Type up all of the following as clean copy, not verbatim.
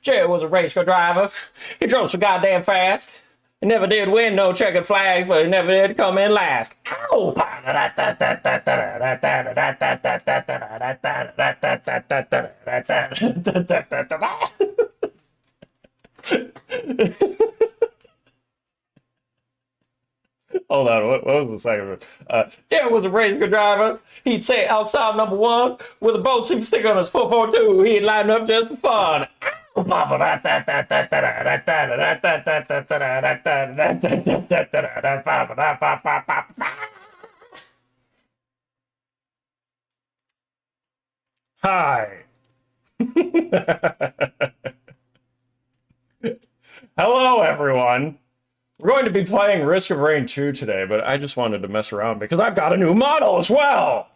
Jerry was a race car driver. He drove so goddamn fast. He never did win no checkered flags, but he never did come in last. Ow! Hold on, what was the second one? There was a race car driver. He'd say outside number one with a boat seat stick on his 442. He'd line up just for fun. Hi. Hello, everyone. We're going to be playing Risk of Rain 2 today, but I just wanted to mess around because I've got a new model as well.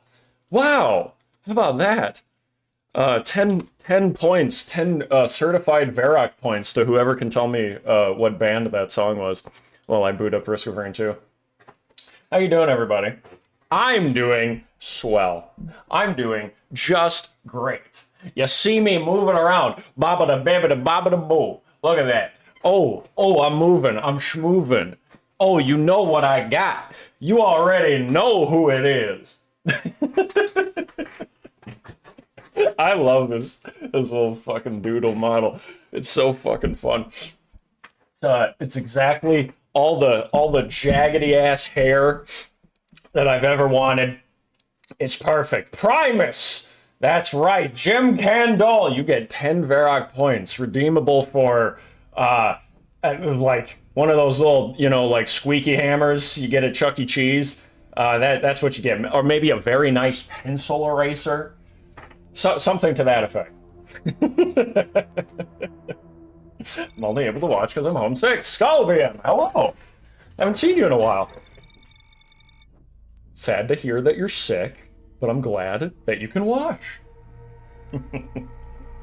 Wow. How about that? 10 points, 10 certified Verac points to whoever can tell me what band that song was while I boot up Risk of Rain 2. How you doing, everybody? I'm doing swell. I'm doing just great. You see me moving around. Baba-da-baba-da-baba-da-boo. Look at that. Oh, I'm moving. I'm schmoving. Oh, you know what I got. You already know who it is. I love this little fucking doodle model. It's so fucking fun. It's exactly all the jaggedy ass hair that I've ever wanted. It's perfect. Primus. That's right. Jim Candole. You get 10 Verac points, redeemable for like one of those little, like squeaky hammers you get at Chuck E. Cheese. That's what you get, or maybe a very nice pencil eraser. Something to that effect. I'm only able to watch because I'm homesick. Skullbeam, hello. Haven't seen you in a while. Sad to hear that you're sick, but I'm glad that you can watch.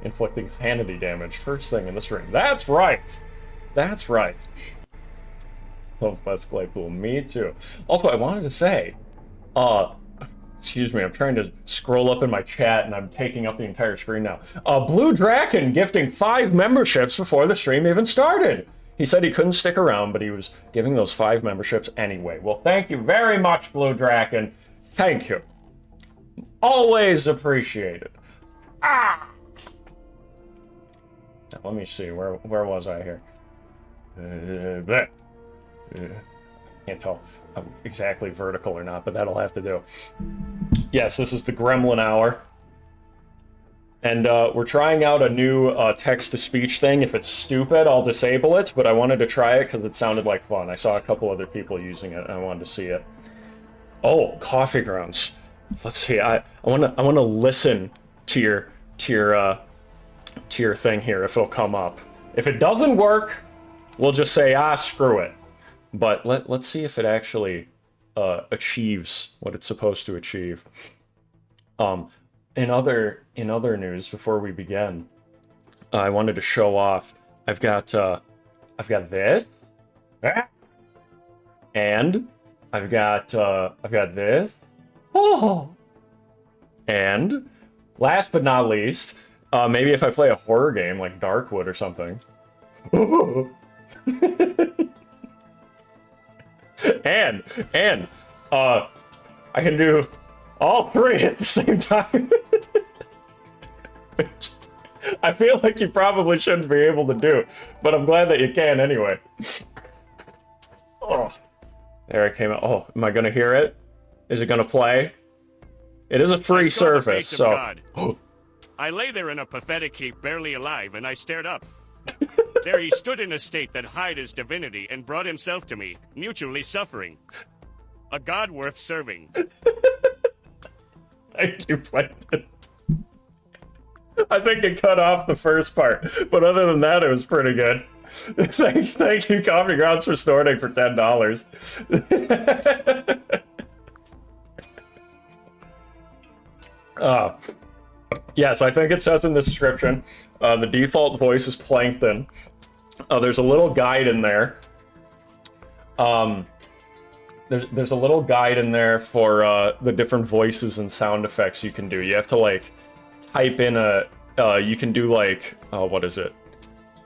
Inflicting sanity damage first thing in the stream. That's right. That's right. Love Let's Claypool. Me too. Also, I wanted to say, excuse me, I'm trying to scroll up in my chat and I'm taking up the entire screen now. Blue Draken gifting 5 memberships before the stream even started. He said he couldn't stick around, but he was giving those 5 memberships anyway. Well, thank you very much, Blue Draken. Thank you. Always appreciated. Ah! Now, let me see, where was I here? Can't tell if I'm exactly vertical or not, but that'll have to do. Yes, this is the Gremlin Hour. And we're trying out a new text-to-speech thing. If it's stupid, I'll disable it, but I wanted to try it because it sounded like fun. I saw a couple other people using it, and I wanted to see it. Oh, coffee grounds. Let's see. I want to listen to your thing here if it'll come up. If it doesn't work, we'll just say, screw it. But let's see if it actually achieves what it's supposed to achieve. In other news, before we begin, I wanted to show off. I've got this, and I've got this. Oh, and last but not least, maybe if I play a horror game like Darkwood or something. and I can do all 3 at the same time. Which I feel like you probably shouldn't be able to do, but I'm glad that you can anyway. Oh, there it came out. Oh, am I gonna hear it? Is it gonna play? It is a free service, so. I lay there in a pathetic heap, barely alive, and I stared up. There he stood in a state that hid his divinity and brought himself to me, mutually suffering. A god worth serving. Thank you, Plankton. I think it cut off the first part, but other than that, it was pretty good. Thank you, Coffee Grounds, for snorting for $10. Yes, I think it says in the description, the default voice is Plankton. There's a little guide in there. There's a little guide in there for the different voices and sound effects you can do. You have to like type in you can do like, what is it?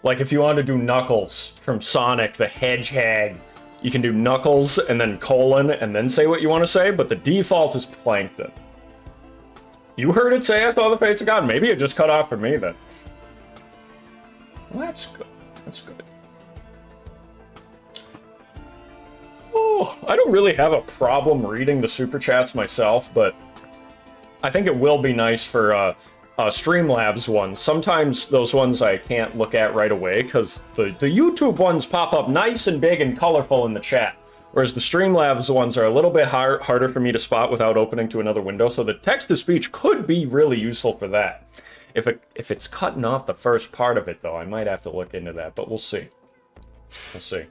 Like if you want to do Knuckles from Sonic the Hedgehog, you can do Knuckles and then colon and then say what you want to say, but the default is Plankton. You heard it say I saw the face of God. Maybe it just cut off for me then. Well, that's good. That's good. Oh, I don't really have a problem reading the super chats myself, but I think it will be nice for Streamlabs ones. Sometimes those ones I can't look at right away because the YouTube ones pop up nice and big and colorful in the chat, whereas the Streamlabs ones are a little bit harder for me to spot without opening to another window. So the text-to-speech could be really useful for that. If it's cutting off the first part of it, though, I might have to look into that, but we'll see. We'll see.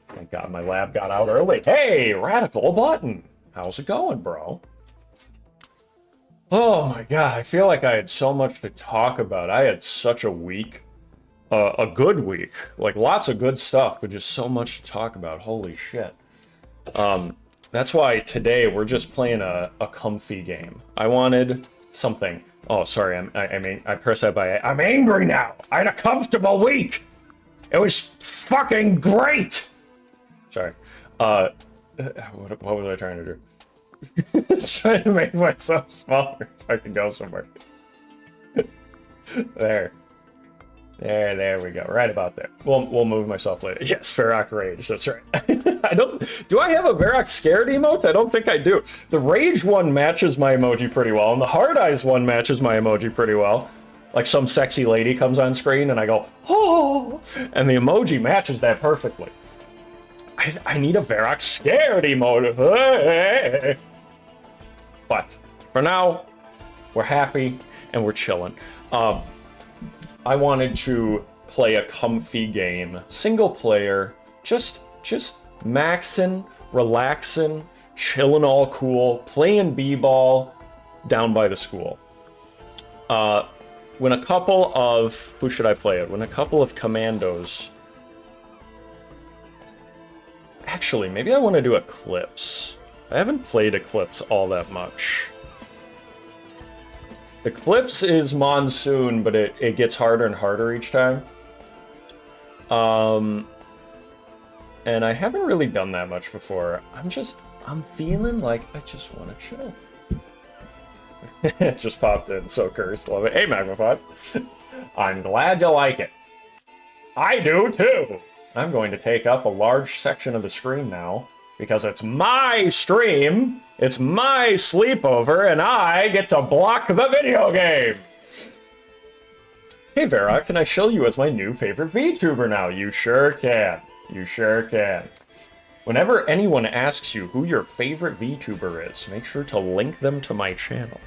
Thank God my lab got out early. Hey, Radical Button! How's it going, bro? Oh my God, I feel like I had so much to talk about. I had such a week. A good week. Like, lots of good stuff, but just so much to talk about. Holy shit. That's why today we're just playing a comfy game. I wanted something. Oh, sorry, I pressed that by... I'm angry now! I had a comfortable week! It was fucking great! Sorry. What was I trying to do? Trying to make myself smaller so I can go somewhere. There we go. Right about there. We'll move myself later. Yes, Verac Rage. That's right. Do I have a Verac Scared emote? I don't think I do. The Rage one matches my emoji pretty well, and the Hard Eyes one matches my emoji pretty well. Like some sexy lady comes on screen and I go, oh, and the emoji matches that perfectly. I need a Verac Scared emote. Hey. But for now, we're happy and we're chilling. I wanted to play a comfy game, single player, just maxing, relaxing, chilling all cool, playing b-ball down by the school. When a couple of, who should I play it? When a couple of commandos. Actually, maybe I want to do Eclipse. I haven't played Eclipse all that much. Eclipse is Monsoon, but it gets harder and harder each time. And I haven't really done that much before. I'm feeling like I just want to chill. It just popped in, so cursed. Love it. Hey, Magnified. I'm glad you like it. I do, too. I'm going to take up a large section of the screen now, because it's my stream, it's my sleepover, and I get to block the video game! Hey Vera, can I show you as my new favorite VTuber now? You sure can. You sure can. Whenever anyone asks you who your favorite VTuber is, make sure to link them to my channel.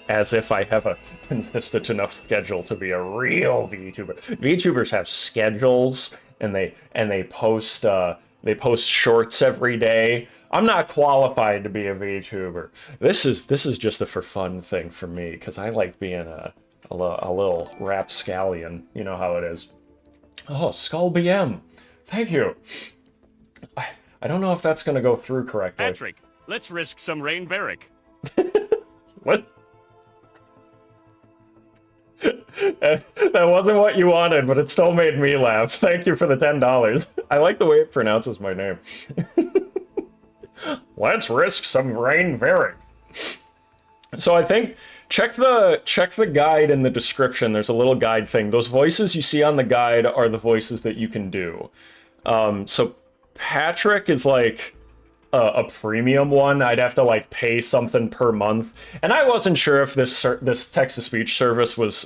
As if I have a consistent enough schedule to be a real VTuber. VTubers have schedules, and they post shorts every day. I'm not qualified to be a VTuber. This is just a for fun thing for me because I like being a little rapscallion. You know how it is. Oh, Skull BM, thank you. I don't know if that's gonna go through correctly. Patrick, let's risk some rain, Verac. What? That wasn't what you wanted, but it still made me laugh. Thank you for the $10. I like the way it pronounces my name. Let's risk some rain, Verac. So I think check the guide in the description. There's a little guide thing. Those voices you see on the guide are the voices that you can do. So Patrick is like a premium one. I'd have to like pay something per month, and I wasn't sure if this text-to-speech service was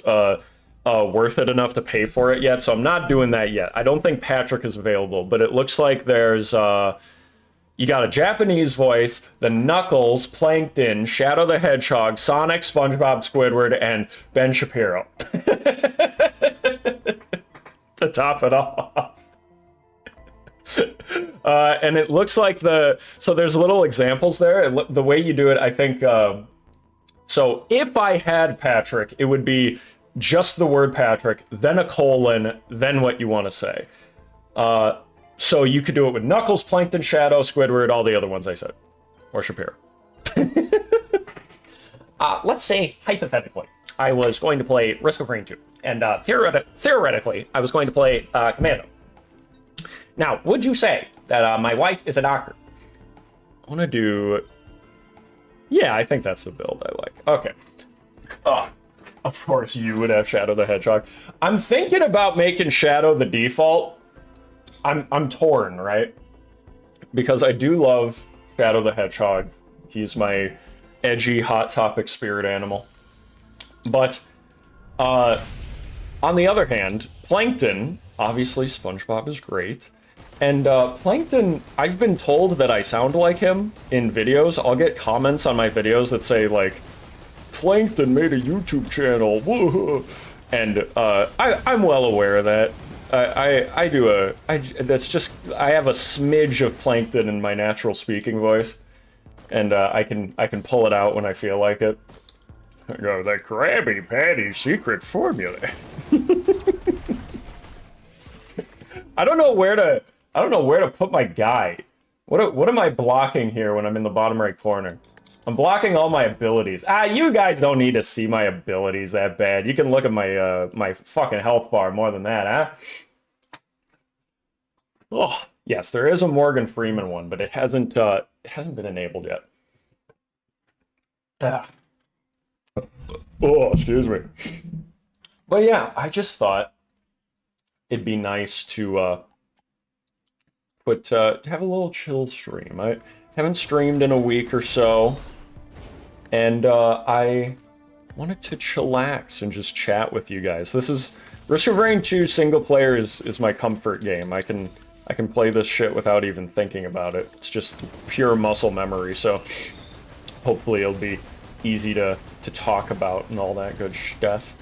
worth it enough to pay for it yet, so I'm not doing that yet. I don't think Patrick is available, but it looks like there's you got a Japanese voice, the Knuckles, Plankton, Shadow the Hedgehog, Sonic, SpongeBob, Squidward, and Ben Shapiro. To top it off. And it looks like so there's little examples there. The way you do it, I think, so if I had Patrick, it would be just the word Patrick, then a colon, then what you want to say. So you could do it with Knuckles, Plankton, Shadow, Squidward, all the other ones I said. Or Shapiro. Let's say, hypothetically, I was going to play Risk of Rain 2. And theoretically, I was going to play Commando. Now, would you say that my wife is a doctor? I want to do... Yeah, I think that's the build I like. Okay. Of course you would have Shadow the Hedgehog. I'm thinking about making Shadow the default. I'm torn, right? Because I do love Shadow the Hedgehog. He's my edgy, hot topic spirit animal. But, on the other hand, Plankton, obviously SpongeBob is great. And Plankton, I've been told that I sound like him in videos. I'll get comments on my videos that say, like, Plankton made a YouTube channel, woo! And I'm well aware of that. I have a smidge of Plankton in my natural speaking voice, and I can pull it out when I feel like it. I go, that Krabby Patty secret formula. I don't know where to put my guy. What am I blocking here when I'm in the bottom right corner? I'm blocking all my abilities. You guys don't need to see my abilities that bad. You can look at my my fucking health bar more than that, huh? Oh, yes, there is a Morgan Freeman one, but it hasn't been enabled yet. Oh, excuse me. But yeah, I just thought it'd be nice to have a little chill stream. I haven't streamed in a week or so, and I wanted to chillax and just chat with you guys. This is Risk of Rain 2 single player is my comfort game. I can play this shit without even thinking about it. It's just pure muscle memory, so hopefully it'll be easy to talk about and all that good stuff.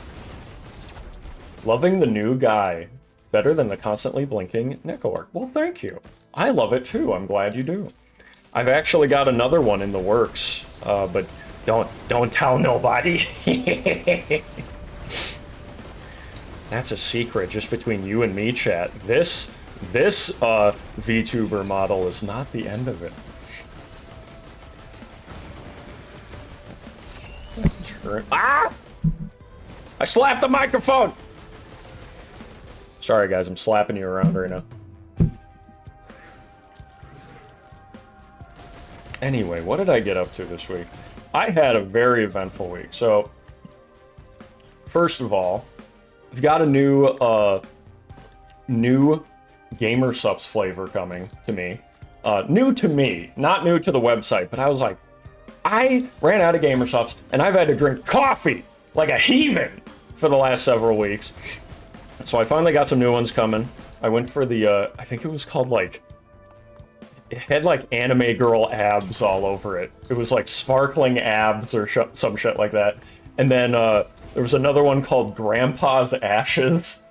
Loving the new guy. Better than the constantly blinking Nico. Well, thank you. I love it too. I'm glad you do. I've actually got another one in the works, but don't tell nobody. That's a secret just between you and me, chat. This VTuber model is not the end of it. Ah! I slapped the microphone! Sorry, guys, I'm slapping you around right now. Anyway, what did I get up to this week? I had a very eventful week. So, first of all, I've got a new Gamer Subs flavor coming to me. New to me, not new to the website, but I was like, I ran out of Gamer Subs, and I've had to drink coffee like a heathen for the last several weeks. So I finally got some new ones coming. I went for the, I think it was called, like, it had, like, anime girl abs all over it. It was, like, sparkling abs or some shit like that. And then, there was another one called Grandpa's Ashes,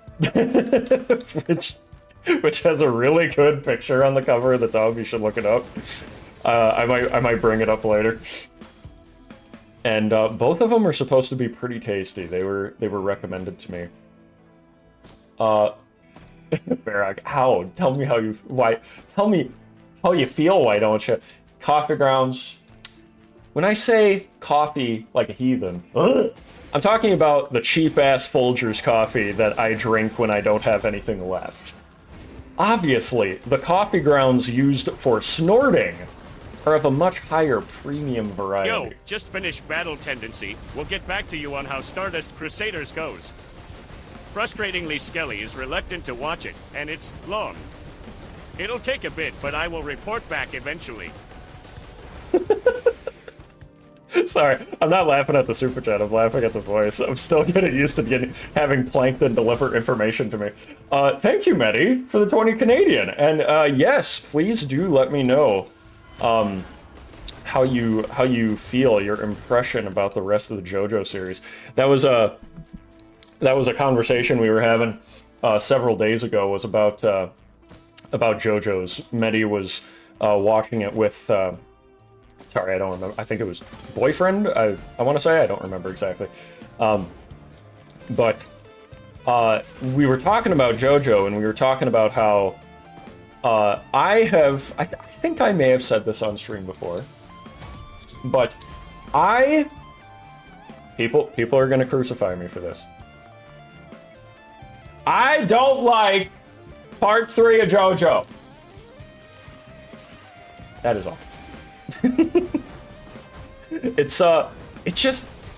which has a really good picture on the cover of the tub. You should look it up. I might bring it up later. And, both of them are supposed to be pretty tasty. They were recommended to me. Verac, how? Tell me how you feel, why don't you? Coffee grounds. When I say coffee like a heathen, I'm talking about the cheap-ass Folgers coffee that I drink when I don't have anything left. Obviously, the coffee grounds used for snorting are of a much higher premium variety. Yo, just finished Battle Tendency. We'll get back to you on how Stardust Crusaders goes. Frustratingly, Skelly is reluctant to watch it, and it's long. It'll take a bit, but I will report back eventually. Sorry, I'm not laughing at the super chat, I'm laughing at the voice. I'm still getting used to having Plankton deliver information to me. Thank you, Medi, for the 20 Canadian. And yes, please do let me know how you feel, your impression about the rest of the JoJo series. That was a conversation we were having several days ago, was about about JoJo's. Medi was watching it with, sorry, I don't remember. I think it was boyfriend. I want to say, I don't remember exactly. But we were talking about JoJo, and we were talking about how I think I may have said this on stream before, but people are gonna crucify me for this. I don't like part 3 of JoJo. That is all.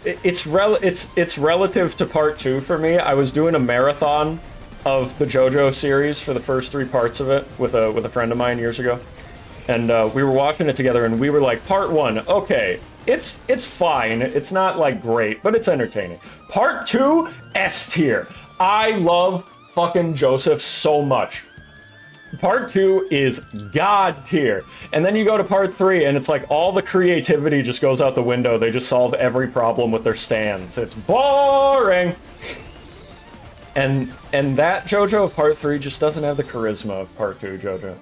It's relative to part 2 for me. I was doing a marathon of the JoJo series for the first 3 parts of it with a friend of mine years ago, and we were watching it together, and we were like, part 1, okay, it's fine, it's not like great, but it's entertaining. Part 2, S tier. I love fucking Joseph so much. Part 2 is God tier. And then you go to part 3 and it's like all the creativity just goes out the window. They just solve every problem with their stands. It's boring. And that JoJo of part 3 just doesn't have the charisma of part 2 JoJo.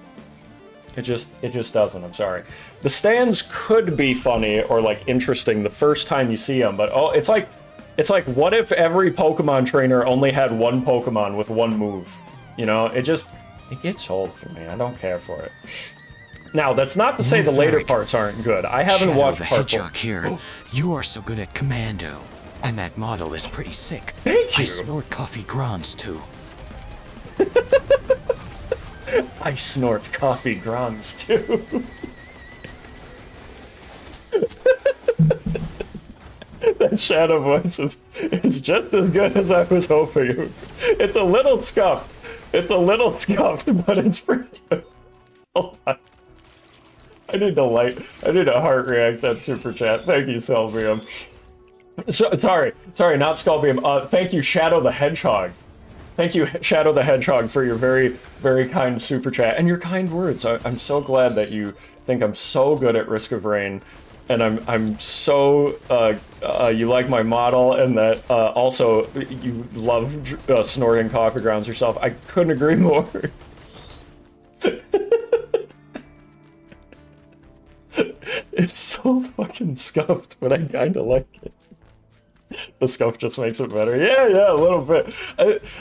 It just doesn't. I'm sorry. The stands could be funny or like interesting the first time you see them, but it's like what if every Pokemon trainer only had one Pokemon with one move? You know, it gets old for me. I don't care for it. Now, that's not to say the later parts aren't good. I haven't watched part 4. Here. You are so good at Commando, and that model is pretty sick. Thank you. I snort coffee grunts too. I snort coffee grunts too. That shadow voice is just as good as I was hoping. It's a little scuffed. It's a little scuffed, but it's pretty good. Hold on. I need to heart react that super chat. Thank you, Selvium. Sorry, not Skullbeam. Thank you, Shadow the Hedgehog. Thank you, Shadow the Hedgehog, for your very, very kind super chat and your kind words. I'm so glad that you think I'm so good at Risk of Rain, and I'm so you like my model, and that also you love snorting coffee grounds yourself. I couldn't agree more. It's so fucking scuffed, but I kind of like it. The scuff just makes it better. Yeah, a little bit.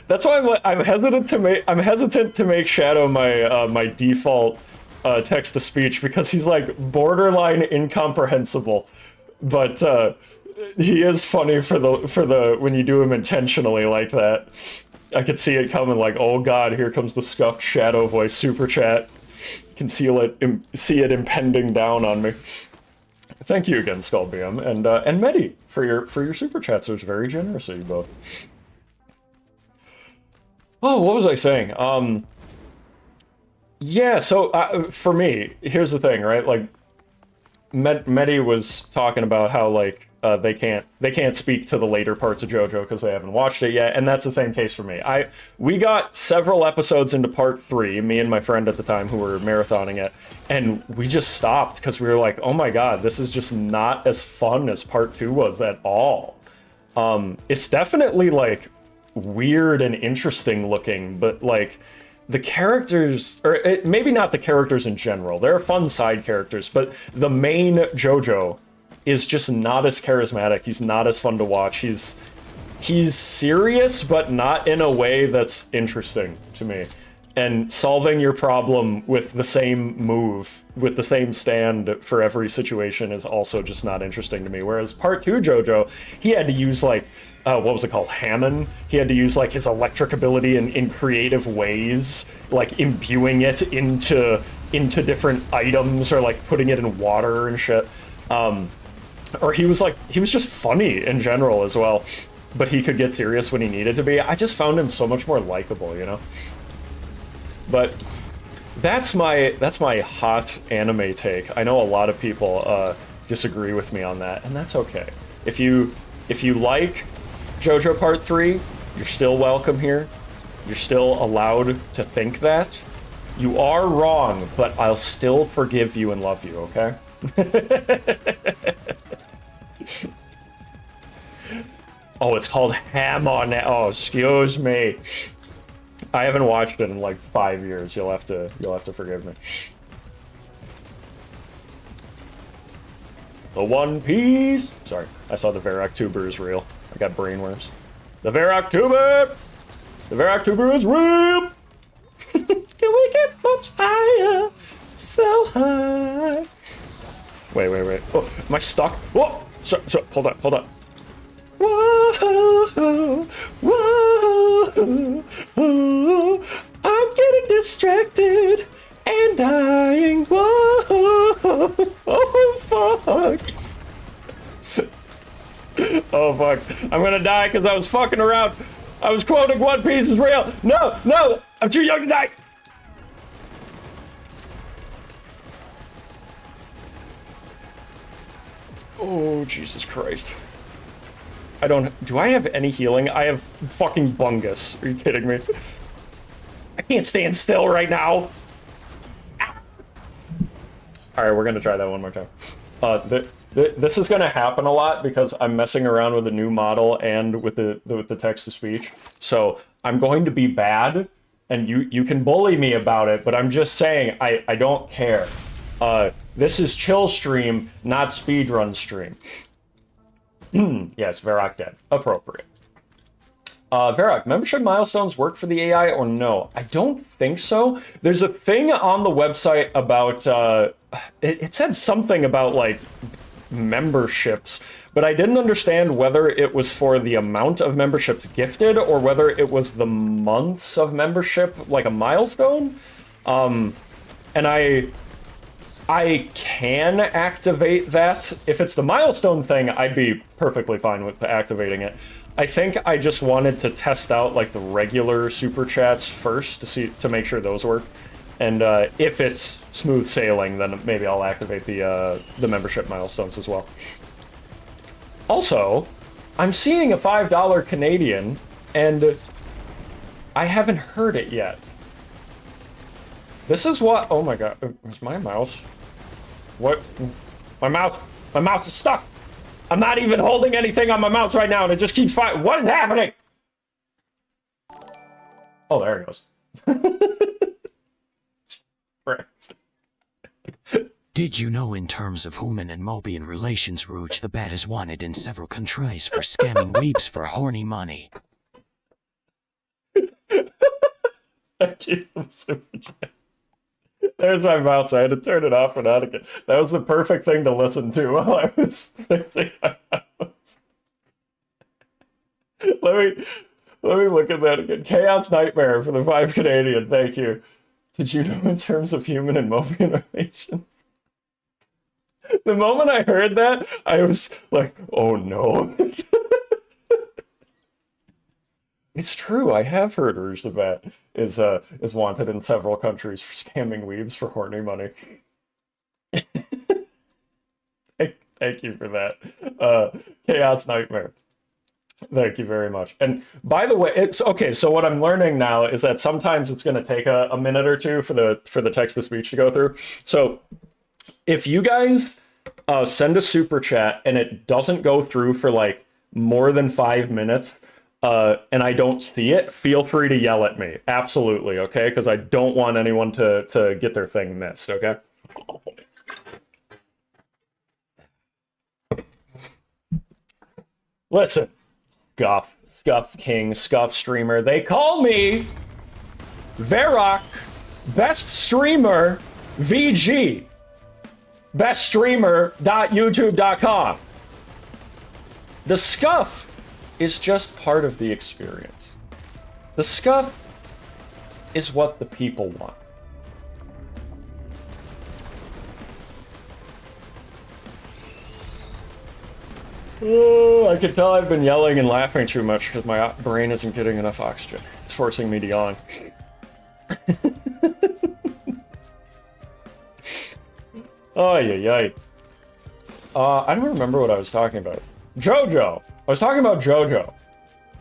That's why I'm hesitant to make Shadow my default text to speech, because he's like borderline incomprehensible, but he is funny for the when you do him intentionally like that. I could see it coming, like, oh god, here comes the scuffed Shadow voice super chat. See it impending down on me. Thank you again, Skullbeam, and Medi for your super chats. It was very generous of you both. Oh, what was I saying? Yeah. So for me, here's the thing, right? Like, Medi was talking about how like they can't speak to the later parts of JoJo because they haven't watched it yet, and that's the same case for me. We got several episodes into part 3, me and my friend at the time who were marathoning it, and we just stopped because we were like, oh my god, this is just not as fun as part 2 was at all. It's definitely like weird and interesting looking, but like the characters, or maybe not the characters in general, there are fun side characters, but the main JoJo is just not as charismatic. He's not as fun to watch. He's serious, but not in a way that's interesting to me. And solving your problem with the same move, with the same stand for every situation is also just not interesting to me. Whereas part 2 JoJo, he had to use like, what was it called? Hammond? He had to use like his electric ability in creative ways, like imbuing it into different items, or like putting it in water and shit. Or he was just funny in general as well, but he could get serious when he needed to be. I just found him so much more likable, you know? But that's my hot anime take. I know a lot of people disagree with me on that, and that's okay. If you like JoJo Part 3, you're still welcome here. You're still allowed to think that. You are wrong, but I'll still forgive you and love you, okay? Oh, it's called Ham on that. Oh, excuse me. I haven't watched it in like 5 years. You'll have to forgive me. The One Piece. Sorry, I saw the Verac tuber is real. I got brainworms. The Verac tuber. The Verac tuber is real. Can we get much higher? So high. Wait. Oh, am I stuck? Whoa! So, hold on. Whoa, whoa, I'm getting distracted and dying. Whoa, oh fuck. Oh fuck, I'm gonna die because I was fucking around. I was quoting One Piece is real. No, I'm too young to die. Oh, Jesus Christ. Do I have any healing? I have fucking bungus. Are you kidding me? I can't stand still right now. Alright, we're gonna try that one more time. This is gonna happen a lot because I'm messing around with a new model and with the text-to-speech. So I'm going to be bad, and you can bully me about it, but I'm just saying, I don't care. This is chill stream, not speedrun stream. Yes, Verac dead. Appropriate. Verac, membership milestones work for the AI or no? I don't think so. There's a thing on the website about, it said something about, like, memberships, but I didn't understand whether it was for the amount of memberships gifted or whether it was the months of membership, like a milestone. And I can activate that. If it's the milestone thing, I'd be perfectly fine with activating it. I think I just wanted to test out like the regular super chats first to make sure those work. And if it's smooth sailing, then maybe I'll activate the membership milestones as well. Also, I'm seeing a $5 Canadian, and I haven't heard it yet. This is what... Oh my god. Where's my mouse? What? My mouse is stuck. I'm not even holding anything on my mouse right now, and it just keeps fighting. What is happening? Oh, there it goes. Did you know in terms of human and Mobian relations, Rouge the Bat is wanted in several countries for scamming weebs for horny money? Thank you for the super chat. There's my mouse. I had to turn it off and on again. That was the perfect thing to listen to while I was fixing my mouse. Let me look at that again. Chaos Nightmare for the 5 Canadian. Thank you. Did you know in terms of human and Mobian relations? The moment I heard that, I was like, oh no. It's true, I have heard Rouge the Bat is wanted in several countries for scamming weebs for horny money. Thank you for that. Chaos Nightmare. Thank you very much. And by the way, it's okay, so what I'm learning now is that sometimes it's going to take a minute or two for the text-to-speech to go through. So if you guys send a super chat and it doesn't go through for like more than 5 minutes, and I don't see it, feel free to yell at me. Absolutely, okay? Because I don't want anyone to get their thing missed, okay? Listen, Scuff King, Scuff Streamer, they call me Verac, Best Streamer, VG, beststreamer.youtube.com. The Scuff is just part of the experience. The Scuff is what the people want. Oh, I can tell I've been yelling and laughing too much because my brain isn't getting enough oxygen. It's forcing me to yawn. Oh, yeah. I don't remember what I was talking about. JoJo! I was talking about JoJo.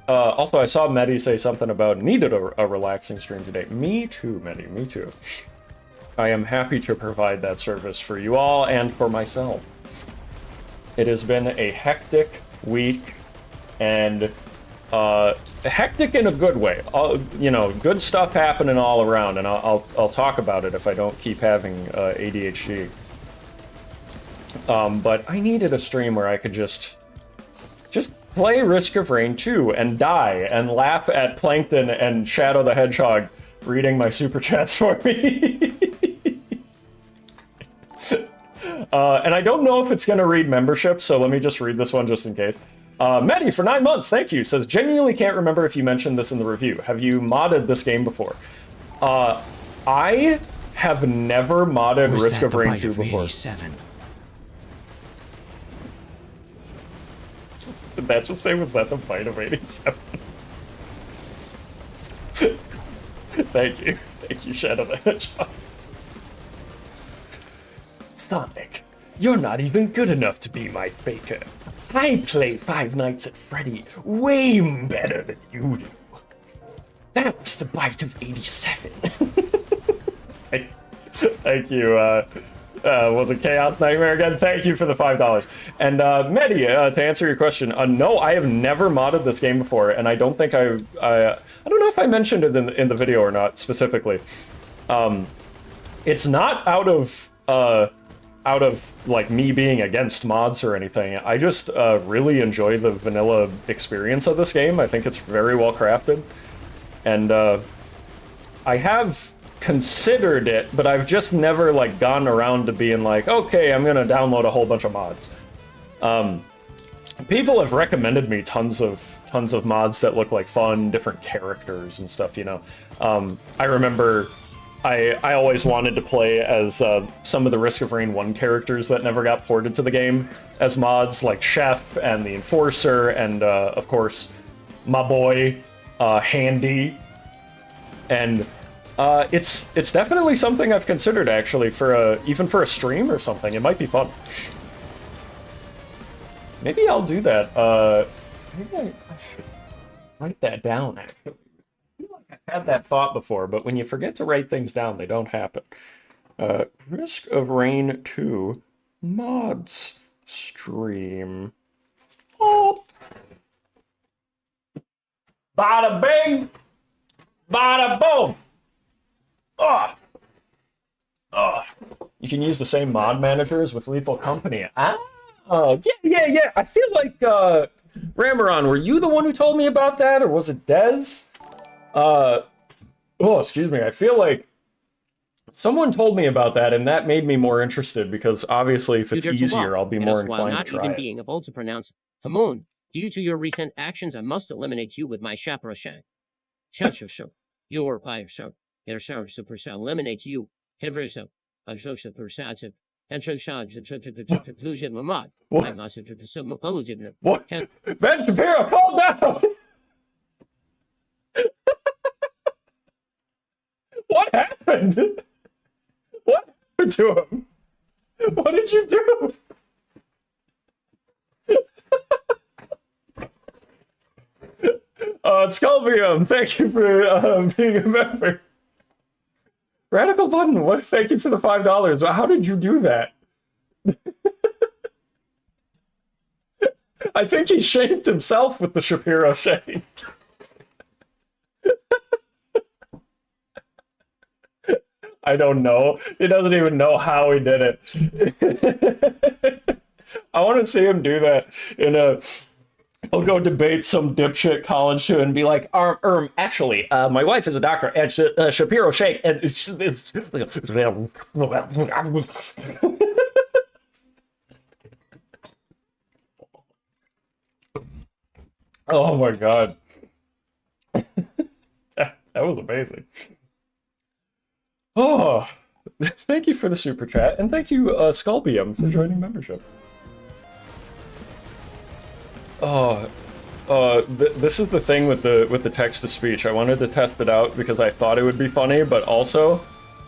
Also, I saw Medi say something about needed a relaxing stream today. Me too, Medi, me too. I am happy to provide that service for you all and for myself. It has been a hectic week, and hectic in a good way. You know, good stuff happening all around, and I'll talk about it if I don't keep having ADHD. But I needed a stream where I could just play Risk of Rain 2 and die and laugh at Plankton and Shadow the Hedgehog reading my super chats for me. And I don't know if it's going to read membership, so let me just read this one just in case. Medi, for 9 months, thank you, says, genuinely can't remember if you mentioned this in the review. Have you modded this game before? I have never modded Risk of Rain 2 before. 87? Did that just say, was that the bite of 87? Thank you. Thank you, Shadow the Hedgehog. Sonic, you're not even good enough to be my faker. I play Five Nights at Freddy way better than you do. That was the bite of 87. Thank you, was it Chaos Nightmare again? Thank you for the $5. And Medi, to answer your question, no, I have never modded this game before, and I don't think I don't know if I mentioned it in the video or not specifically. It's not out of like me being against mods or anything. I just really enjoy the vanilla experience of this game. I think it's very well crafted, and I have considered it, but I've just never like gotten around to being like, okay, I'm gonna download a whole bunch of mods. People have recommended me tons of mods that look like fun, different characters and stuff, you know. I remember I always wanted to play as some of the Risk of Rain 1 characters that never got ported to the game as mods, like Chef and the Enforcer, and of course, my boy, Handy. And it's definitely something I've considered, actually, for even for a stream or something. It might be fun. Maybe I'll do that. Maybe I should write that down, actually. I've had that thought before, but when you forget to write things down, they don't happen. Risk of Rain 2 mods stream. Oh. Bada bing! Bada boom! You can use the same mod managers with Lethal Company. Yeah. I feel like, Ramaron, were you the one who told me about that, or was it Dez? Excuse me. I feel like someone told me about that, and that made me more interested, because obviously if it's easier, I'll be more inclined to try it. Not even being able to pronounce Hamon, due to your recent actions, I must eliminate you with my chaperone. Show. Your fire show. Your show super show. Eliminate you. Every show. I'm so super sad. And so shot conclusion mod. I must some apology. What? Ben Shapiro, calm down! What happened? What happened to him? What did you do? Sculvium, thank you for being a member. Radical Button, what? Thank you for the $5. How did you do that? I think he shamed himself with the Shapiro shake. I don't know. He doesn't even know how he did it. I want to see him do that in a... He'll go debate some dipshit college student and be like, actually, my wife is a doctor at Shapiro Shake, and oh my god. That was amazing. Oh, thank you for the super chat, and thank you, Sculbium, for joining membership. This is the thing with the text-to-speech. I wanted to test it out because I thought it would be funny, but also,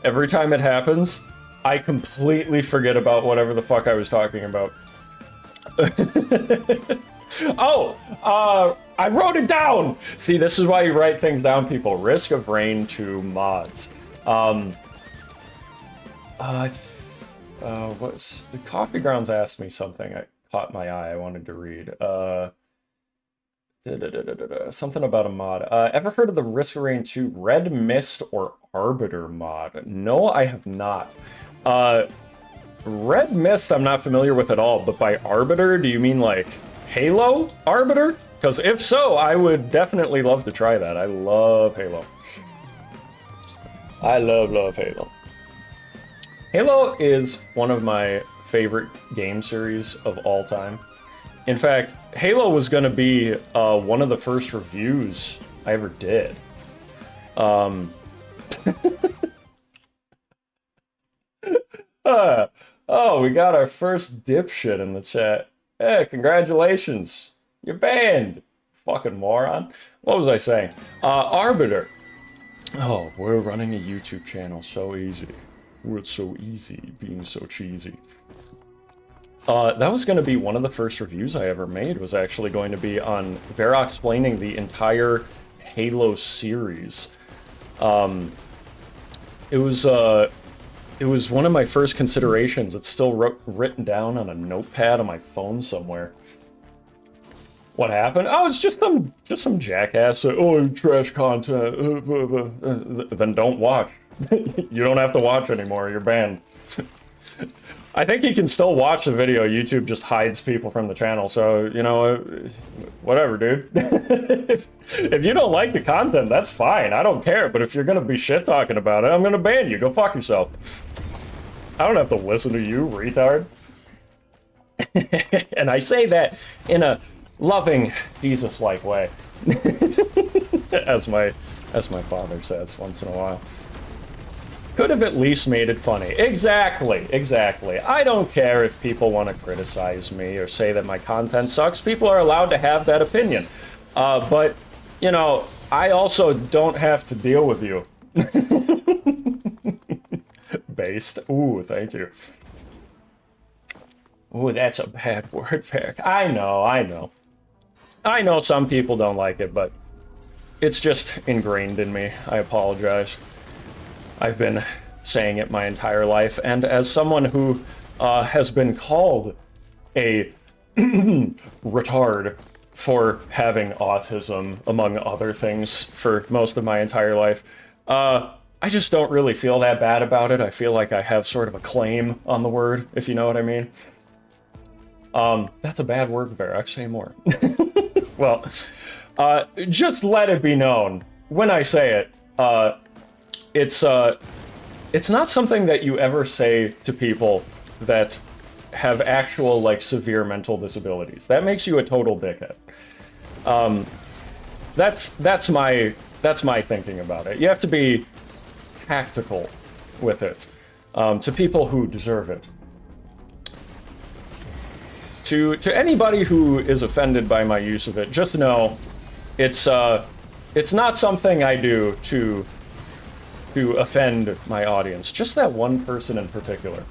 every time it happens, I completely forget about whatever the fuck I was talking about. I wrote it down! See, this is why you write things down, people. Risk of Rain 2 mods. What's... The Coffee Grounds asked me something. I caught my eye. I wanted to read. Something about a mod. Ever heard of the Risk of Rain 2 Red Mist or Arbiter mod? No, I have not. Red Mist I'm not familiar with at all, but by Arbiter, do you mean like Halo Arbiter? Because if so, I would definitely love to try that. I love Halo. I love Halo. Halo is one of my favorite game series of all time. In fact, Halo was going to be one of the first reviews I ever did. Oh, we got our first dipshit in the chat. Hey, congratulations. You're banned. Fucking moron. What was I saying? Arbiter. Oh, we're running a YouTube channel. So easy. It's so easy being so cheesy. That was going to be one of the first reviews I ever made, was actually going to be on Verac explaining the entire Halo series. It was one of my first considerations. It's still written down on a notepad on my phone somewhere. What happened? Oh, it's just some jackass said, "Oh, trash content." Then don't watch. You don't have to watch anymore. You're banned. I think you can still watch the video. YouTube just hides people from the channel. So, you know, whatever, dude. If you don't like the content, that's fine. I don't care. But if you're going to be shit talking about it, I'm going to ban you. Go fuck yourself. I don't have to listen to you, retard. And I say that in a loving, Jesus-like way. as my father says once in a while. Could have at least made it funny. Exactly. I don't care if people want to criticize me or say that my content sucks. People are allowed to have that opinion. But, you know, I also don't have to deal with you. Based. Ooh, thank you. Ooh, that's a bad word, Verac. I know. I know some people don't like it, but it's just ingrained in me. I apologize. I've been saying it my entire life, and as someone who has been called a retard for having autism, among other things, for most of my entire life, I just don't really feel that bad about it. I feel like I have sort of a claim on the word, if you know what I mean. That's a bad word, Verac. Say more. Well, just let it be known, when I say it, it's not something that you ever say to people that have actual, like, severe mental disabilities. That makes you a total dickhead. That's my thinking about it. You have to be tactical with it, to people who deserve it. To anybody who is offended by my use of it, just know it's not something I do to offend my audience. Just that one person in particular.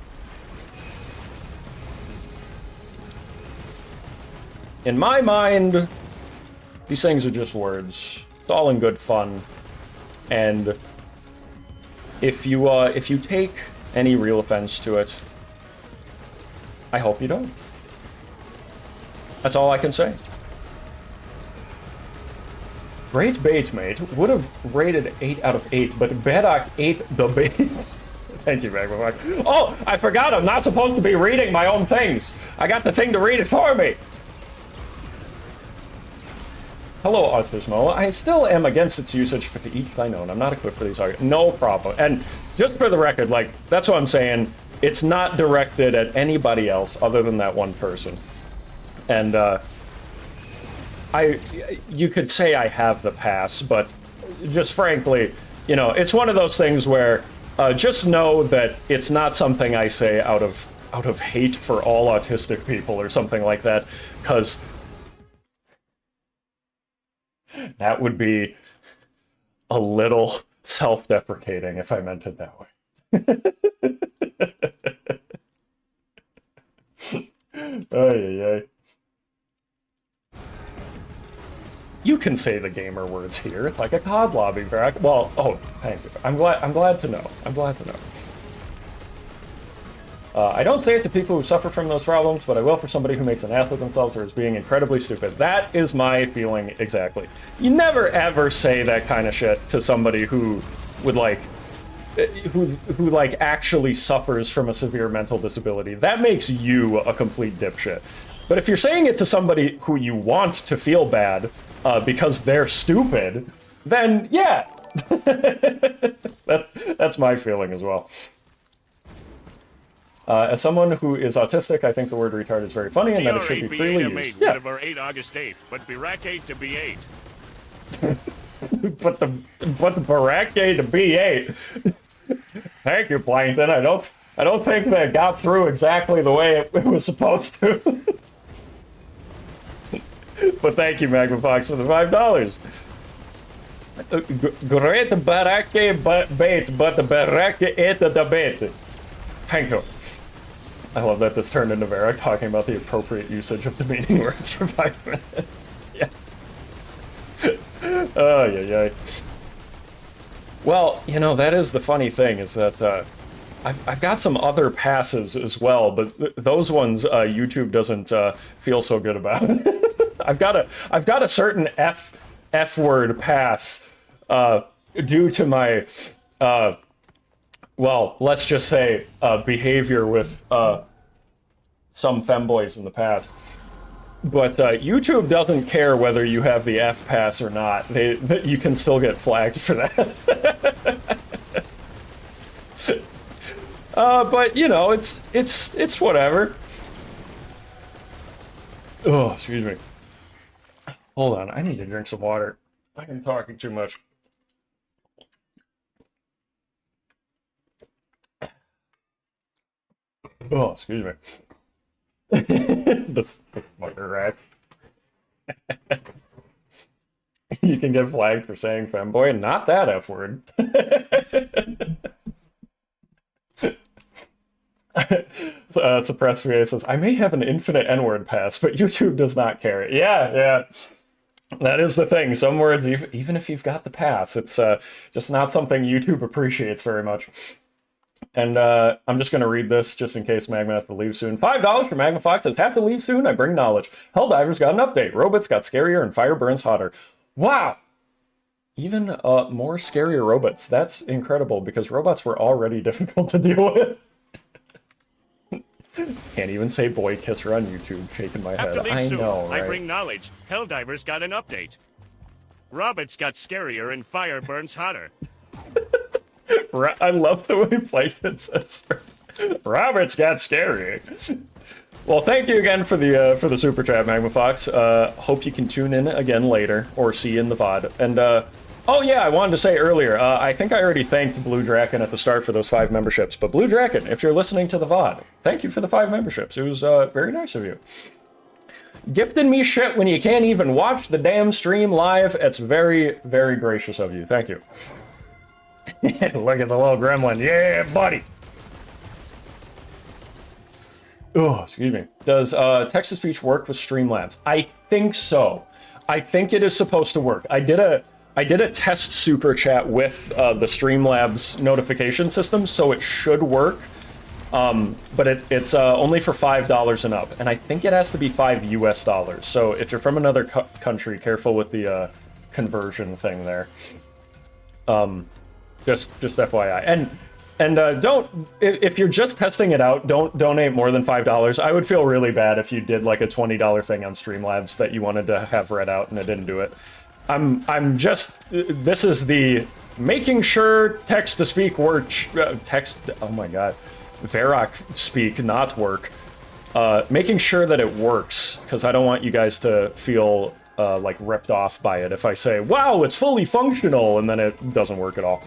In my mind, these things are just words. It's all in good fun. And if you take any real offense to it, I hope you don't. That's all I can say. Great bait, mate. Would have rated 8 out of 8, but Verac ate the bait. Thank you, Magma. Oh, I forgot. I'm not supposed to be reading my own things. I got the thing to read it for me. Hello, Autismo. I still am against its usage for to each thine own. I'm not equipped for these arguments. No problem. And just for the record, like, that's what I'm saying. It's not directed at anybody else other than that one person. And, you could say I have the pass, but just frankly, you know, it's one of those things where just know that it's not something I say out of hate for all autistic people or something like that, because that would be a little self-deprecating if I meant it that way. Ay. You can say the gamer words here. It's like a COD lobby, Verac. Well, oh, thank you. I'm glad to know. I'm glad to know. I don't say it to people who suffer from those problems, but I will for somebody who makes an ass of themselves or is being incredibly stupid. That is my feeling exactly. You never ever say that kind of shit to somebody who would like, who like actually suffers from a severe mental disability. That makes you a complete dipshit. But if you're saying it to somebody who you want to feel bad because they're stupid, then yeah, that's my feeling as well. As someone who is autistic, I think the word retard is very funny and that it should be freely used. Yeah. Whatever 8 August 8, but Verac 8 to B8. But the Verac 8 to B8. Thank you, Plankton. I don't think that got through exactly the way it was supposed to. But thank you, Magmafox, for the $5. Great Verac bait, but the Verac 8 to the bait. Thank you. I love that this turned into Verac talking about the appropriate usage of demeaning words for 5 minutes. Yeah. Oh, yeah. Well, you know, that is the funny thing, is that I've got some other passes as well, but those ones YouTube doesn't feel so good about. I've got a certain F word pass due to my well, let's just say behavior with some femboys in the past. But YouTube doesn't care whether you have the F pass or not. You can still get flagged for that. But you know, it's whatever. Oh, excuse me. Hold on, I need to drink some water. I'm talking too much. Oh, excuse me. This fucker rat. You can get flagged for saying femboy, and not that F word. Suppressed VA says, I may have an infinite N-word pass, but YouTube does not care. Yeah. That is the thing. Some words, even if you've got the pass, it's just not something YouTube appreciates very much. And I'm just going to read this just in case Magma has to leave soon. $5 for Magma Fox says, have to leave soon? I bring knowledge. Helldivers got an update. Robots got scarier and fire burns hotter. Wow! Even more scarier robots. That's incredible, because robots were already difficult to deal with. Can't even say boy kisser on YouTube, shaking my head. I know, right? I bring knowledge. Helldivers got an update. Robots got scarier and fire burns hotter. I love the way Plankton says Roberts got scary. Well, thank you again for the super chat, Magma Fox. Hope you can tune in again later or see you in the VOD. And oh yeah, I wanted to say earlier, I think I already thanked Blue Draken at the start for those 5 memberships. But Blue Draken, if you're listening to the VOD, thank you for the 5 memberships. It was very nice of you. Gifting me shit when you can't even watch the damn stream live. It's very, very gracious of you. Thank you. Look at the little gremlin. Yeah, buddy. Oh, excuse me. Does text-to-speech work with Streamlabs? I think so. I think it is supposed to work. I did a test super chat with the Streamlabs notification system, so it should work. But it's only for $5 and up, and I think it has to be $5 US. So if you're from another country, careful with the conversion thing there. Just FYI. And don't, if you're just testing it out, don't donate more than $5. I would feel really bad if you did like a $20 thing on Streamlabs that you wanted to have read out and it didn't do it. I'm just, this is the making sure text-to-speak work, oh my god, Verac speak not work. Making sure that it works, because I don't want you guys to feel like ripped off by it if I say, wow, it's fully functional, and then it doesn't work at all.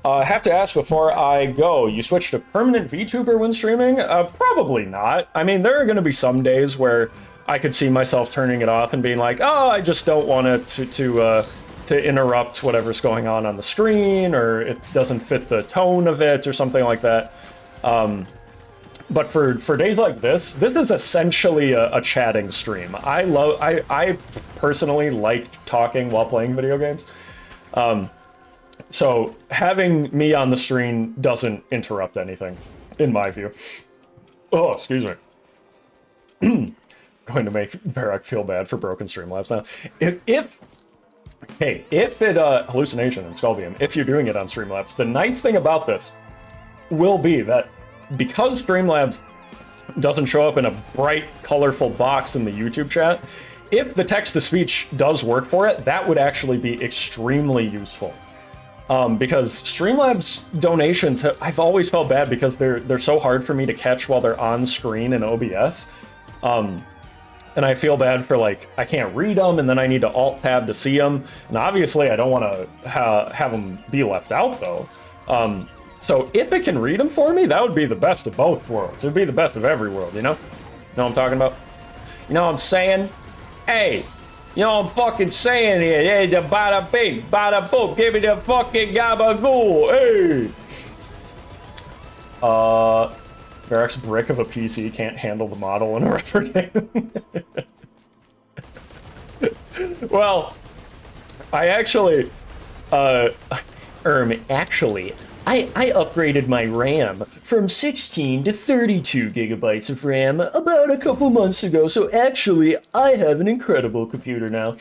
I have to ask before I go, you switch to permanent VTuber when streaming? Probably not. I mean, there are going to be some days where I could see myself turning it off and being like, oh, I just don't want it to interrupt whatever's going on the screen, or it doesn't fit the tone of it, or something like that. But for days like this is essentially a chatting stream. I personally like talking while playing video games. So having me on the screen doesn't interrupt anything. in my view. Oh, excuse me. Going to make Verac feel bad for broken Streamlabs now. If it hallucination and Skullbeam, if you're doing it on Streamlabs, the nice thing about this will be that because Streamlabs doesn't show up in a bright, colorful box in the YouTube chat, if the text-to-speech does work for it, that would actually be extremely useful. Because Streamlabs donations, I've always felt bad because they're so hard for me to catch while they're on screen in OBS. And I feel bad for, like, I can't read them, and then I need to alt-tab to see them. And obviously, I don't want to have them be left out, though. So if it can read them for me, that would be the best of both worlds. It would be the best of every world, you know? You know what I'm talking about? You know what I'm saying? Hey, you know what I'm fucking saying here? Hey, the bada bing, bada boom, give me the fucking gabagool, hey! Verac's brick of a PC can't handle the model in a retro game. Well, I actually, I upgraded my RAM from 16 to 32 gigabytes of RAM about a couple months ago, so actually I have an incredible computer now.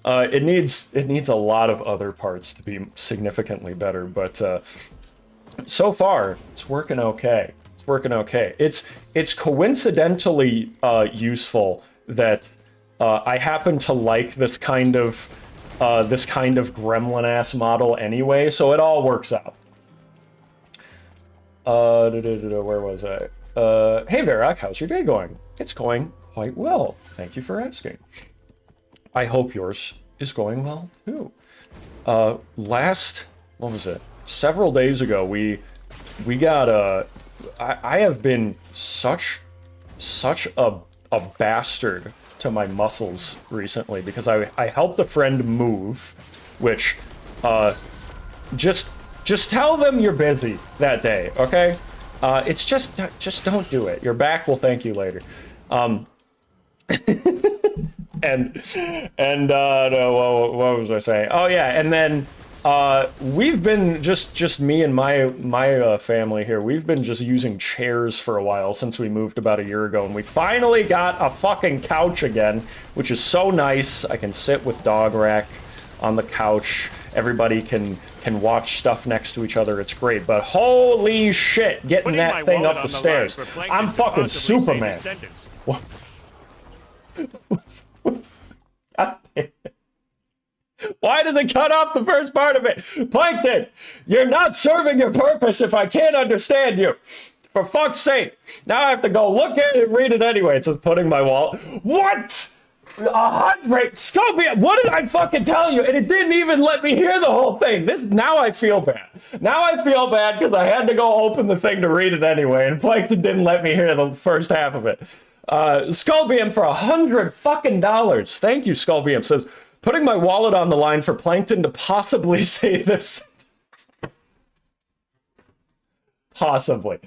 It needs a lot of other parts to be significantly better, but so far it's working okay. It's working okay. It's coincidentally useful that I happen to like this kind of gremlin-ass model anyway, so it all works out. Where was I? Hey Verac, how's your day going? It's going quite well. Thank you for asking. I hope yours is going well too. What was it? Several days ago, we got I have been such a bastard to my muscles recently because I helped a friend move, which just tell them you're busy that day, okay? It's just don't do it. Your back will thank you later. And what was I saying? Oh yeah, and then we've been just me and my family here. We've been just using chairs for a while since we moved about a year ago, and we finally got a fucking couch again, which is so nice. I can sit with Dog Rack on the couch. Everybody can watch stuff next to each other. It's great, but holy shit, getting that thing up the stairs. I'm fucking Superman. What? God damn it. Why does it cut off the first part of it? Plankton, you're not serving your purpose if I can't understand you. For fuck's sake. Now I have to go look at it and read it anyway. It's putting my wall. What? 100 Scopia, what did I fucking tell you? And it didn't even let me hear the whole thing. Now I feel bad. Now I feel bad because I had to go open the thing to read it anyway, and Plankton didn't let me hear the first half of it. Skullbeam for $100 fucking dollars. Thank you, Skullbeam. Says, putting my wallet on the line for Plankton to possibly say this. Possibly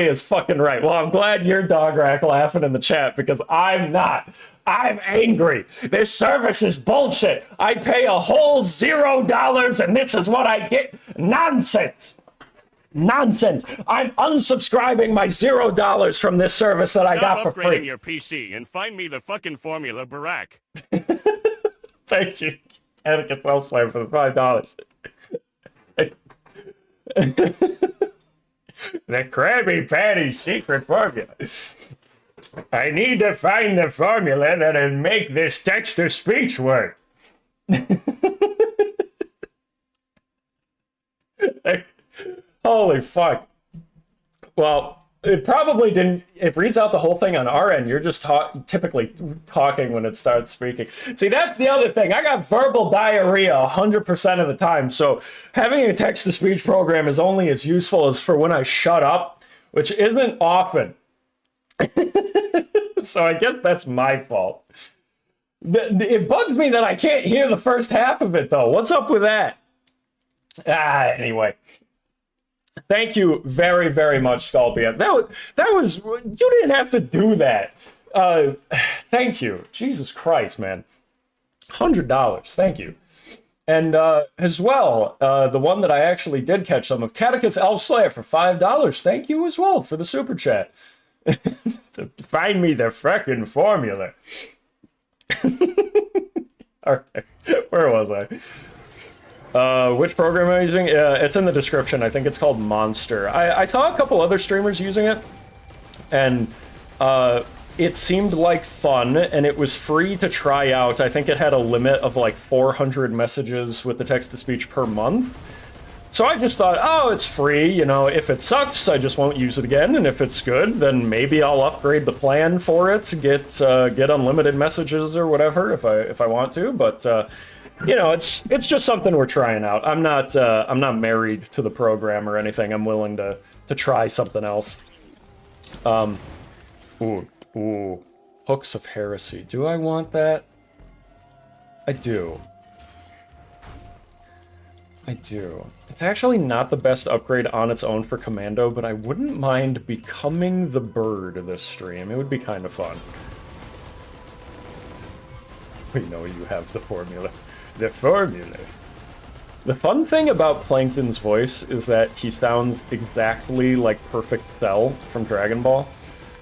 is fucking right. Well, I'm glad you're Dog Rack laughing in the chat because I'm not. I'm angry. This service is bullshit. I pay a whole $0 and this is what I get. Nonsense. Nonsense. I'm unsubscribing my $0 from this service that I got for free. Stop upgrading your PC and find me the fucking formula, Verac. Thank you. Etiquette self-slam for the $5. The Krabby Patty secret formula. I need to find the formula that'll make this text-to-speech work. Holy fuck. Well, it probably didn't. It reads out the whole thing on our end. You're just typically talking when it starts speaking. See, that's the other thing. I got verbal diarrhea 100% of the time. So having a text-to-speech program is only as useful as for when I shut up, which isn't often. So I guess that's my fault. It bugs me that I can't hear the first half of it, though. What's up with that? Anyway. Thank you very, very much, Skullbeam. That was, you didn't have to do that. Thank you. Jesus Christ, man. $100. Thank you. And as well, the one that I actually did catch some of, Catechus Elf Slayer for $5. Thank you as well for the super chat. To find me the frickin' formula. All right, where was I? Which program am I using? It's in the description. I think it's called Monster. I saw a couple other streamers using it, and it seemed like fun, and it was free to try out. I think it had a limit of like 400 messages with the text-to-speech per month. So I just thought, oh, it's free, you know, if it sucks, I just won't use it again, and if it's good, then maybe I'll upgrade the plan for it to get unlimited messages or whatever if I want to, but you know, it's just something we're trying out. I'm not married to the program or anything. I'm willing to try something else. Ooh, Hooks of Heresy. Do I want that? I do. It's actually not the best upgrade on its own for Commando, but I wouldn't mind becoming the bird this stream. It would be kind of fun. We know you have the formula. The formula. The fun thing about Plankton's voice is that he sounds exactly like Perfect Cell from Dragon Ball.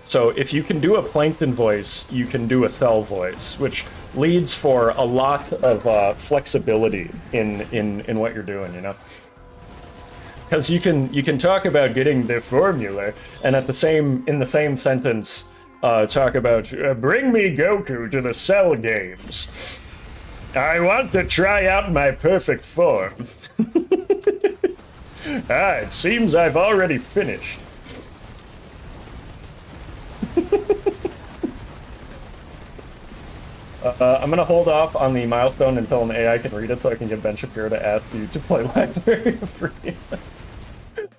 So if you can do a Plankton voice, you can do a Cell voice, which leads for a lot of flexibility in what you're doing, you know? Because you can talk about getting the formula, and in the same sentence, talk about bring me Goku to the Cell games. I want to try out my perfect form. It seems I've already finished. I'm gonna hold off on the milestone until an AI can read it, so I can get Ben Shapiro to ask you to play library free.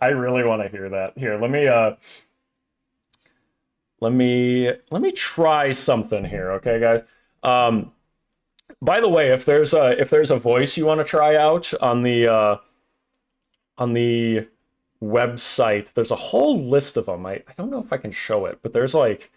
I really want to hear that. Here, let me try something here, okay, guys? By the way, if there's a voice you want to try out on the website, there's a whole list of them. I don't know if I can show it, but there's like,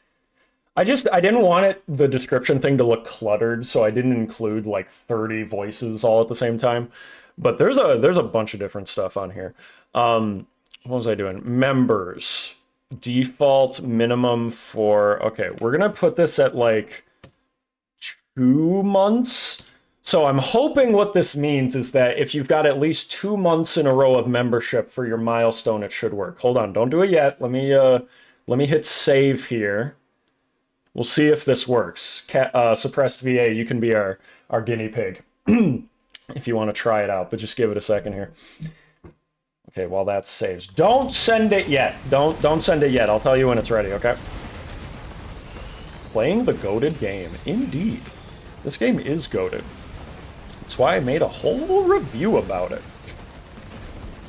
I didn't want the description thing to look cluttered, so I didn't include like 30 voices all at the same time. But there's a bunch of different stuff on here. What was I doing? Members. Default minimum for, okay, we're gonna put this at like 2 months. So I'm hoping what this means is that if you've got at least 2 months in a row of membership for your milestone, it should work. Hold on, don't do it yet. Let me hit save here. We'll see if this works. Suppressed VA, you can be our guinea pig if you want to try it out, but just give it a second here. Okay, while that saves. Don't send it yet. Don't send it yet. I'll tell you when it's ready, okay? Playing the goated game. Indeed. This game is goated. That's why I made a whole review about it.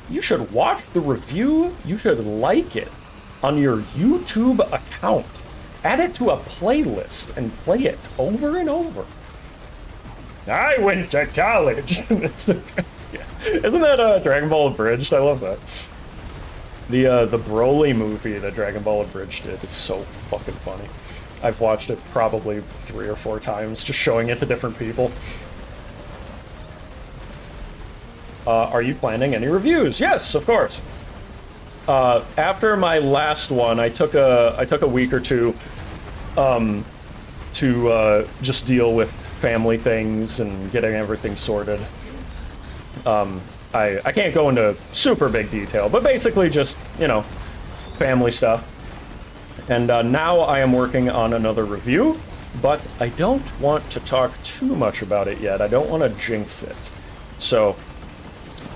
You should watch the review. You should like it on your YouTube account. Add it to a playlist and play it over and over. I went to college. Isn't that Dragon Ball Abridged? I love that. The Broly movie that Dragon Ball Abridged did is so fucking funny. I've watched it probably 3 or 4 times, just showing it to different people. Are you planning any reviews? Yes, of course. After my last one, I took a week or two to just deal with family things and getting everything sorted. I can't go into super big detail, but basically just, you know, family stuff. And now I am working on another review, but I don't want to talk too much about it yet. I don't want to jinx it. So,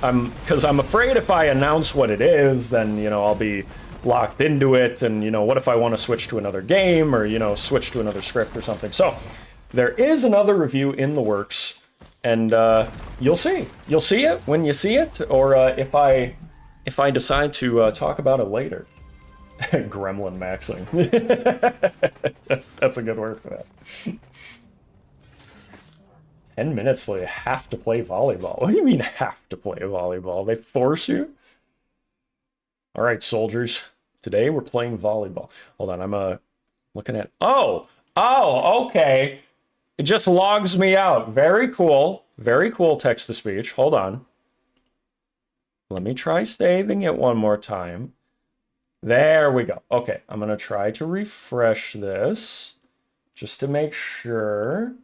because I'm afraid if I announce what it is, then, you know, I'll be locked into it, and, you know, what if I want to switch to another game, or, you know, switch to another script or something. So, there is another review in the works, and you'll see. You'll see it when you see it, or if I decide to talk about it later. Gremlin maxing. That's a good word for that. 10 minutes till you have to play volleyball. What do you mean have to play volleyball? They force you? All right, soldiers. Today we're playing volleyball. Hold on, I'm looking at... Oh, okay. It just logs me out. Very cool. Very cool text-to-speech. Hold on. Let me try saving it one more time. There we go. Okay, I'm going to try to refresh this just to make sure.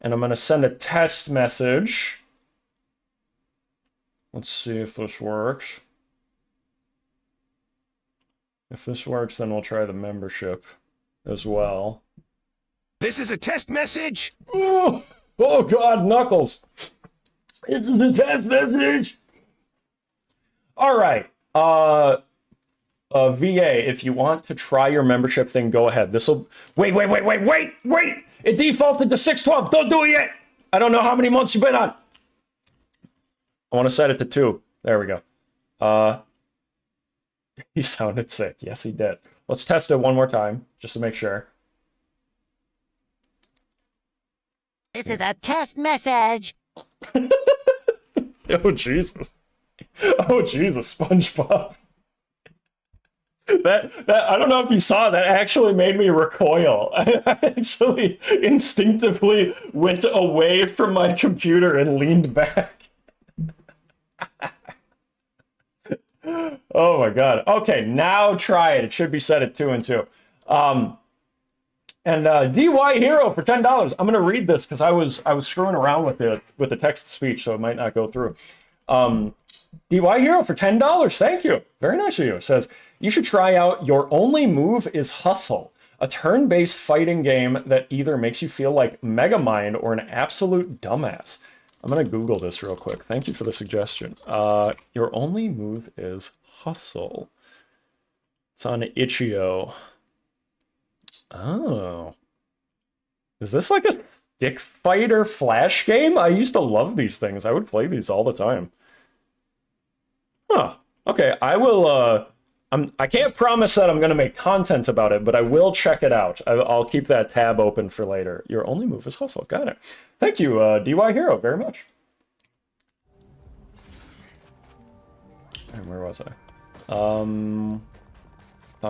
And I'm going to send a test message. Let's see if this works. If this works, then we'll try the membership as well. This is a test message. Oh, oh God, Knuckles. This is a test message. All right. VA, if you want to try your membership thing, go ahead. This'll wait. It defaulted to 612. Don't do it yet. I don't know how many months you've been on. I want to set it to 2. There we go. He sounded sick. Yes, he did. Let's test it one more time, just to make sure. This is a test message. Oh, Jesus. Oh, Jesus, SpongeBob. That I don't know if you saw, that actually made me recoil. I actually instinctively went away from my computer and leaned back. Oh my God. Okay, now try it. It should be set at 2 and 2. DY Hero for $10. I'm gonna read this because I was screwing around with the text to speech, so it might not go through. DY Hero for $10. Thank you. Very nice of you. It says, you should try out Your Only Move is Hustle, a turn-based fighting game that either makes you feel like Megamind or an absolute dumbass. I'm going to Google this real quick. Thank you for the suggestion. Your Only Move is Hustle. It's on itch.io. Oh. Is this like a stick fighter flash game? I used to love these things. I would play these all the time. Huh. Okay, I will, I can't promise that I'm going to make content about it, but I will check it out. I'll keep that tab open for later. Your Only Move is Hustle. Got it. Thank you, DY Hero, very much. And where was I? On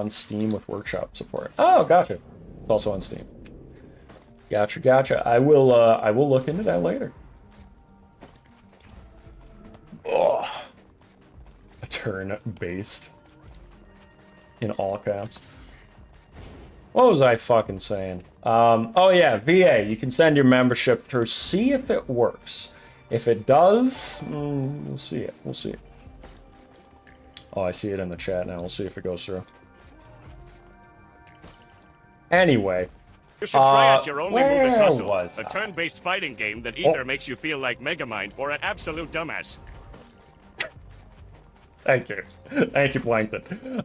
Steam with workshop support. Oh, gotcha. It's also on Steam. Gotcha. I will look into that later. Oh. A turn-based. In all caps. What was I fucking saying? Oh yeah, VA, you can send your membership through. See if it works. If it does, we'll see it. We'll see it. Oh, I see it in the chat now. We'll see if it goes through. Anyway. You should try out Your Only Move is where Hustle, was a I? turn-based fighting game that either makes you feel like Megamind or an absolute dumbass. Thank you. Thank you, Plankton.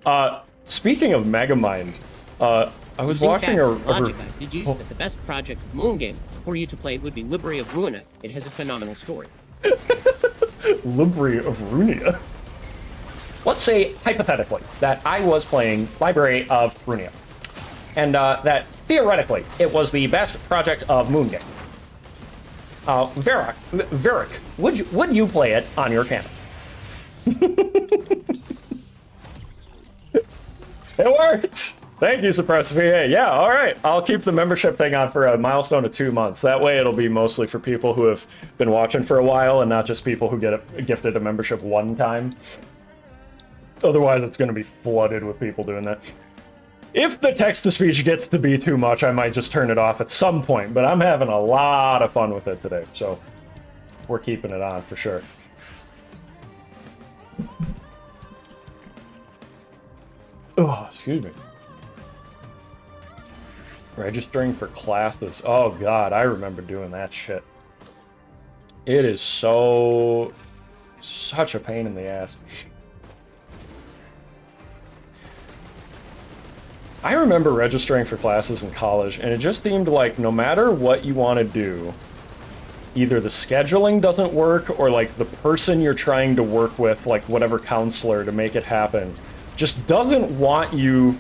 Speaking of Megamind, I was watching a... Logic deduced that the best project Moon game for you to play would be Library of Ruina. It has a phenomenal story. Library of Ruina. Let's say, hypothetically, that I was playing Library of Ruina, and that, theoretically, it was the best project of Moon game. Verac, would you play it on your channel? It worked! Thank you, Suppressed VA. Yeah, all right. I'll keep the membership thing on for a milestone of 2 months. That way it'll be mostly for people who have been watching for a while and not just people who get gifted a membership one time. Otherwise, it's going to be flooded with people doing that. If the text-to-speech gets to be too much, I might just turn it off at some point, but I'm having a lot of fun with it today, so we're keeping it on for sure. Oh, excuse me. Registering for classes. Oh God, I remember doing that shit. It is such a pain in the ass. I remember registering for classes in college, and it just seemed like no matter what you want to do, either the scheduling doesn't work or like the person you're trying to work with, like whatever counselor to make it happen, just doesn't want you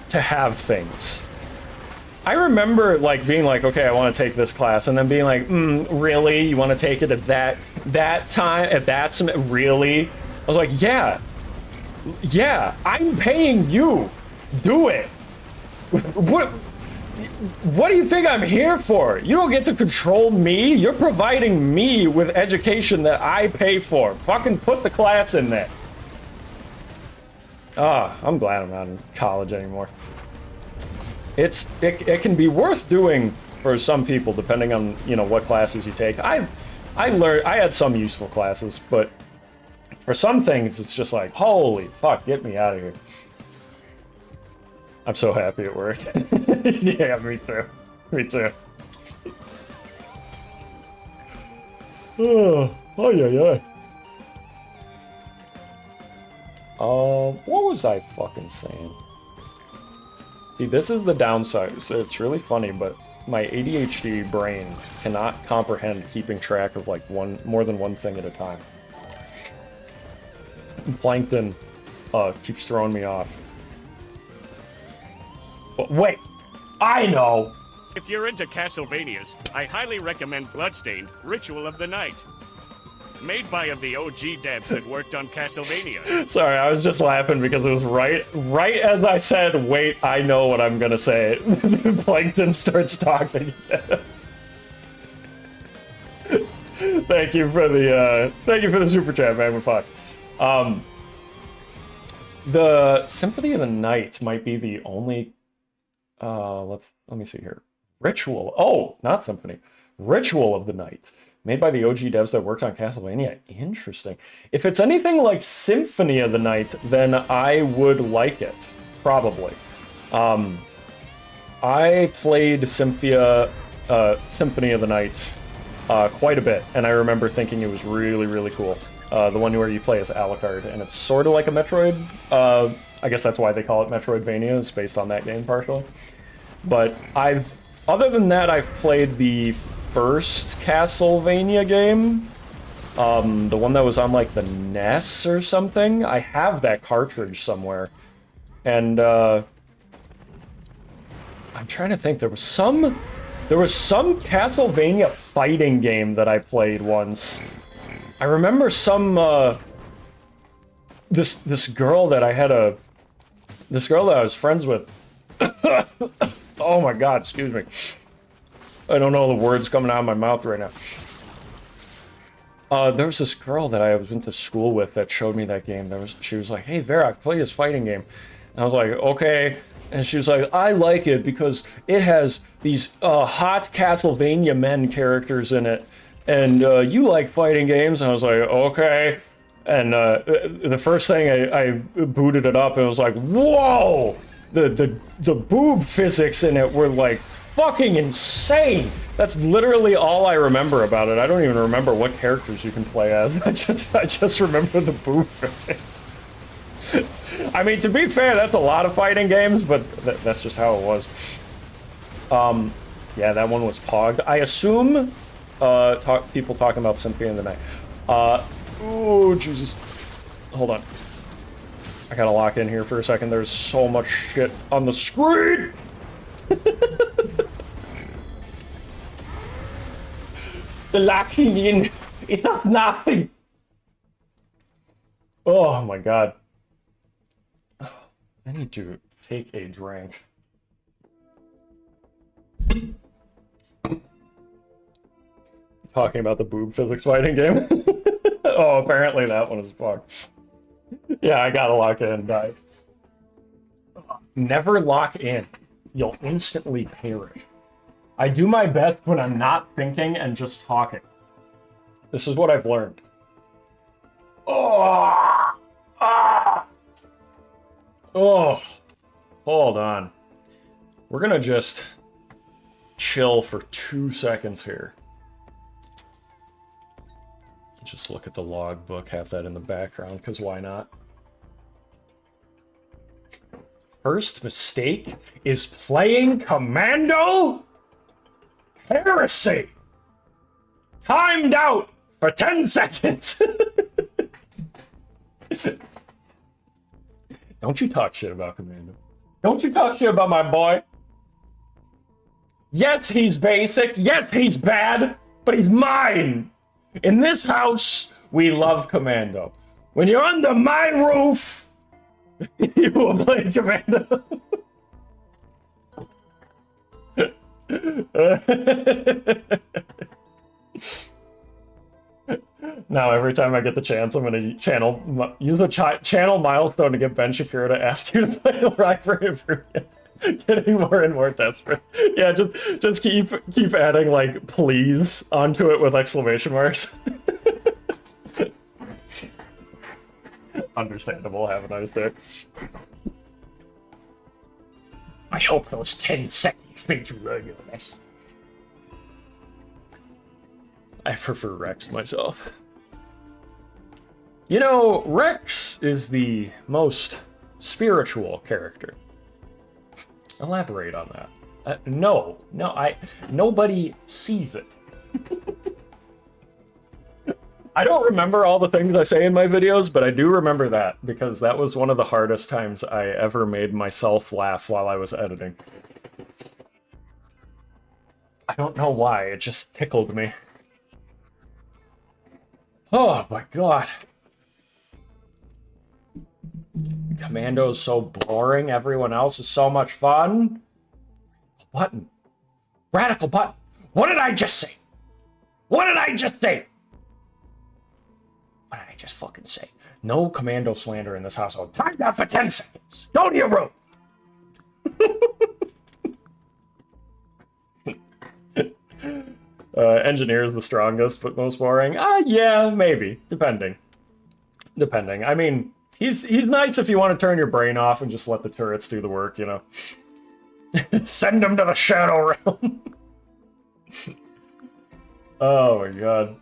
to have things. I remember like being like, okay, I want to take this class, and then being like, really? You want to take it at that time? At that really? I was like, yeah, I'm paying you. Do it. What? what do you think I'm here for? You don't get to control me. You're providing me with education that I pay for. Fucking put the class in there. Ah, I'm glad I'm not in college anymore. It can be worth doing for some people, depending on, you know, what classes you take. I had some useful classes, but for some things, it's just like, holy fuck, get me out of here. I'm so happy it worked. Yeah, me too. Me too. Oh yeah, yeah. What was I fucking saying? See, this is the downside. So it's really funny, but my ADHD brain cannot comprehend keeping track of like more than one thing at a time. Plankton keeps throwing me off. But wait, I know! If you're into Castlevanias, I highly recommend Bloodstained: Ritual of the Night. Made by the OG devs that worked on Castlevania. Sorry, I was just laughing because it was right as I said, wait, I know what I'm gonna say. Plankton starts talking. Thank you for the super chat, Magma Fox. The Symphony of the Night might be the only let me see here. Ritual. Oh, not Symphony. Ritual of the Night. Made by the OG devs that worked on Castlevania. Interesting. If it's anything like Symphony of the Night, then I would like it. Probably. I played Symphony of the Night quite a bit, and I remember thinking it was really, really cool. The one where you play as Alucard, and it's sort of like a Metroid. I guess that's why they call it Metroidvania. It's based on that game partially. But other than that, I've played the first Castlevania game. The one that was on like the NES or something. I have that cartridge somewhere. And I'm trying to think, there was some Castlevania fighting game that I played once. I remember some this girl that I was friends with. Oh my god, excuse me. I don't know the words coming out of my mouth right now. There was this girl that I went to school with that showed me that game. She was like, "Hey, Verac, play this fighting game." And I was like, "Okay." And she was like, "I like it because it has these hot Castlevania men characters in it. And you like fighting games?" And I was like, "Okay." And the first thing I booted it up and it was like, "Whoa!" The boob physics in it were like fucking insane. That's literally all I remember about it. I don't even remember what characters you can play as. I just remember the boob physics. I mean, to be fair, that's a lot of fighting games, but that's just how it was. Yeah, that one was pogged. I assume people talking about Symphony of the Night. Oh, Jesus. Hold on. I gotta lock in here for a second. There's so much shit on the screen! The locking in, it does nothing! Oh my god. I need to take a drink. Talking about the boob physics fighting game. Oh, apparently that one is fucked. Yeah, I gotta lock in, guys. Never lock in. You'll instantly perish. I do my best when I'm not thinking and just talking. This is what I've learned. Oh! Ah! Oh! Hold on. We're gonna just chill for 2 seconds here. Just look at the logbook, have that in the background, because why not? First mistake is playing Commando? Heresy! Timed out for 10 seconds! Don't you talk shit about Commando. Don't you talk shit about my boy. Yes, he's basic. Yes, he's bad. But he's mine. In this house, we love Commando. When you're under my roof, you will play Commando. Now every time I get the chance, I'm gonna use a channel milestone to get Ben Shapiro to ask you to play Library of Ruin. Getting more and more desperate. Yeah, just keep adding like please onto it with exclamation marks. Understandable. Have a nice day. I hope those 10 seconds made you learn your lesson. I prefer Rex myself. You know, Rex is the most spiritual character. Elaborate on that. Nobody sees it. I don't remember all the things I say in my videos, but I do remember that, because that was one of the hardest times I ever made myself laugh while I was editing. I don't know why, it just tickled me. Oh my god. Commando's so boring, everyone else is so much fun. Button. Radical button. What did I just say? What did I just say? What did I just fucking say? No Commando slander in this household. Time down for 10 seconds. Go to your room. Engineer is the strongest, but most boring. Yeah, maybe. Depending. I mean, he's nice if you want to turn your brain off and just let the turrets do the work, you know. Send them to the Shadow Realm. Oh my god.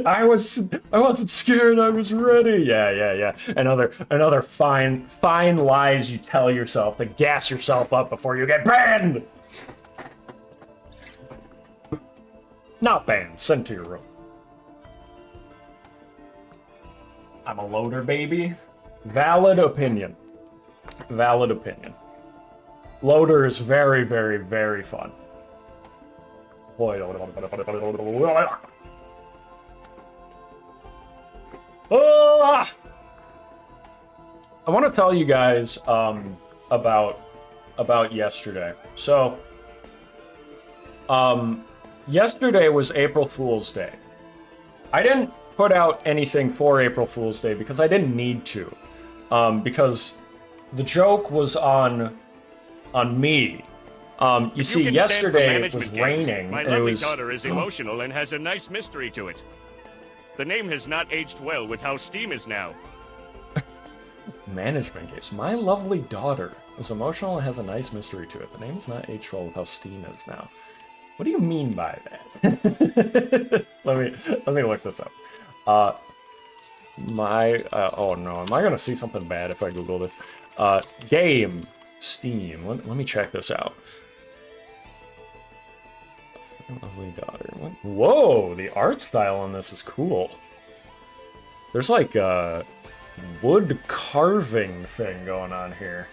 I wasn't scared, I was ready. Yeah. Another fine lies you tell yourself to gas yourself up before you get banned. Not banned, sent to your room. I'm a loader, baby. Valid opinion. Loader is very, very, very fun. I want to tell you guys about yesterday. So, yesterday was April Fool's Day. I didn't put out anything for April Fool's Day because I didn't need to, because the joke was on me. You see, yesterday it was raining. My lovely daughter is emotional and has a nice mystery to it. The name has not aged well with how Steam is now. Management games. My lovely daughter is emotional and has a nice mystery to it. The name is not aged well with how Steam is now. What do you mean by that? let me look this up. Oh no, am I gonna see something bad if I Google this? Game Steam. Let me check this out. Lovely daughter. What? Whoa, the art style on this is cool. There's like a wood carving thing going on here.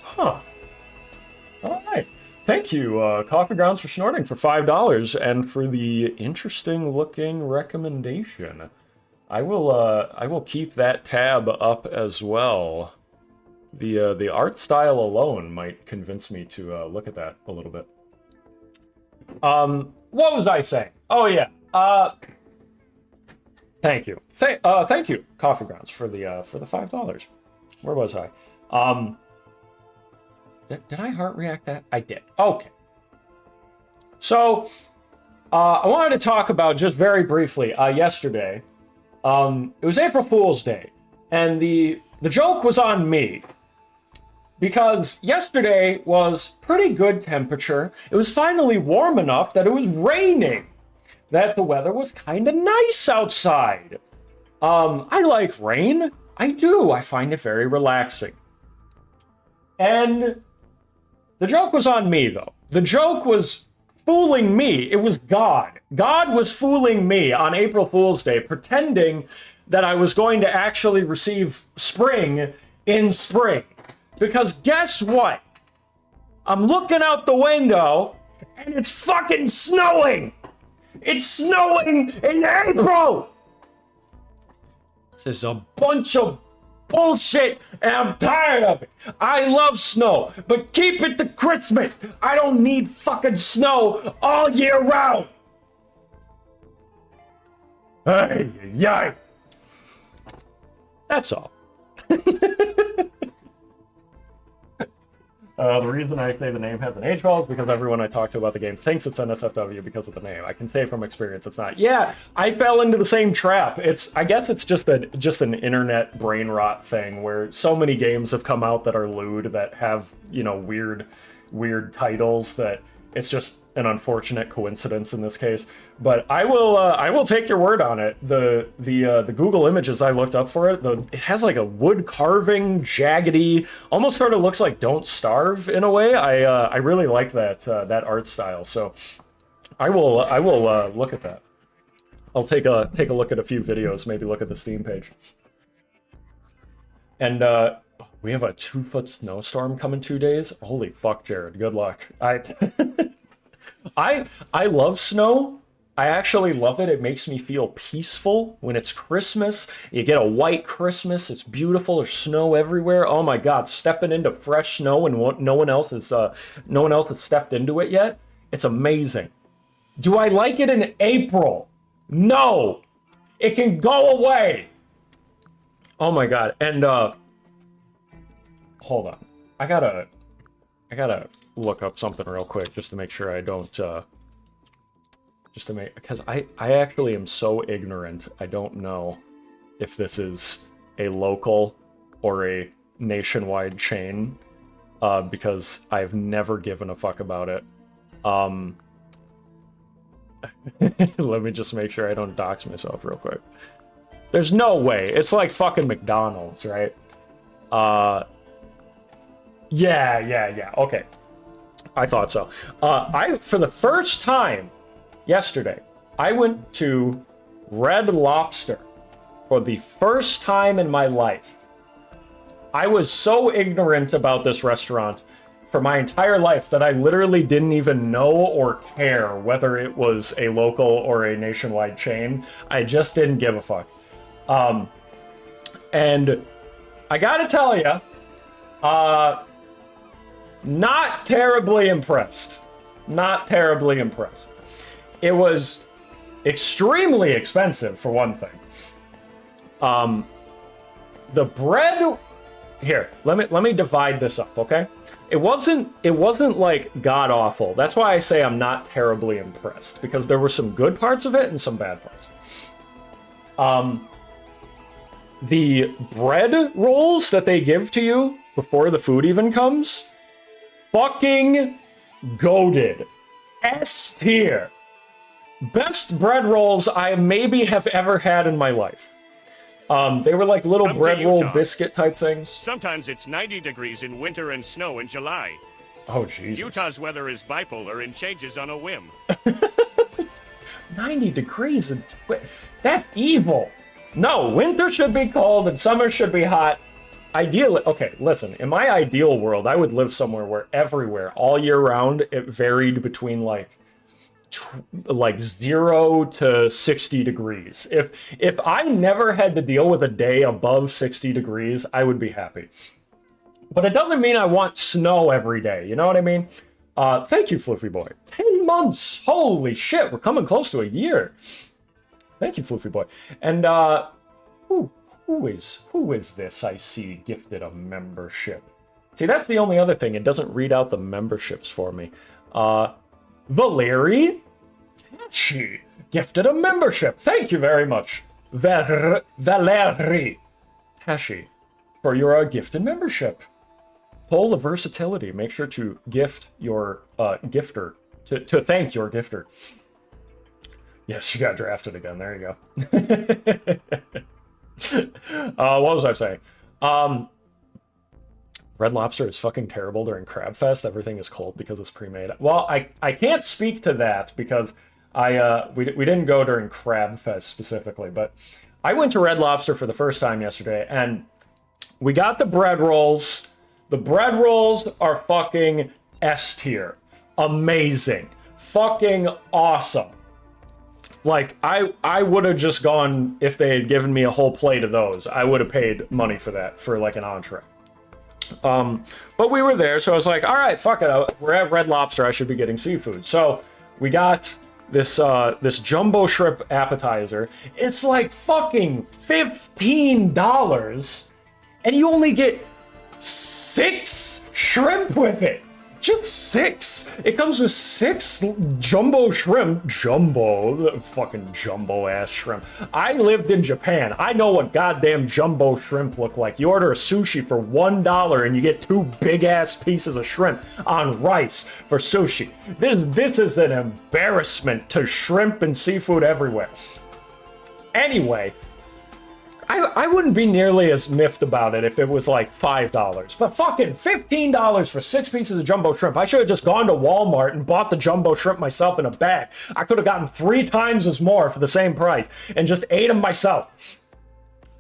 Huh. All right. Thank you, Coffee Grounds, for snorting for $5 and for the interesting looking recommendation. I will keep that tab up as well. The art style alone might convince me to look at that a little bit. What was I saying? Oh yeah. Thank you. Thank you, Coffee Grounds, for the $5. Where was I? Did I heart react that? I did. Okay. So, I wanted to talk about, just very briefly, yesterday. It was April Fool's Day, and the joke was on me. Because yesterday was pretty good temperature. It was finally warm enough that it was raining. That the weather was kind of nice outside. I like rain. I do. I find it very relaxing. And the joke was on me, though. The joke was fooling me. It was God. God was fooling me on April Fool's Day, pretending that I was going to actually receive spring in spring. Because guess what? I'm looking out the window, and it's fucking snowing! It's snowing in April! This is a bunch of bullshit, and I'm tired of it. I love snow, but keep it to Christmas. I don't need fucking snow all year round. Hey, yay. That's all. The reason I say the name hasn't aged well is because everyone I talk to about the game thinks it's NSFW because of the name. I can say from experience it's not. Yeah, I fell into the same trap. I guess it's just an internet brain rot thing where so many games have come out that are lewd, that have, you know, weird titles, that it's just an unfortunate coincidence in this case. But I will take your word on it. The Google images I looked up for it, it has like a wood carving, jaggedy, almost sort of looks like Don't Starve in a way. I really like that art style. So I will look at that. I'll take a look at a few videos, maybe look at the Steam page. And we have a 2-foot snowstorm coming 2 days. Holy fuck, Jared. Good luck. I love snow. I actually love it. It makes me feel peaceful when it's Christmas. You get a white Christmas. It's beautiful. There's snow everywhere. Oh my God, stepping into fresh snow and no one else has stepped into it yet. It's amazing. Do I like it in April? No. It can go away. Oh my God. And hold on. I gotta look up something real quick just to make sure I don't because I actually am so ignorant. I don't know if this is a local or a nationwide chain, because I've never given a fuck about it. Let me just make sure I don't dox myself real quick. There's no way. It's like fucking McDonald's, right? Yeah. Okay. I thought so. For the first time yesterday, I went to Red Lobster for the first time in my life. I was so ignorant about this restaurant for my entire life that I literally didn't even know or care whether it was a local or a nationwide chain. I just didn't give a fuck. And I gotta tell you, not terribly impressed. Not terribly impressed. It was extremely expensive, for one thing. The bread... Here, let me divide this up, okay? It wasn't like god-awful. That's why I say I'm not terribly impressed, because there were some good parts of it and some bad parts. The bread rolls that they give to you before the food even comes, fucking goated. S tier. Best bread rolls I maybe have ever had in my life. They were like little bread roll biscuit type things. Sometimes it's 90 degrees in winter and snow in July. Oh, Jesus. Utah's weather is bipolar and changes on a whim. 90 degrees and... That's evil. No, winter should be cold and summer should be hot. Ideally, okay, listen, in my ideal world, I would live somewhere where everywhere, all year round, it varied between like 0 to 60 degrees. If I never had to deal with a day above 60 degrees, I would be happy. But it doesn't mean I want snow every day, you know what I mean? Thank you, Floofy Boy. 10 months! Holy shit, we're coming close to a year. Thank you, Floofy Boy. And, who is this I see gifted a membership? See, that's the only other thing. It doesn't read out the memberships for me. Valeri Tachi gifted a membership. Thank you very much, Valeri Tachi, for your gifted membership. Poll the versatility. Make sure to gift your gifter, to thank your gifter. Yes, you got drafted again. There you go. What was I saying? Red Lobster is fucking terrible during Crab Fest. Everything is cold because it's pre-made. Well, I can't speak to that because we didn't go during Crab Fest specifically, but I went to Red Lobster for the first time yesterday, and we got the bread rolls. The bread rolls are fucking S tier. Amazing. Fucking awesome. Like, I would have just gone, if they had given me a whole plate of those, I would have paid money for that, for like an entree. But we were there, so I was like, all right, fuck it. We're at Red Lobster. I should be getting seafood. So we got this this jumbo shrimp appetizer. It's like fucking $15, and you only get 6 shrimp with it. Just 6. It comes with 6 jumbo shrimp. Jumbo, fucking jumbo ass shrimp. I lived in Japan. I know what goddamn jumbo shrimp look like. You order a sushi for $1 and you get 2 big ass pieces of shrimp on rice for sushi. This is an embarrassment to shrimp and seafood everywhere. Anyway, I wouldn't be nearly as miffed about it if it was like $5, but fucking $15 for 6 pieces of jumbo shrimp. I should have just gone to Walmart and bought the jumbo shrimp myself in a bag. I could have gotten 3 times as more for the same price and just ate them myself.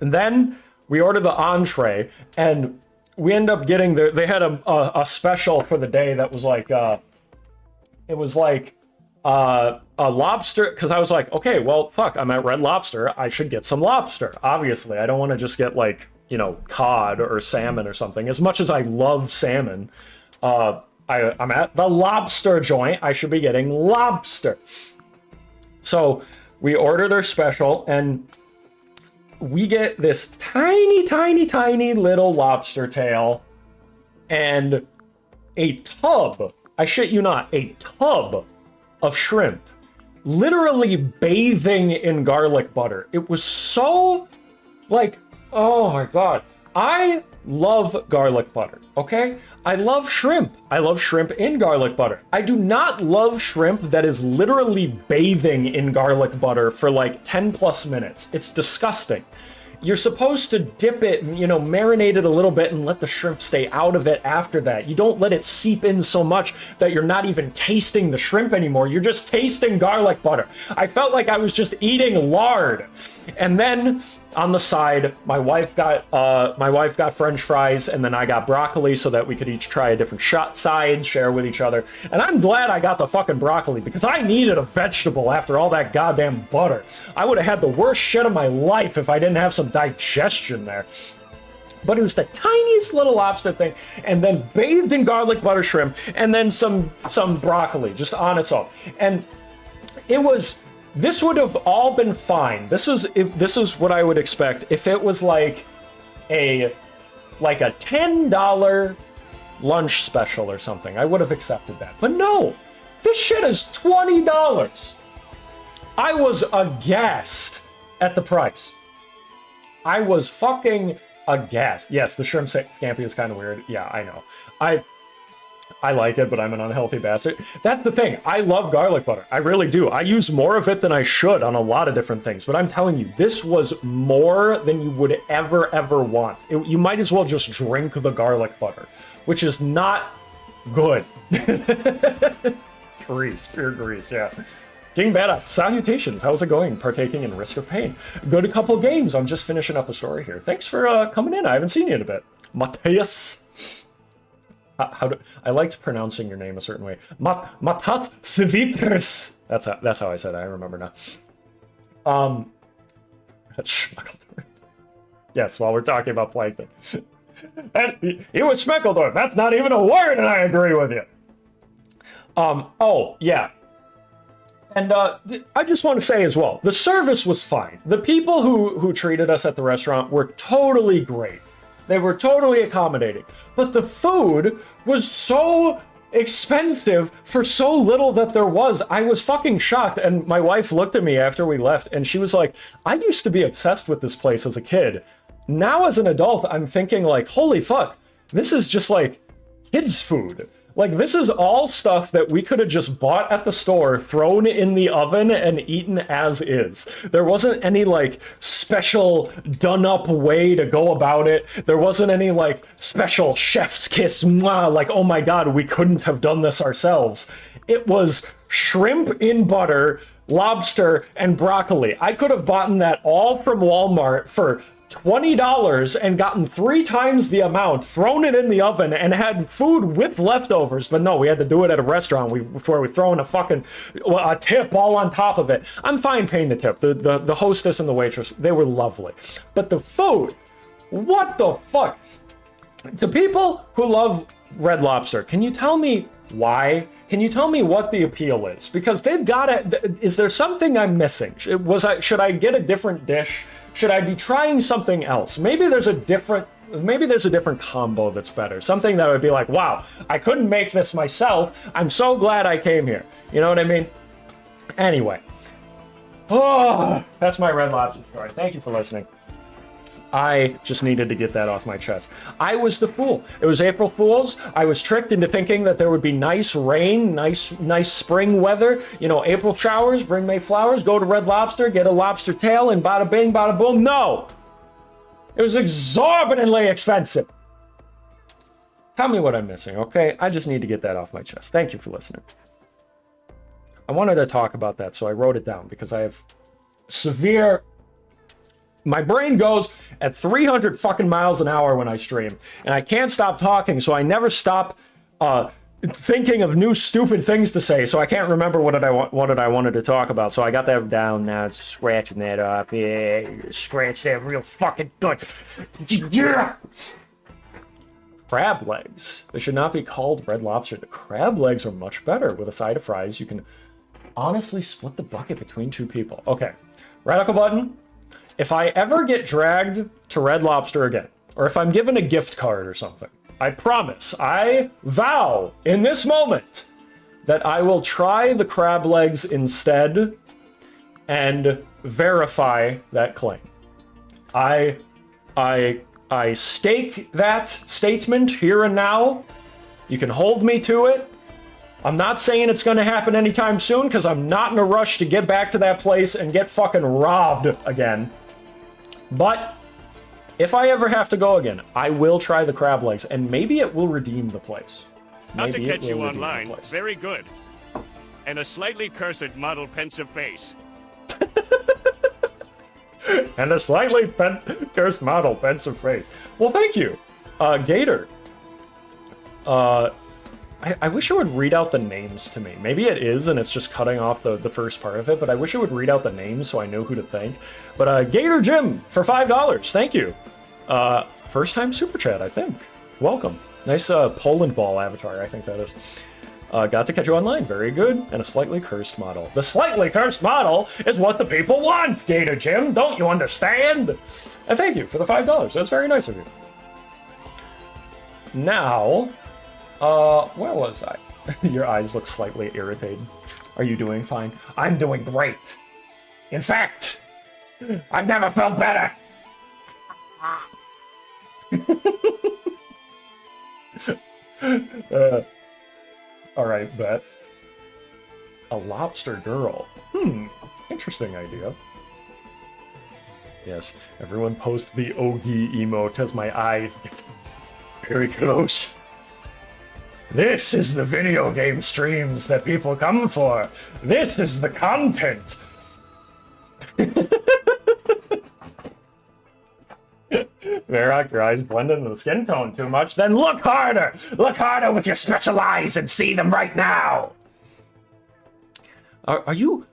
And then we ordered the entree, and we end up getting they had a special for the day that was like, it was like, a lobster, because I was like, okay, well, fuck, I'm at Red Lobster, I should get some lobster. Obviously, I don't want to just get like, you know, cod or salmon or something. As much as I love salmon, I'm at the lobster joint, I should be getting lobster. So we order their special, and we get this tiny, tiny, tiny little lobster tail and a tub, I shit you not, a tub of shrimp, literally bathing in garlic butter. It was so, like, oh my god. I love garlic butter, okay? I love shrimp. I love shrimp in garlic butter. I do not love shrimp that is literally bathing in garlic butter for like 10 plus minutes. It's disgusting. You're supposed to dip it, you know, marinate it a little bit and let the shrimp stay out of it after that. You don't let it seep in so much that you're not even tasting the shrimp anymore. You're just tasting garlic butter. I felt like I was just eating lard. And then on the side, my wife got French fries, and then I got broccoli so that we could each try a different side, share with each other. And I'm glad I got the fucking broccoli because I needed a vegetable after all that goddamn butter. I would have had the worst shit of my life if I didn't have some digestion there. But it was the tiniest little lobster thing, and then bathed in garlic butter shrimp, and then some broccoli just on its own. And it was, this would have all been fine. This was what I would expect if it was like a $10 lunch special or something. I would have accepted that. But no, this shit is $20. I was aghast at the price. I was fucking aghast. Yes, the shrimp scampi is kind of weird. Yeah, I know. I like it, but I'm an unhealthy bastard. That's the thing. I love garlic butter. I really do. I use more of it than I should on a lot of different things. But I'm telling you, this was more than you would ever want. You might as well just drink the garlic butter, which is not good. Pure grease, yeah. King Bada, salutations. How's it going? Partaking in Risk of Pain. Good couple games. I'm just finishing up a story here. Thanks for coming in. I haven't seen you in a bit. Matthias. I liked pronouncing your name a certain way. Matas Civitres. That's how I said it. I remember now. Schmeckledorf. Yes, while we're talking about plankton. And you was Schmeckledorf. That's not even a word, and I agree with you. Oh, yeah. And I just want to say as well, the service was fine. The people who treated us at the restaurant were totally great. They were totally accommodating. But the food was so expensive for so little that there was. I was fucking shocked. And my wife looked at me after we left, and she was like, I used to be obsessed with this place as a kid. Now as an adult, I'm thinking like, holy fuck, this is just like kids' food. Like, this is all stuff that we could have just bought at the store, thrown in the oven, and eaten as is. There wasn't any, like, special done-up way to go about it. There wasn't any, like, special chef's kiss, mwah, like, oh my god, we couldn't have done this ourselves. It was shrimp in butter, lobster, and broccoli. I could have bought that all from Walmart for $20 and gotten 3 times the amount, thrown it in the oven, and had food with leftovers. But no, we had to do it at a restaurant where we throw in a tip all on top of it. I'm fine paying the tip. The hostess and the waitress, they were lovely. But the food, what the fuck? To people who love Red Lobster, can you tell me why? Can you tell me what the appeal is? Because they've got it. Is there something I'm missing? Should I get a different dish? Should I be trying something else? Maybe there's a different combo that's better. Something that would be like, wow, I couldn't make this myself. I'm so glad I came here. You know what I mean? Anyway. Oh, that's my Red Lobster story. Thank you for listening. I just needed to get that off my chest. I was the fool. It was April Fool's. I was tricked into thinking that there would be nice rain, nice spring weather. You know, April showers, bring May flowers, go to Red Lobster, get a lobster tail, and bada bing, bada boom. No! It was exorbitantly expensive. Tell me what I'm missing, okay? I just need to get that off my chest. Thank you for listening. I wanted to talk about that, so I wrote it down because I have severe... My brain goes at 300 fucking miles an hour when I stream, and I can't stop talking, so I never stop thinking of new stupid things to say, so I can't remember what I wanted to talk about. So I got that down now, it's scratching that off. Yeah, scratch that real fucking good. Yeah. Crab legs. They should not be called Red Lobster. The crab legs are much better. With a side of fries, you can honestly split the bucket between 2 people. Okay, radical button. If I ever get dragged to Red Lobster again, or if I'm given a gift card or something, I promise, I vow in this moment that I will try the crab legs instead and verify that claim. I stake that statement here and now. You can hold me to it. I'm not saying it's going to happen anytime soon because I'm not in a rush to get back to that place and get fucking robbed again. But if I ever have to go again, I will try the crab legs, and maybe it will redeem the place. Not to catch you online, very good. And a slightly cursed model pensive face. And a slightly cursed model pensive face. Well, thank you. Gator. I wish it would read out the names to me. Maybe it is, and it's just cutting off the first part of it, but I wish it would read out the names so I know who to thank. But Gator Jim for $5. Thank you. First time super chat, I think. Welcome. Nice Poland ball avatar, I think that is. Got to catch you online. Very good. And a slightly cursed model. The slightly cursed model is what the people want, Gator Jim. Don't you understand? And thank you for the $5. That's very nice of you. Now... where was I? Your eyes look slightly irritated. Are you doing fine? I'm doing great. In fact, I've never felt better. All right, bet. A lobster girl. Interesting idea. Yes, everyone post the Ogie emote as my eyes get very close. This is the video game streams that people come for. This is the content. Verac, your eyes blend into the skin tone too much. Then look harder. Look harder with your special eyes and see them right now. Are you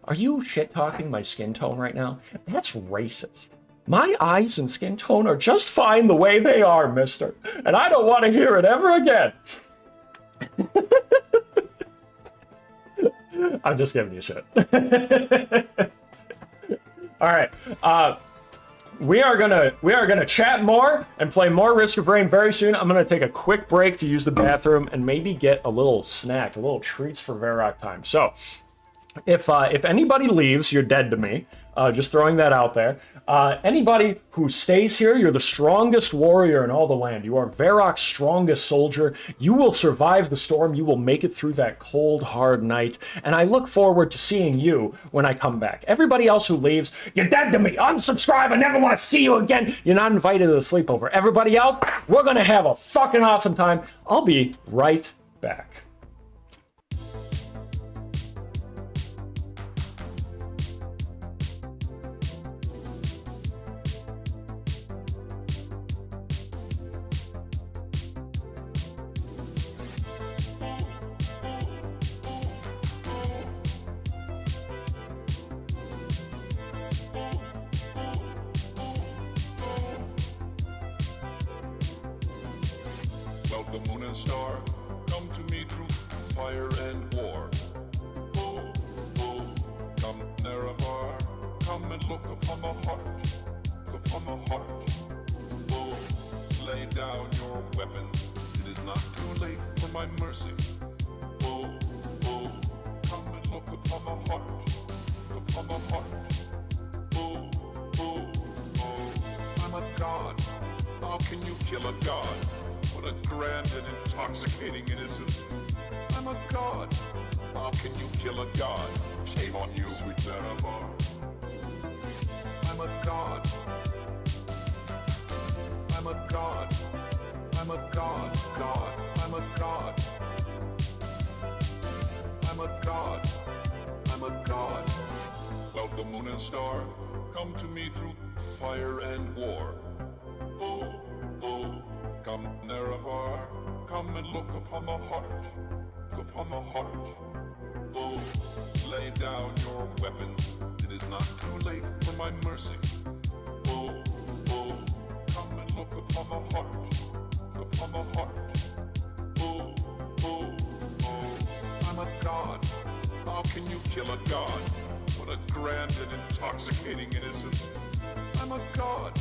shit talking my skin tone right now? That's racist. My eyes and skin tone are just fine the way they are, mister. And I don't want to hear it ever again. I'm just giving you shit. All right, we are gonna chat more and play more Risk of Rain very soon. I'm gonna take a quick break to use the bathroom and maybe get a little snack, a little treats for Verac time. So, if anybody leaves, you're dead to me. Just throwing that out there. Anybody who stays here, you're the strongest warrior in all the land. You are Verac's strongest soldier. You will survive the storm. You will make it through that cold, hard night. And I look forward to seeing you when I come back. Everybody else who leaves, you're dead to me. Unsubscribe. I never want to see you again. You're not invited to the sleepover. Everybody else, we're going to have a fucking awesome time. I'll be right back. the moon and star, come to me through fire and war. Oh, oh, come Nerevar, come and look upon the heart, look upon the heart. Oh, lay down your weapons, it is not too late for my mercy. Oh, oh, come and look upon the heart, look upon the heart. Oh, oh, oh, I'm a god. How can you kill a god? What a grand and intoxicating innocence. I'm a god. How can you kill a god? Shame on you, sweet Nerevar. I'm a god. I'm a god. I'm a god. God. I'm a god. I'm a god. I'm a god. Well, the moon and star, come to me through fire and war. Oh, oh, come Nerevar, come and look upon the heart, look upon the heart. Oh, lay down your weapons, it is not too late for my mercy. Oh, oh, come and look upon the heart, look upon the heart. Oh, oh, oh, I'm a god. How can you kill a god? What a grand and intoxicating innocence. I'm a god.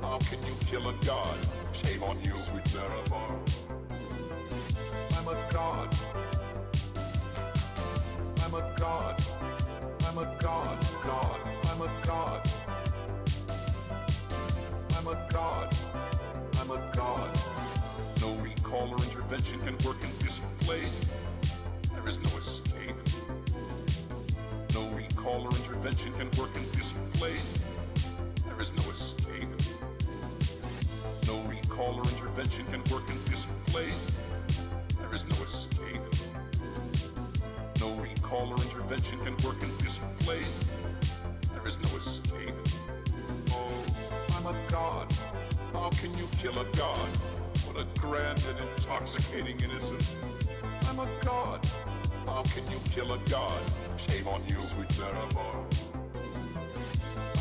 How can you kill a god? Shame on you, sweet Nerevar. I'm a god. I'm a god. I'm a god. God. I'm a god. I'm a god. I'm a god. No recall or intervention can work in this place. There is no escape. No recall or intervention can work in this place. There is no escape. No recall or intervention can work in this place. There is no escape. No recall or intervention can work in this place. There is no escape. Oh, I'm a god. How can you kill a god? What a grand and intoxicating innocence. I'm a god. How can you kill a god? Shame on you, sweet Nerevar.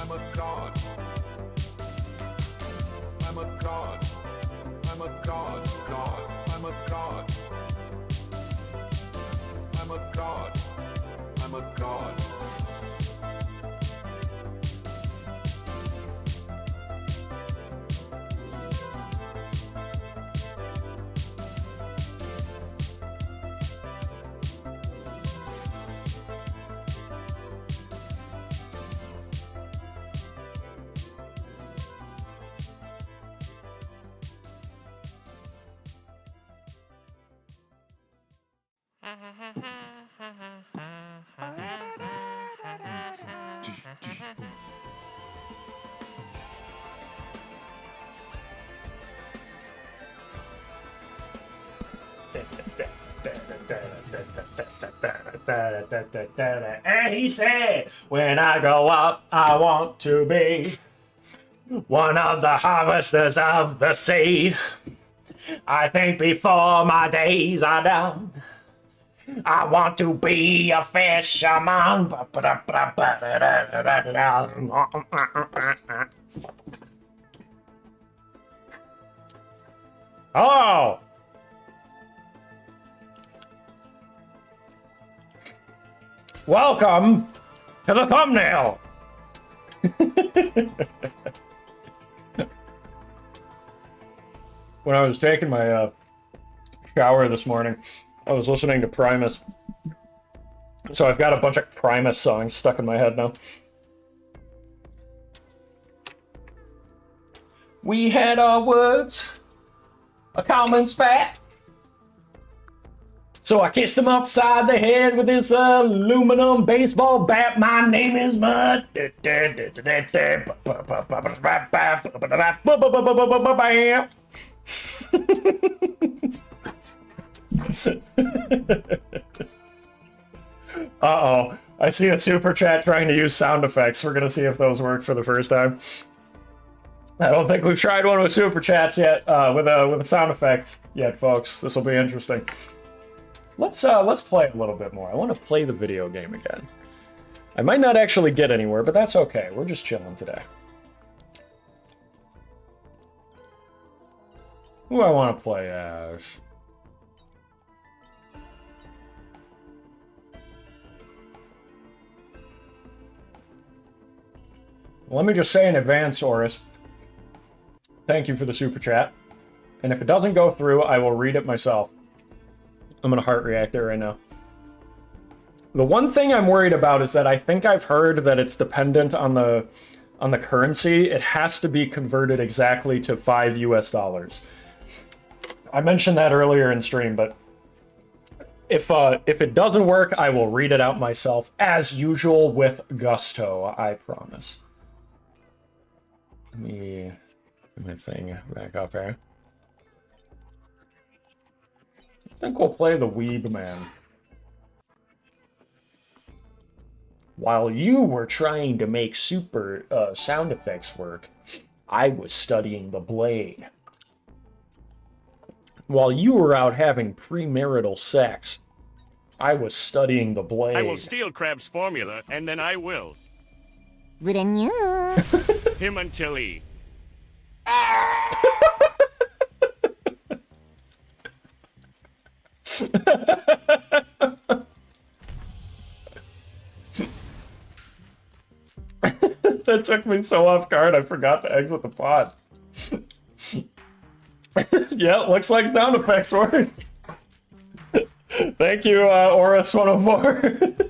I'm a god. I'm a god. I'm a god. God. I'm a god. I'm a god. I'm a god. And he said, when I grow up, I want to be one of the harvesters of the sea. I think before my days are done, I want to be a fisherman. Hello. Welcome to the thumbnail. When I was taking my shower this morning, I was listening to Primus. So I've got a bunch of Primus songs stuck in my head now. We had our words, a common spat. So I kissed him upside the head with this aluminum baseball bat. My name is Mud. Uh-oh. I see a super chat trying to use sound effects. We're gonna see if those work for the first time. I don't think we've tried one with super chats yet, with a sound effect yet, folks. This will be interesting. Let's play a little bit more. I want to play the video game again. I might not actually get anywhere, but that's okay. We're just chilling today. Who I want to play as? Let me just say in advance, Oris, thank you for the super chat. And if it doesn't go through, I will read it myself. I'm gonna heart react it right now. The one thing I'm worried about is that I think I've heard that it's dependent on the currency. It has to be converted exactly to 5 US dollars. I mentioned that earlier in stream, but if it doesn't work, I will read it out myself, as usual, with gusto, I promise. Let me get my thing back up here. I think we'll play the Weeb Man. While you were trying to make super sound effects work, I was studying the blade. While you were out having premarital sex, I was studying the blade. I will steal Crab's formula, and then I will. Wouldn't you? Him until he... That took me so off guard, I forgot to exit the pod. Yeah, looks like sound effects work. Thank you, Oris104.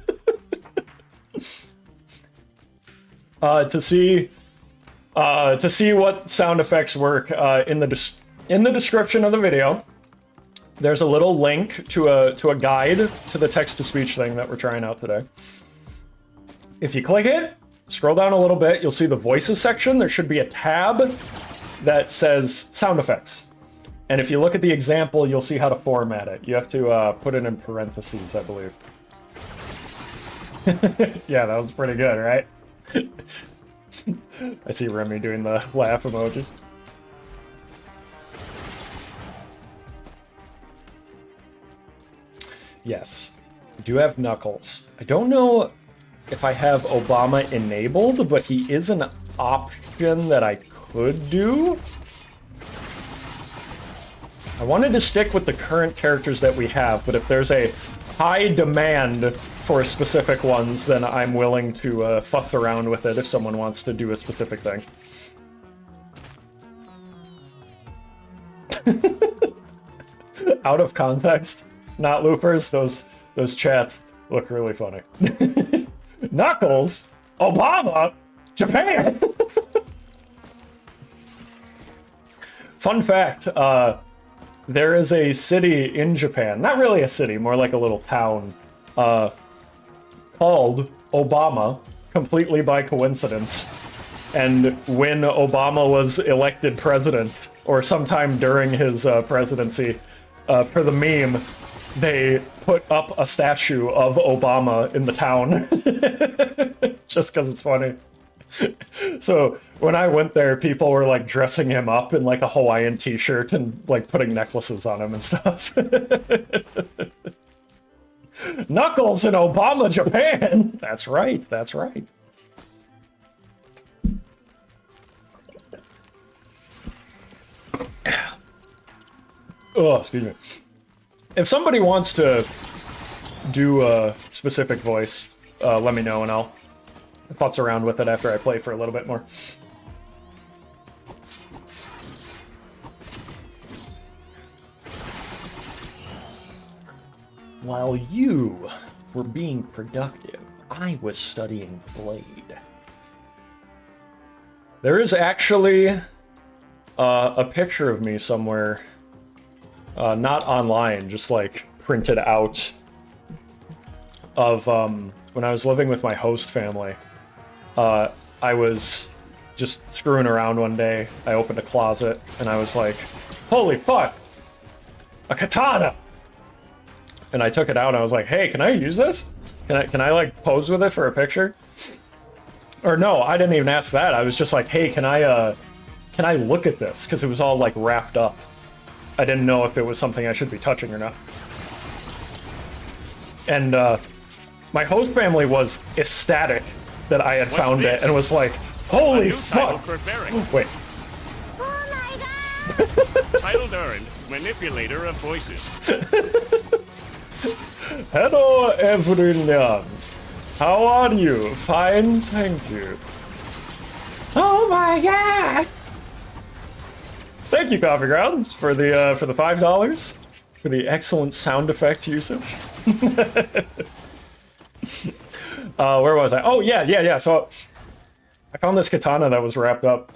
To see what sound effects work, in the description of the video, there's a little link to a guide to the text-to-speech thing that we're trying out today. If you click it, scroll down a little bit, you'll see the voices section. There should be a tab that says sound effects. And if you look at the example, you'll see how to format it. You have to put it in parentheses, I believe. Yeah, that was pretty good, right? I see Remy doing the laugh emojis. Yes, I do have Knuckles. I don't know if I have Obama enabled, but he is an option that I could do. I wanted to stick with the current characters that we have, but if there's a high demand for specific ones, then I'm willing to fuck around with it if someone wants to do a specific thing. Out of context, not loopers, those chats look really funny. Knuckles? Obama? Japan? Fun fact, there is a city in Japan, not really a city, more like a little town, called Obama, completely by coincidence. And when Obama was elected president, or sometime during his presidency, for the meme, they put up a statue of Obama in the town. Just because it's funny. So when I went there, people were like dressing him up in like a Hawaiian t-shirt and like putting necklaces on him and stuff. Knuckles in Obama, Japan! That's right, that's right. Oh, excuse me. If somebody wants to do a specific voice, let me know and I'll futz around with it after I play for a little bit more. While you were being productive, I was studying Blade. There is actually a picture of me somewhere, not online, just like printed out, of when I was living with my host family. I was just screwing around one day. I opened a closet and I was like, holy fuck, a katana! And I took it out and I was like, hey, can I use this? Can I like pose with it for a picture? Or no, I didn't even ask that. I was just like, hey, can I look at this? Because it was all like wrapped up. I didn't know if it was something I should be touching or not. And my host family was ecstatic that I had found it and was like, holy fuck! Wait. Oh my god! Title earned, Manipulator of Voices. Hello everyone. How are you? Fine, thank you. Oh my god! Thank you, Coffee Grounds, for the $5 for the excellent sound effect usage. Where was I? Oh yeah. So I found this katana that was wrapped up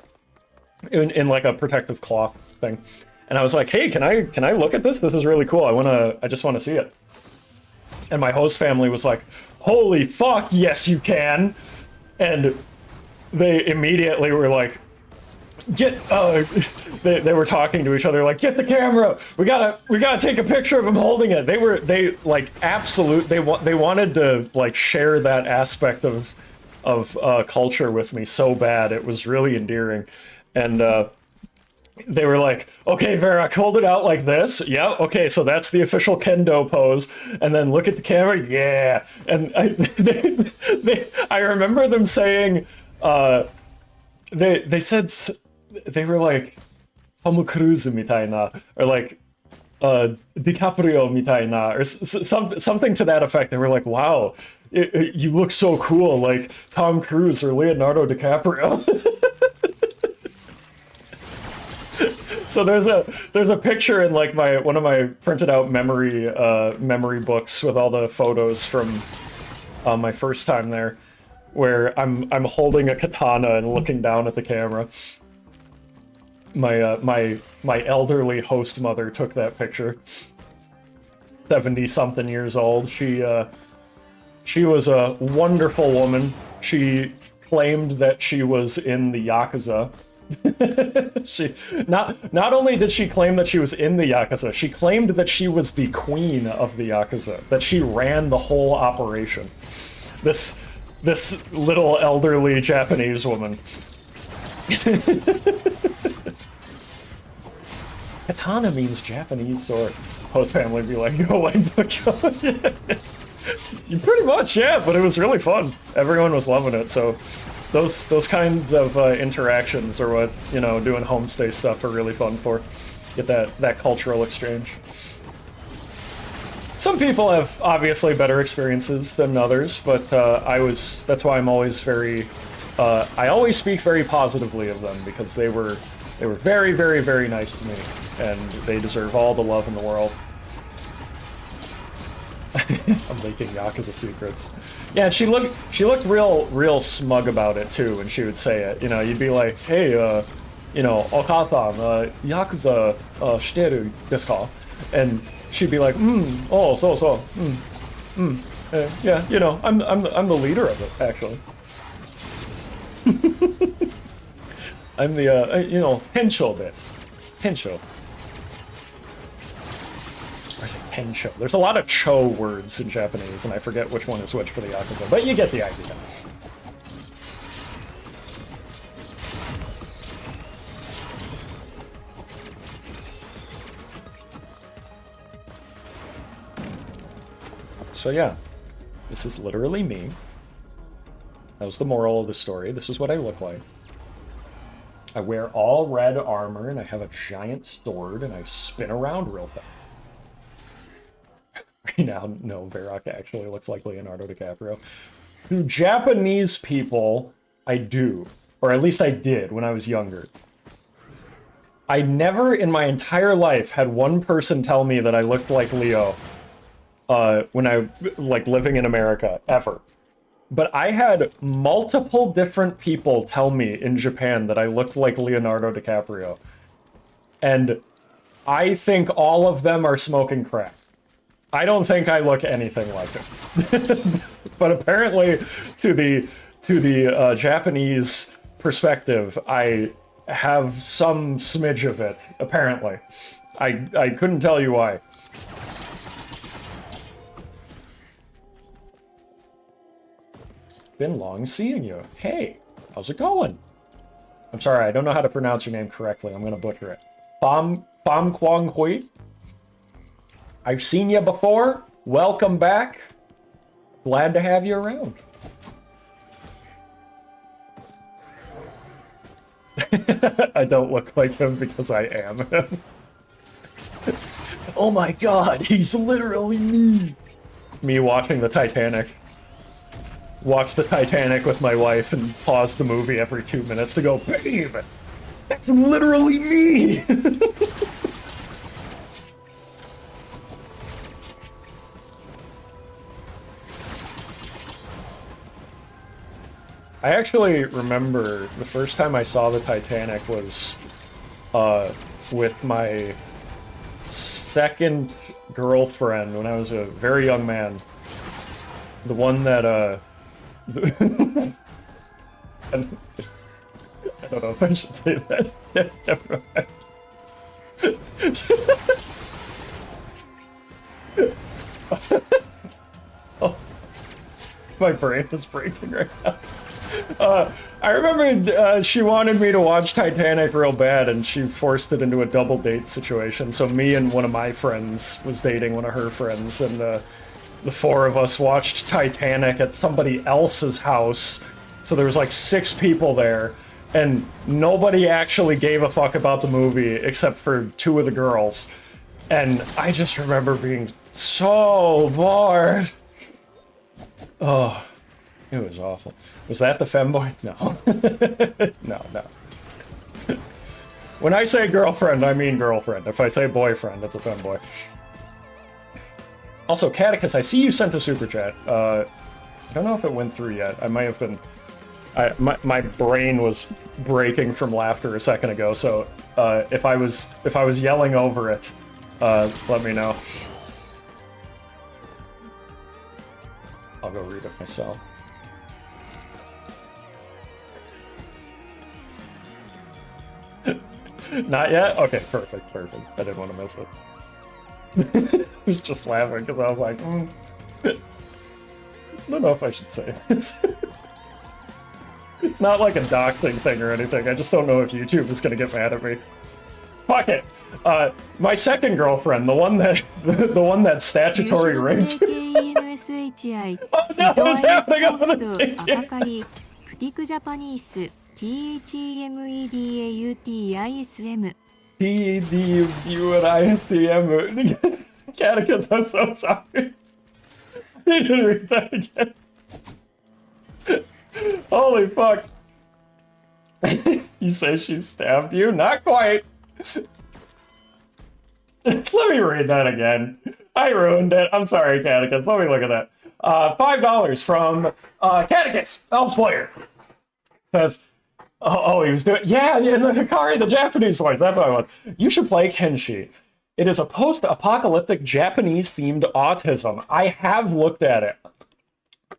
in like a protective cloth thing, and I was like, hey, can I look at this? This is really cool. I just want to see it. And my host family was like, holy fuck, yes you can. And they immediately were like, they were talking to each other like, get the camera, we gotta take a picture of him holding it. They wanted to like share that aspect of culture with me so bad. It was really endearing. And they were like, okay, Verac, hold it out like this. Yeah, okay, so that's the official kendo pose. And then look at the camera. Yeah. And I remember them saying, they said, they were like, Tom Cruise mitaina, or like, DiCaprio mitaina, or something to that effect. They were like, wow, you look so cool, like Tom Cruise or Leonardo DiCaprio. So there's a picture in like one of my printed out memory books with all the photos from my first time there, where I'm holding a katana and looking down at the camera. My elderly host mother took that picture. 70-something years old. She was a wonderful woman. She claimed that she was in the Yakuza. She not only did she claim that she was in the Yakuza, she claimed that she was the queen of the Yakuza, that she ran the whole operation. This little elderly Japanese woman. Katana means Japanese sword. Host family would be like, yo, you pretty much, yeah, but it was really fun. Everyone was loving it, so those kinds of interactions are what, doing homestay stuff are really fun for. Get that cultural exchange. Some people have obviously better experiences than others, but that's why I'm always I always speak very positively of them, because they were very, very, very nice to me, and they deserve all the love in the world. I'm leaking Yakuza secrets. Yeah, she looked real smug about it too, and she would say it. You'd be like, hey, Okasa, Yakuza shiteru desu ka? And she'd be like, oh, so, yeah, I'm the leader of it, actually. I'm the, Hensho desu. Hensho. Or is it Hensho? There's a lot of cho words in Japanese, and I forget which one is which for the Yakuza, but you get the idea. So yeah, this is literally me. That was the moral of the story. This is what I look like. I wear all red armor, and I have a giant sword, and I spin around real fast. Right now, no, Verac actually looks like Leonardo DiCaprio. To Japanese people, I do. Or at least I did when I was younger. I never in my entire life had one person tell me that I looked like Leo when I, living in America, ever. But I had multiple different people tell me in Japan that I looked like Leonardo DiCaprio. And I think all of them are smoking crack. I don't think I look anything like him. But apparently, to the Japanese perspective, I have some smidge of it, apparently. I couldn't tell you why. Been long seeing you. Hey, how's it going? I'm sorry, I don't know how to pronounce your name correctly. I'm gonna butcher it. Pham Quang Hui? I've seen you before. Welcome back. Glad to have you around. I don't look like him because I am him. Oh my god, he's literally me. Me watching the Titanic. watch the Titanic with my wife and pause the movie every 2 minutes to go, babe, that's literally me! I actually remember the first time I saw the Titanic was with my second girlfriend when I was a very young man. The one that, I don't know if I should say that. Never mind. Oh, my brain is breaking right now. I remember she wanted me to watch Titanic real bad, and she forced it into a double date situation. So me and one of my friends was dating one of her friends, and the four of us watched Titanic at somebody else's house. So there was like 6 people there, and nobody actually gave a fuck about the movie except for 2 of the girls. And I just remember being so bored. Oh, it was awful. Was that the femboy? No. No. When I say girlfriend, I mean girlfriend. If I say boyfriend, it's a femboy. Also, Catechus, I see you sent a super chat. I don't know if it went through yet. I might have been... my brain was breaking from laughter a second ago, so if I was yelling over it, let me know. I'll go read it myself. Not yet? Okay, perfect. I didn't want to miss it. I was just laughing because I was like, I don't know if I should say this. It's not like a doxing thing or anything. I just don't know if YouTube is going to get mad at me. Fuck it. My second girlfriend, the one that statutory raped me. Oh no, what's happening up in the TikTok? T-E-D-U-N-I-S-M. Catechus, I'm so sorry. I need to read that again. Holy fuck. You say she stabbed you? Not quite. Let me read that again. I ruined it. I'm sorry, Catechus. Let me look at that. $5 from Catechus, Elf Slayer. Says, oh, he was doing... Yeah, the Hikari, the Japanese voice. That's what I want. You should play Kenshi. It is a post-apocalyptic Japanese-themed autism. I have looked at it.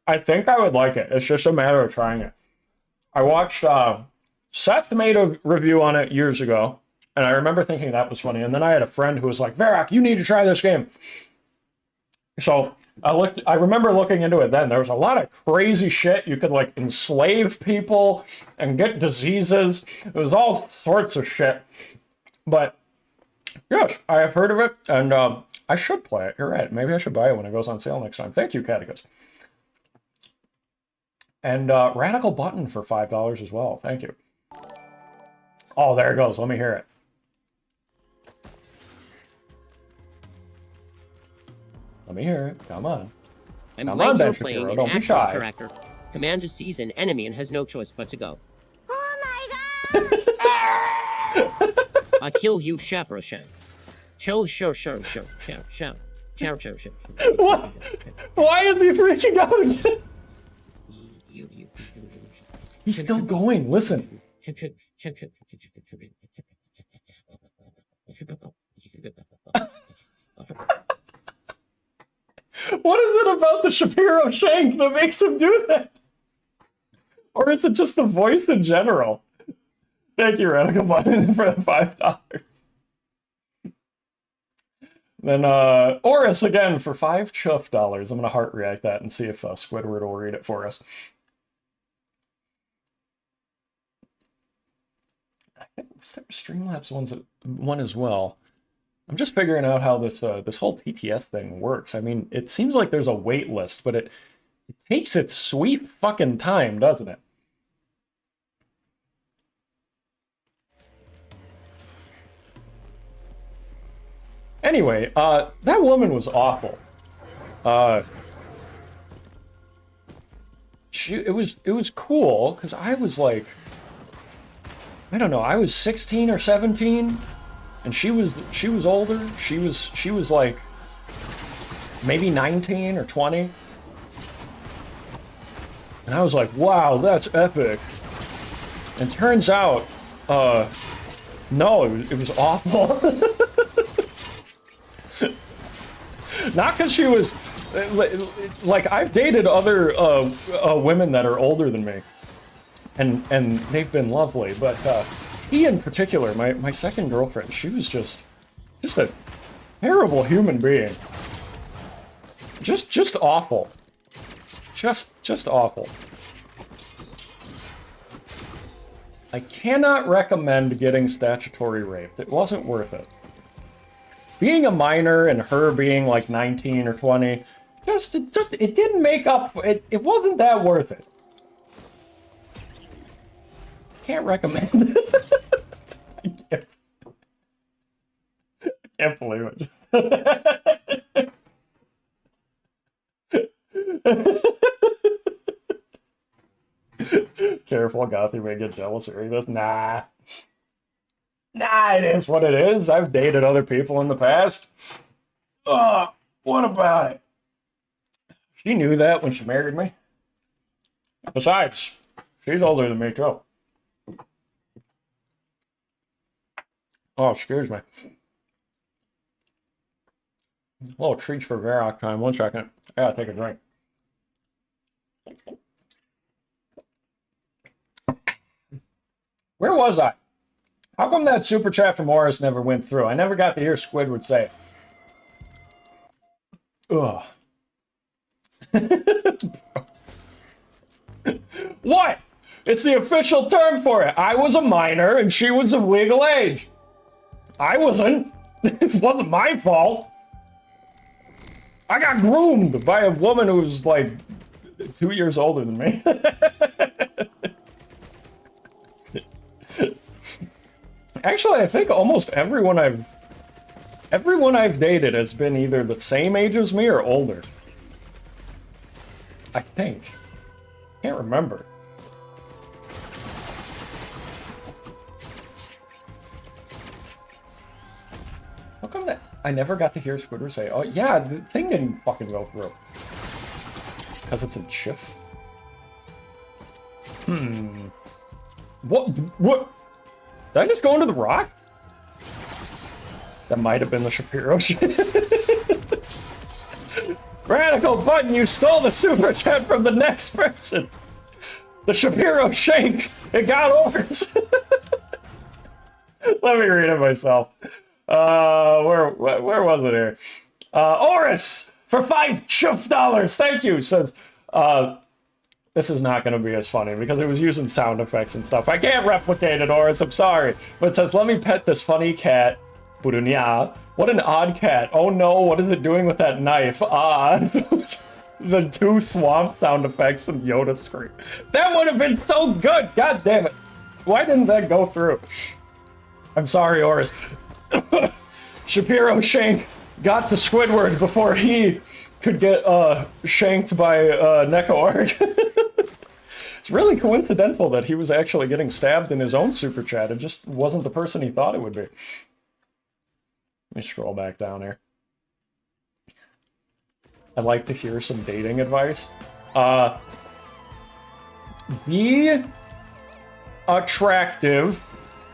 I think I would like it. It's just a matter of trying it. I watched... Seth made a review on it years ago, and I remember thinking that was funny. And then I had a friend who was like, Verac, you need to try this game. So I remember looking into it then. There was a lot of crazy shit. You could like enslave people and get diseases. It was all sorts of shit. But yes, I have heard of it, and I should play it. You're right. Maybe I should buy it when it goes on sale next time. Thank you, Catechus. And Radical Button for $5 as well. Thank you. Oh, there it goes. Let me hear it. Let me hear it. Come on. I'm Come glad on, you're Ben playing Shapiro. an Don't be action shy. character. Commander sees an enemy and has no choice but to go. Oh my god! I kill you, Chaperoshan. Chow. What? Why is he freaking out again? He's still going. Listen. What is it about the Shapiro shank that makes him do that? Or is it just the voice in general? Thank you, Radical Button, for the $5. Then Oris again for $5 chuff. I'm gonna heart react that and see if Squidward will read it for us. I think was there a Streamlabs one as well. I'm just figuring out how this this whole TTS thing works. I mean, it seems like there's a wait list, but it takes its sweet fucking time, doesn't it? Anyway, that woman was awful. it was cool because I was like, I don't know, I was 16 or 17, and she was older. She was like maybe 19 or 20, and I was like, wow, that's epic. And turns out, no, it was awful. Not because she was, like, I've dated other women that are older than me, and they've been lovely, but he in particular, my second girlfriend, she was just a terrible human being. Just awful. Just awful. I cannot recommend getting statutory raped. It wasn't worth it. Being a minor and her being like 19 or 20, it didn't make up for it. It wasn't that worth it. Can't recommend it. I can't believe it. Careful, Gothy may get jealous or this. Nah, it is what it is. I've dated other people in the past. Oh, what about it? She knew that when she married me. Besides, she's older than me too. Oh, excuse me. Oh, treats for Verac time. 1 second. I gotta take a drink. Where was I? How come that super chat from Morris never went through? I never got to hear Squidward say it. Ugh. What? It's the official term for it. I was a minor and she was of legal age. I wasn't. It wasn't my fault. I got groomed by a woman who was like 2 years older than me. Actually, I think almost everyone I've dated has been either the same age as me or older. I think. Can't remember. How come that I never got to hear Squidward say, oh yeah, the thing didn't fucking go through. Because it's a GIF? What? Did I just go into the rock? That might have been the Shapiro shit. Radical Button, you stole the super chat from the next person. The Shapiro shank. It got orders. Let me read it myself. Where was it here? Oris for $5 Thank you. Says, this is not going to be as funny because it was using sound effects and stuff. I can't replicate it, Oris. I'm sorry. But it says, let me pet this funny cat. Budunya. What an odd cat. Oh no, what is it doing with that knife? Ah. The 2 swamp sound effects and Yoda scream. That would have been so good. God damn it. Why didn't that go through? I'm sorry, Oris. Shapiro Shank got to Squidward before he could get shanked by NecoArg. It's really coincidental that he was actually getting stabbed in his own super chat. It just wasn't the person he thought it would be. Let me scroll back down here. I'd like to hear some dating advice. Be attractive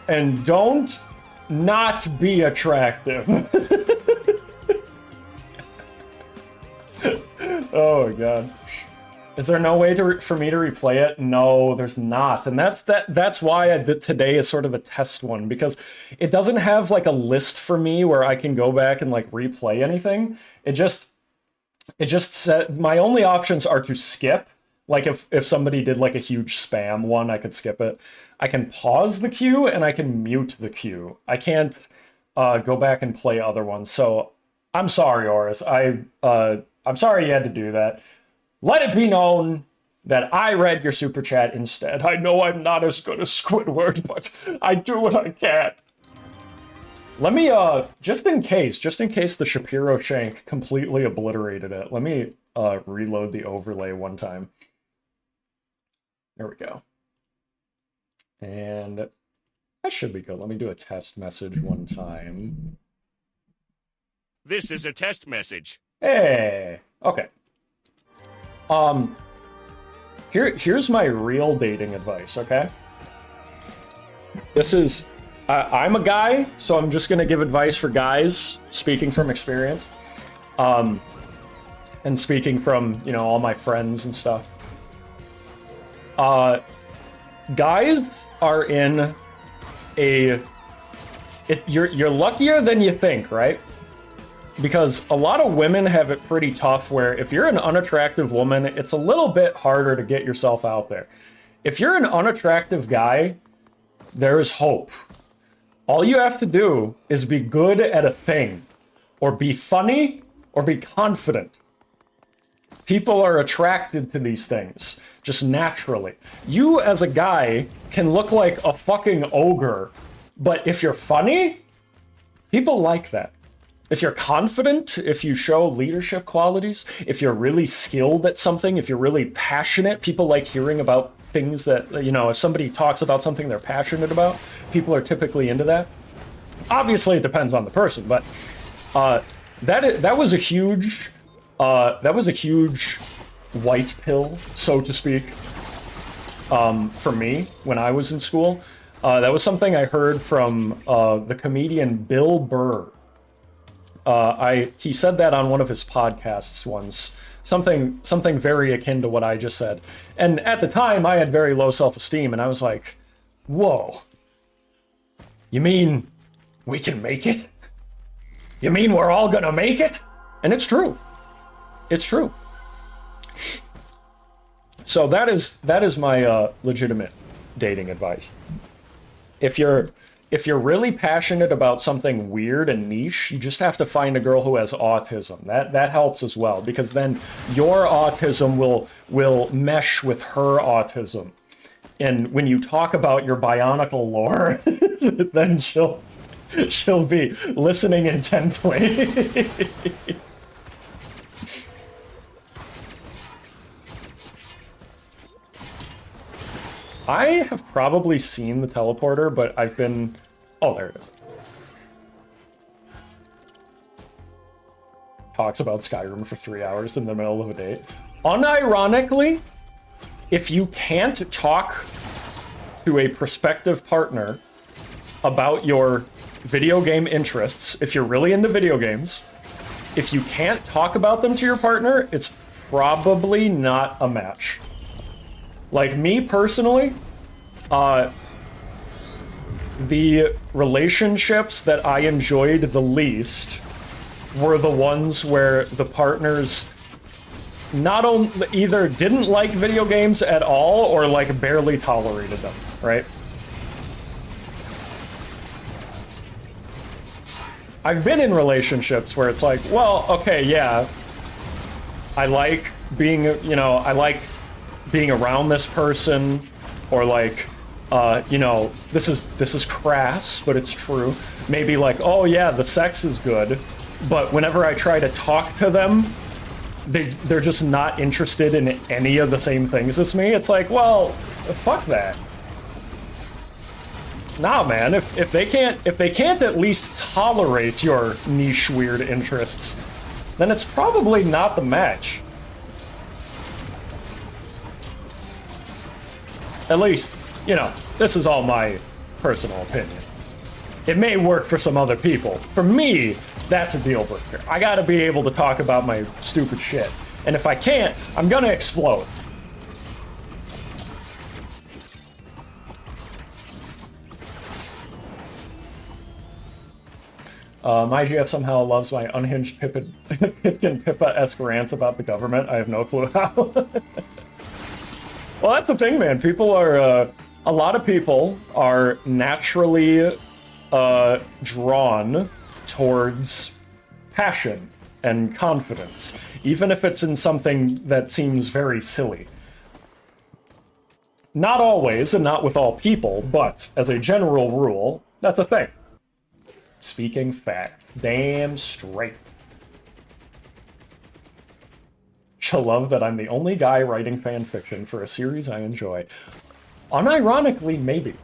and don't not be attractive. Oh my god. Is there no way for me to replay it? No, there's not. And that's why today is sort of a test one, because it doesn't have like a list for me where I can go back and like replay anything. It just said my only options are to skip. Like if somebody did like a huge spam one, I could skip it. I can pause the queue and I can mute the queue. I can't go back and play other ones. So I'm sorry, Oris. I'm sorry you had to do that. Let it be known that I read your super chat instead. I know I'm not as good as Squidward, but I do what I can. Let me, just in case the Shapiro shank completely obliterated it, let me reload the overlay one time. There we go. And that should be good. Let me do a test message one time. This is a test message. Hey, okay. Here's my real dating advice, okay? This is, I'm a guy, so I'm just gonna give advice for guys, speaking from experience. And speaking from, you know, all my friends and stuff. Guys are in you're luckier than you think, right? Because a lot of women have it pretty tough where if you're an unattractive woman, it's a little bit harder to get yourself out there. If you're an unattractive guy, there is hope. All you have to do is be good at a thing, or be funny, or be confident. People are attracted to these things, just naturally. You, as a guy, can look like a fucking ogre, but if you're funny, people like that. If you're confident, if you show leadership qualities, if you're really skilled at something, if you're really passionate, people like hearing about things that, you know, if somebody talks about something they're passionate about, people are typically into that. Obviously, it depends on the person, but that was a huge white pill, so to speak, for me when I was in school. That was something I heard from the comedian Bill Burr. He said that on one of his podcasts once. Something very akin to what I just said. And at the time, I had very low self-esteem, and I was like, whoa. You mean we can make it? You mean we're all gonna make it? And it's true. It's true. So that is my legitimate dating advice. If you're really passionate about something weird and niche, you just have to find a girl who has autism. That helps as well, because then your autism will mesh with her autism. And when you talk about your bionicle lore, then she'll be listening intently. I have probably seen the teleporter, but I've been... Oh, there it is. Talks about Skyrim for 3 hours in the middle of a date. Unironically, if you can't talk to a prospective partner about your video game interests, if you're really into video games, if you can't talk about them to your partner, it's probably not a match. Like me personally, the relationships that I enjoyed the least were the ones where the partners not only either didn't like video games at all or like barely tolerated them, right? I've been in relationships where it's like, well, okay, yeah, I like being, you know, I like being around this person, or like, you know, this is crass, but it's true. Maybe like, oh yeah, the sex is good, but whenever I try to talk to them, they're just not interested in any of the same things as me. It's like, well, fuck that. Nah, man, if they can't at least tolerate your niche weird interests, then it's probably not the match. At least, you know, this is all my personal opinion. It may work for some other people. For me, that's a deal breaker. I gotta be able to talk about my stupid shit. And if I can't, I'm gonna explode. My GF somehow loves my unhinged Pipkin Pippa-esque rants about the government. I have no clue how. Well, that's the thing, man. People are, a lot of people are naturally drawn towards passion and confidence, even if it's in something that seems very silly. Not always, and not with all people, but as a general rule, that's a thing. Speaking fact. Damn straight. She'll love that I'm the only guy writing fan fiction for a series I enjoy. Unironically, maybe.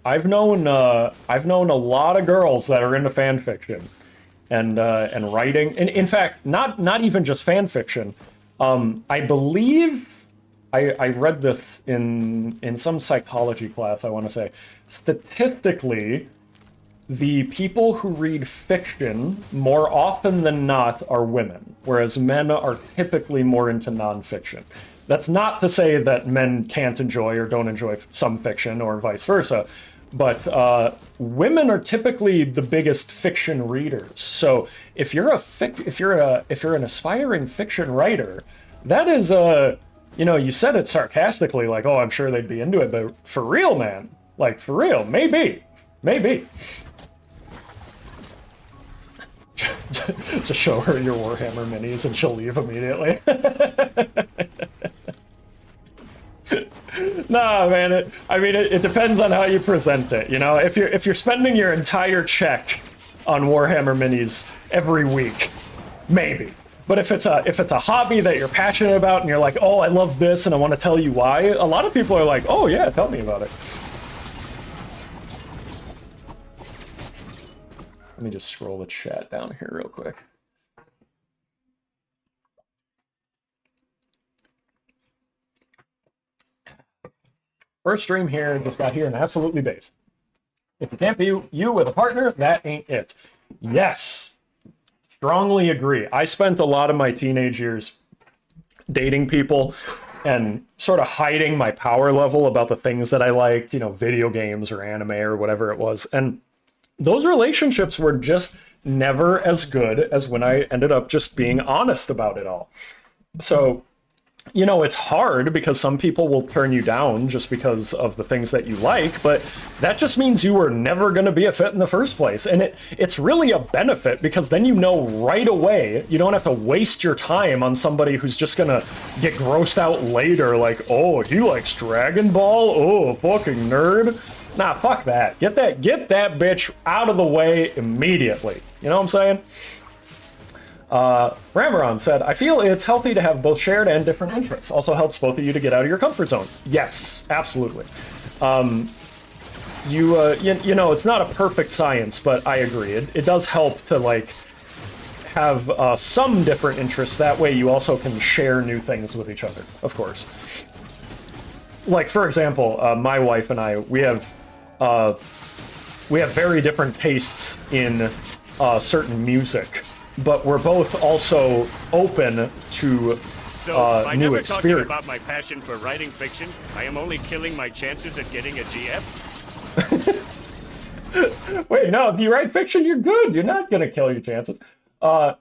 I've known a lot of girls that are into fan fiction and writing. And in fact, not even just fan fiction. I believe I read this in some psychology class, I want to say. Statistically, the people who read fiction more often than not are women, whereas men are typically more into nonfiction. That's not to say that men can't enjoy or don't enjoy some fiction or vice versa, but women are typically the biggest fiction readers. So if you're an aspiring fiction writer, that is you know, you said it sarcastically, like, oh, I'm sure they'd be into it, but for real, man, like for real, maybe. Just show her your Warhammer minis and she'll leave immediately. Nah, man. It depends on how you present it. You know, if you're spending your entire check on Warhammer minis every week, maybe. But if it's a hobby that you're passionate about and you're like, oh, I love this and I want to tell you why, a lot of people are like, oh yeah, tell me about it. Let me just scroll the chat down here real quick. First stream here, just got here and absolutely based. If you can't be you with a partner, that ain't it. Yes, strongly agree. I spent a lot of my teenage years dating people and sort of hiding my power level about the things that I liked, you know, video games or anime or whatever it was. And those relationships were just never as good as when I ended up just being honest about it all. So, you know, it's hard because some people will turn you down just because of the things that you like, but that just means you were never going to be a fit in the first place. And it's really a benefit because then you know right away, you don't have to waste your time on somebody who's just going to get grossed out later, like, oh, he likes Dragon Ball? Oh, fucking nerd. Nah, fuck that. Get that bitch out of the way immediately. You know what I'm saying? Ramaron said, I feel it's healthy to have both shared and different interests. Also helps both of you to get out of your comfort zone. Yes, absolutely. You know, it's not a perfect science, but I agree. It does help to, like, have some different interests. That way you also can share new things with each other, of course. Like, for example, my wife and I, we have very different tastes in certain music, but we're both also open to by new never talking experience. about my passion for writing fiction, I am only killing my chances at getting a GF. Wait, no, if you write fiction, you're good. You're not going to kill your chances. So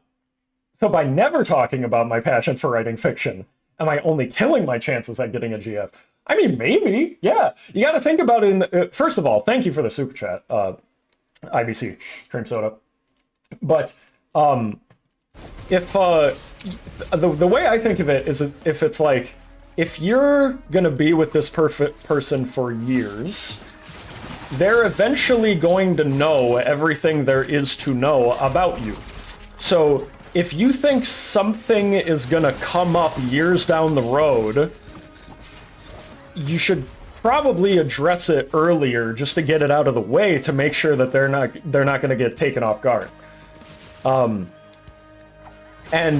by never talking about my passion for writing fiction, am I only killing my chances at getting a GF? I mean, maybe, yeah. You got to think about it. First of all, thank you for the super chat, IBC, Cream Soda. But if the way I think of it is, if it's like, if you're gonna be with this perfect person for years, they're eventually going to know everything there is to know about you. So if you think something is gonna come up years down the road, you should probably address it earlier just to get it out of the way to make sure that they're not going to get taken off guard. And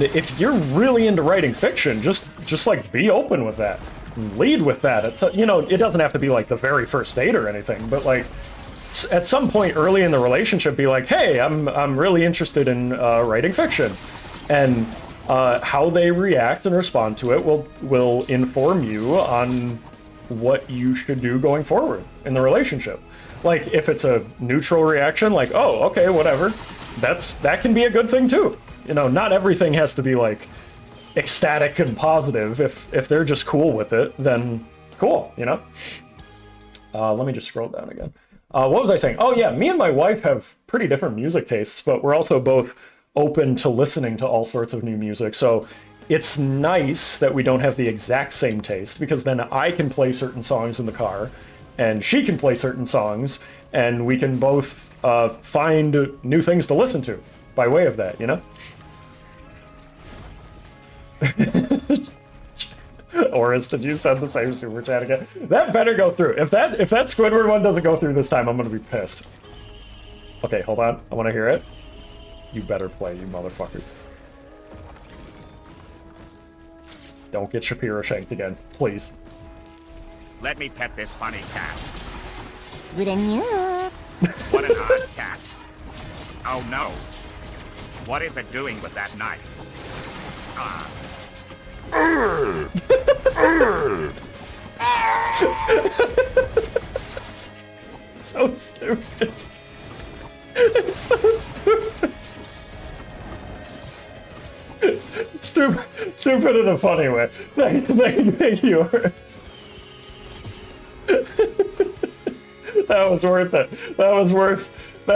if you're really into writing fiction, just like be open with that, lead with that. It's, you know, it doesn't have to be like the very first date or anything, but like at some point early in the relationship, be like, hey, I'm really interested in writing fiction, and how they react and respond to it will inform you on what you should do going forward in the relationship. Like, if it's a neutral reaction, like, oh, okay, whatever, that can be a good thing too. You know, not everything has to be like ecstatic and positive. If they're just cool with it, then cool, you know? Let me just scroll down again. What was I saying? Oh yeah, me and my wife have pretty different music tastes, but we're also both open to listening to all sorts of new music. So it's nice that we don't have the exact same taste, because then I can play certain songs in the car, and she can play certain songs, and we can both find new things to listen to by way of that, you know? Oris, did you send the same super chat again? That better go through. If that Squidward one doesn't go through this time, I'm gonna be pissed. Okay, hold on. I want to hear it. You better play, you motherfucker. Don't get Shapiro shanked again, please. Let me pet this funny cat. With a new. What an odd cat. Oh no. What is it doing with that knife? Ah. So stupid. It's so stupid. Stupid in a funny way. Thank you, Horace. That was worth it. That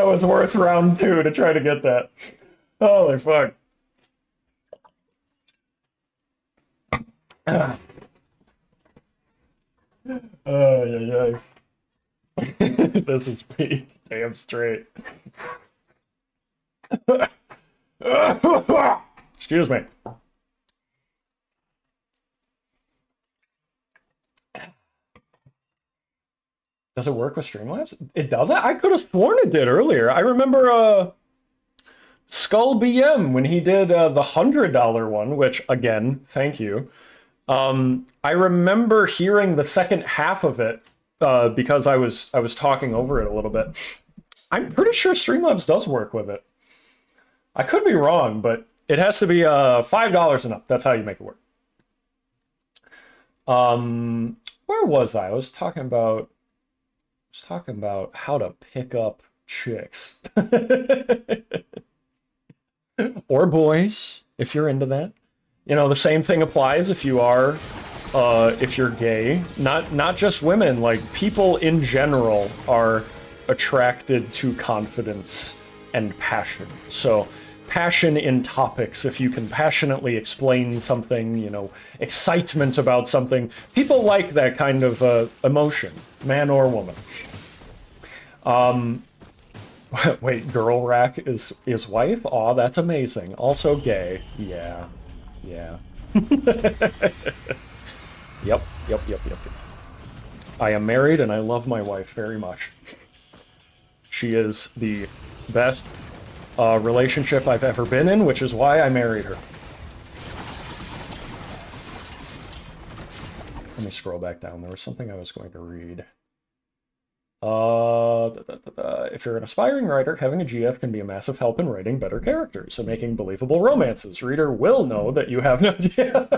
was worth round 2 to try to get that. Holy fuck. Yeah. This is peak. Damn straight. Excuse me. Does it work with Streamlabs? It doesn't? I could have sworn it did earlier. I remember Skull BM when he did the $100 one, which, again, thank you. I remember hearing the second half of it because I was talking over it a little bit. I'm pretty sure Streamlabs does work with it. I could be wrong, but it has to be $5 and up. That's how you make it work. Where was I? I was talking about how to pick up chicks. Or boys, if you're into that. You know, the same thing applies if you are, if you're gay. Not just women, like people in general are attracted to confidence and passion. So passion in topics, if you can passionately explain something, you know, excitement about something, people like that kind of emotion, man or woman. Wait, girl rack is wife? Aw, that's amazing. Also gay. Yeah. Yep. I am married and I love my wife very much. She is the best relationship I've ever been in, which is why I married her. Let me scroll back down. There was something I was going to read. If you're an aspiring writer, having a GF can be a massive help in writing better characters and making believable romances. Reader will know that you have no idea.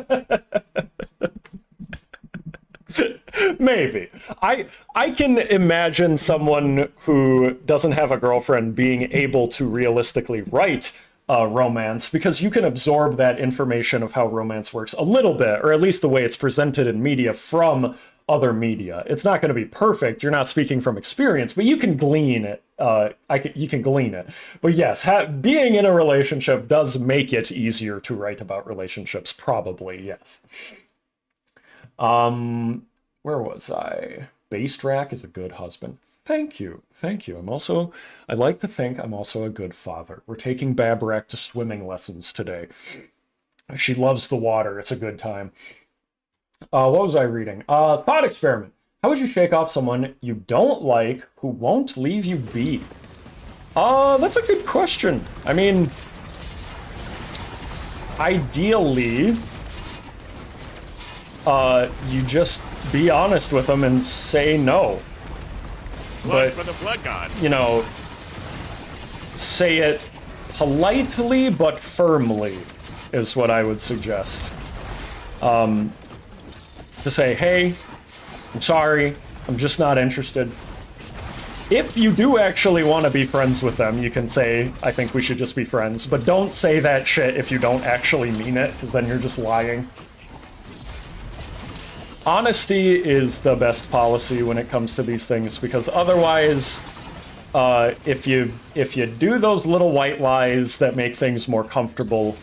Maybe. I can imagine someone who doesn't have a girlfriend being able to realistically write romance, because you can absorb that information of how romance works a little bit, or at least the way it's presented in media from other media. It's not going to be perfect. You're not speaking from experience, but you can glean it. You can glean it. But yes, being in a relationship does make it easier to write about relationships. Probably, yes. Where was I? Bastrack is a good husband. Thank you. I like to think I'm also a good father. We're taking Babrak to swimming lessons today. She loves the water. It's a good time. What was I reading? Thought experiment. How would you shake off someone you don't like who won't leave you be? That's a good question. I mean, ideally, you just be honest with them and say no. Blood for the blood god. You know, say it politely but firmly is what I would suggest. To say, hey, I'm sorry, I'm just not interested. If you do actually want to be friends with them, you can say, I think we should just be friends. But don't say that shit if you don't actually mean it, because then you're just lying. Honesty is the best policy when it comes to these things, because otherwise, if you do those little white lies that make things more comfortable,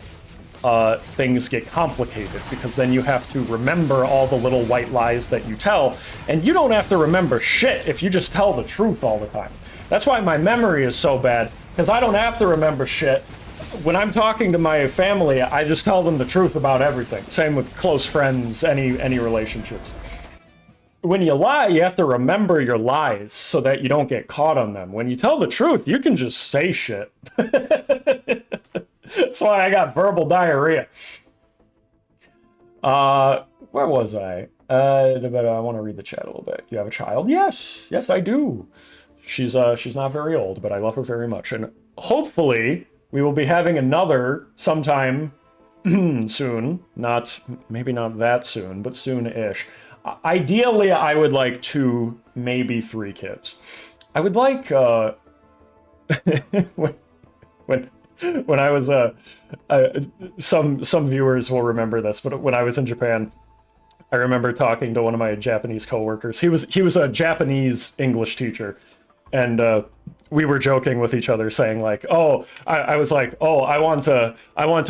things get complicated, because then you have to remember all the little white lies that you tell, and you don't have to remember shit if you just tell the truth all the time. That's why my memory is so bad, because I don't have to remember shit when I'm talking to my family, I just tell them the truth about everything. Same with close friends, any relationships. When you lie, you have to remember your lies so that you don't get caught on them. When you tell the truth, you can just say shit. That's why I got verbal diarrhea. Where was I? I want to read the chat a little bit. You have a child? Yes, I do. She's not very old, but I love her very much, and hopefully we will be having another sometime soon. Maybe not that soon, but soon-ish. Ideally, I would like 2, maybe 3 kids. I would like when I was some viewers will remember this, but when I was in Japan, I remember talking to one of my Japanese coworkers. He was a Japanese English teacher, and we were joking with each other, saying like, "Oh, I was like, oh, I want a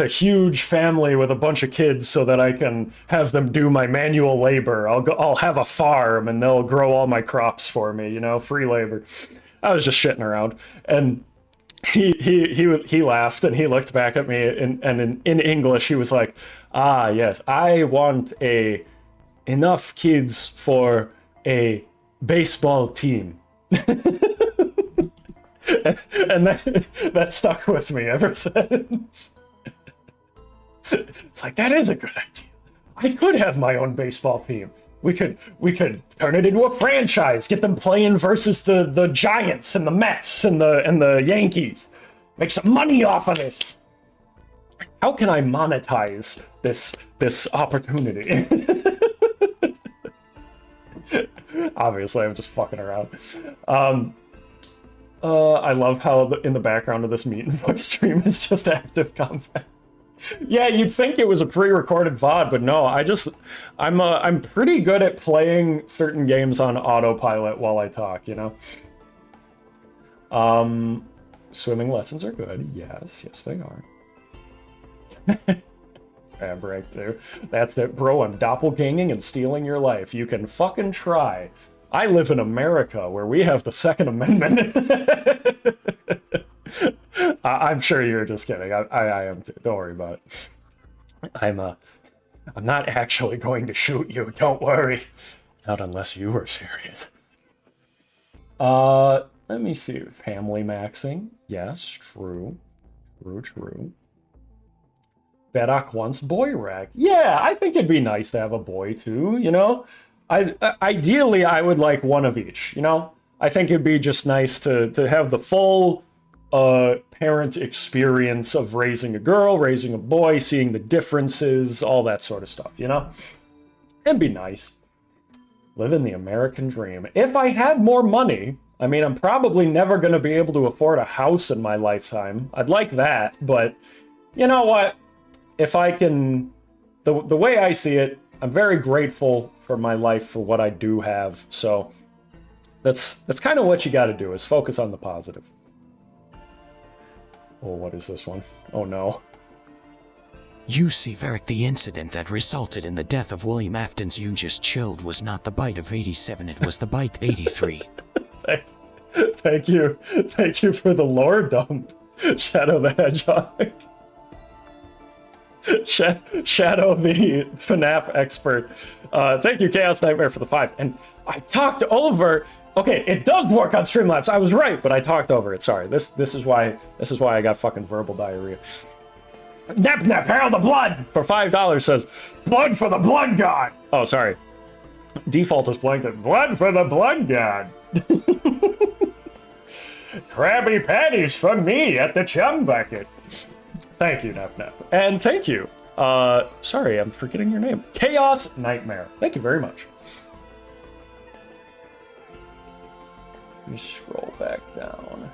huge family with a bunch of kids so that I can have them do my manual labor. I'll have a farm and they'll grow all my crops for me, free labor." I was just shitting around, and he laughed and he looked back at me, and in English he was like, "Ah, yes, I want enough kids for a baseball team." And that stuck with me ever since. It's like, that is a good idea. I could have my own baseball team. We could turn it into a franchise, get them playing versus the Giants and the Mets and the Yankees. Make some money off of this. How can I monetize this opportunity? Obviously, I'm just fucking around. I love how in the background of this meet and book stream is just active combat. Yeah, you'd think it was a pre-recorded VOD, but no, I'm pretty good at playing certain games on autopilot while I talk, Swimming lessons are good. Yes, they are. Bad break too. That's it, bro. I'm doppelganging and stealing your life. You can fucking try. I live in America where we have the Second Amendment. I'm sure you're just kidding. I am too. Don't worry about it. I'm not actually going to shoot you. Don't worry. Not unless you were serious. Let me see. Family maxing. Yes, true. True. Verac wants boy rack. Yeah, I think it'd be nice to have a boy too, Ideally, I would like one of each, I think it'd be just nice to have the full parent experience of raising a girl, raising a boy, seeing the differences, all that sort of stuff, It'd be nice. Living the American dream. If I had more money, I'm probably never going to be able to afford a house in my lifetime. I'd like that, but you know what? If I can, the way I see it, I'm very grateful for my life, for what I do have. So that's kind of what you got to do, is focus on the positive. Oh, what is this one? Oh no. You see, Verac, the incident that resulted in the death of William Afton's You Just Chilled was not the bite of 87, it was the bite 83. Thank you for the lore dump, Shadow the Hedgehog. Shadow the FNAF expert. Thank you, Chaos Nightmare, for the 5. And I talked over. Okay, it does work on Streamlabs. I was right, but I talked over it. Sorry. This is why I got fucking verbal diarrhea. Nep, Hail the Blood for $5 says, "Blood for the Blood God." Oh, sorry. Default is blanked. Blood for the Blood God. Krabby Patties for me at the chum bucket. Thank you, Nep. And thank you. Sorry, I'm forgetting your name. Chaos Nightmare. Thank you very much. Let me scroll back down.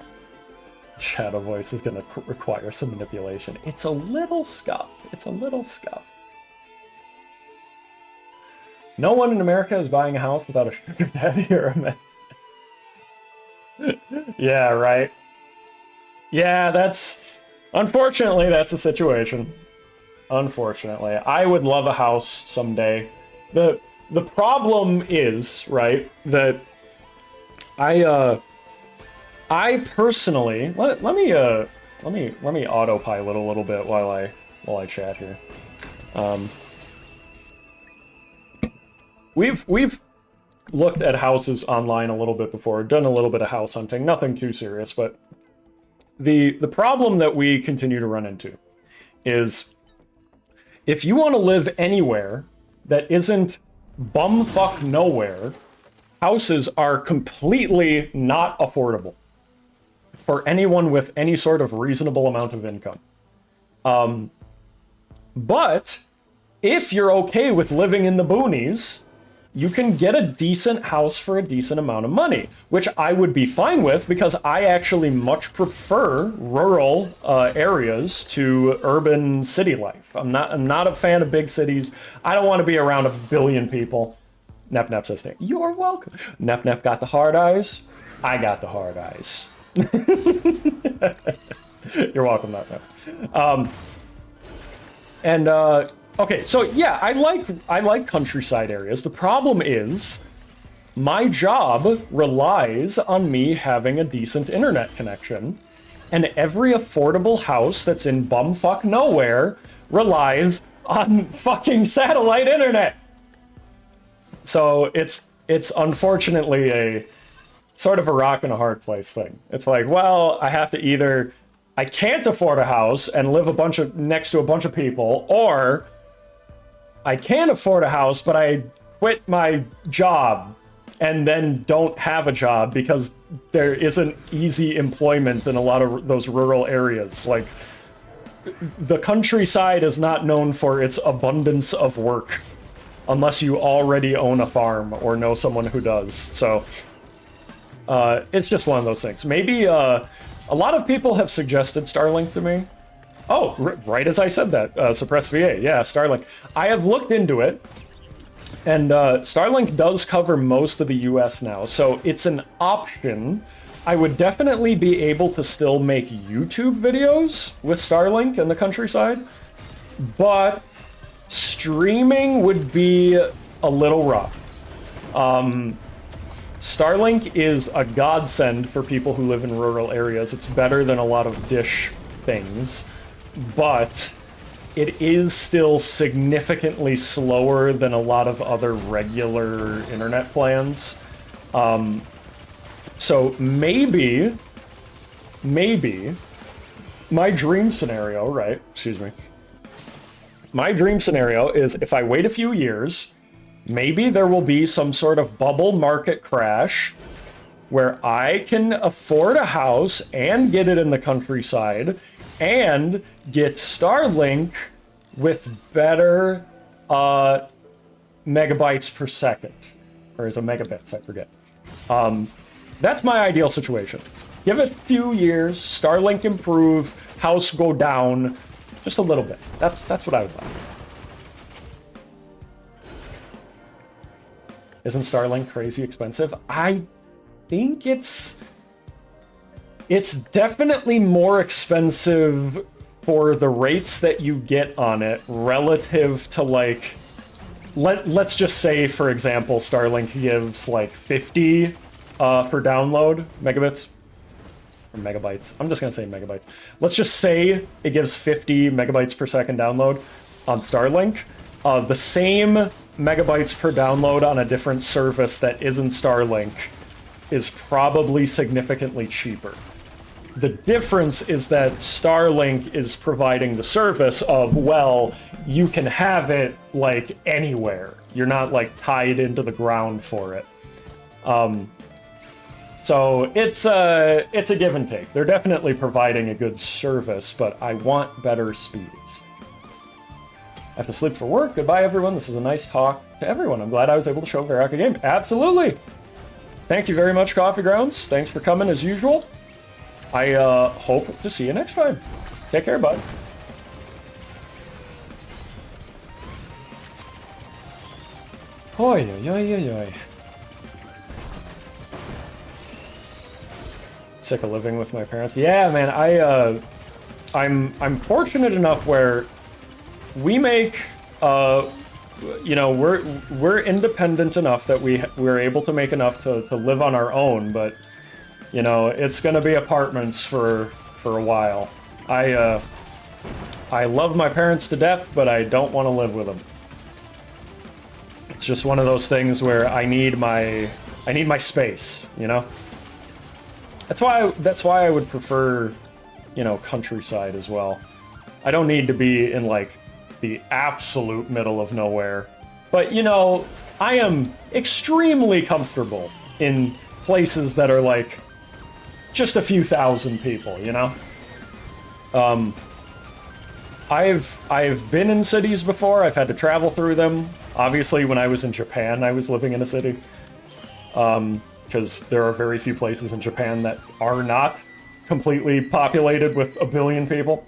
Shadow voice is going to require some manipulation. It's a little scuffed. No one in America is buying a house without a sugar daddy or a mess. Yeah, right. Yeah, unfortunately, that's the situation. Unfortunately. I would love a house someday. The problem is, right, that I personally, let me let me autopilot a little bit while I chat here. We've looked at houses online a little bit before, done a little bit of house hunting, nothing too serious, but the problem that we continue to run into is if you want to live anywhere that isn't bumfuck nowhere, houses are completely not affordable for anyone with any sort of reasonable amount of income. But if you're okay with living in the boonies, you can get a decent house for a decent amount of money, which I would be fine with because I actually much prefer rural areas to urban city life. I'm not a fan of big cities. I don't want to be around 1 billion people. Nep Nep says, "You're welcome." Nep Nep got the hard eyes. I got the hard eyes. You're welcome, Nep Nep. Okay, so yeah, I like countryside areas. The problem is my job relies on me having a decent internet connection, and every affordable house that's in bumfuck nowhere relies on fucking satellite internet. So it's unfortunately a sort of a rock and a hard place thing. It's like, well, I have to either I can't afford a house and live next to a bunch of people, or I can afford a house, but I quit my job and then don't have a job because there isn't easy employment in a lot of those rural areas. Like, the countryside is not known for its abundance of work unless you already own a farm or know someone who does. So it's just one of those things. Maybe a lot of people have suggested Starlink to me. Oh, right as I said that, Suppress VA, yeah, Starlink. I have looked into it, and Starlink does cover most of the US now, so it's an option. I would definitely be able to still make YouTube videos with Starlink in the countryside, but streaming would be a little rough. Starlink is a godsend for people who live in rural areas. It's better than a lot of dish things, but it is still significantly slower than a lot of other regular internet plans. So maybe my dream scenario, right? Excuse me. My dream scenario is if I wait a few years, maybe there will be some sort of bubble market crash where I can afford a house and get it in the countryside and get Starlink with better megabytes per second. Or is it megabits? I forget. That's my ideal situation. Give it a few years, Starlink improve, house go down, just a little bit. That's what I would like. Isn't Starlink crazy expensive? I think it's definitely more expensive for the rates that you get on it relative to, like, let's just say, for example, Starlink gives like 50 for download megabits or megabytes. I'm just gonna say megabytes. Let's just say it gives 50 megabytes per second download on Starlink. The same megabytes per download on a different service that isn't Starlink is probably significantly cheaper. The difference is that Starlink is providing the service of, well, you can have it like anywhere. You're not like tied into the ground for it. So it's a give and take. They're definitely providing a good service, but I want better speeds. I have to sleep for work. Goodbye, everyone. This is a nice talk to everyone. I'm glad I was able to show Verac a game. Absolutely. Thank you very much, Coffee Grounds. Thanks for coming as usual. I hope to see you next time. Take care, bud. Oy, oy, oy, oy, oy. Sick of living with my parents. Yeah, man, I'm fortunate enough where we make, you know, we're independent enough that we're able to make enough to live on our own, but, you know, it's gonna be apartments for a while. I love my parents to death, but I don't want to live with them. It's just one of those things where I need my space, you know? That's why I would prefer, you know, countryside as well. I don't need to be in like the absolute middle of nowhere. But, you know, I am extremely comfortable in places that are like just a few thousand people, you know? I've been in cities before. I've had to travel through them. Obviously, when I was in Japan, I was living in a city. Because there are very few places in Japan that are not completely populated with a billion people.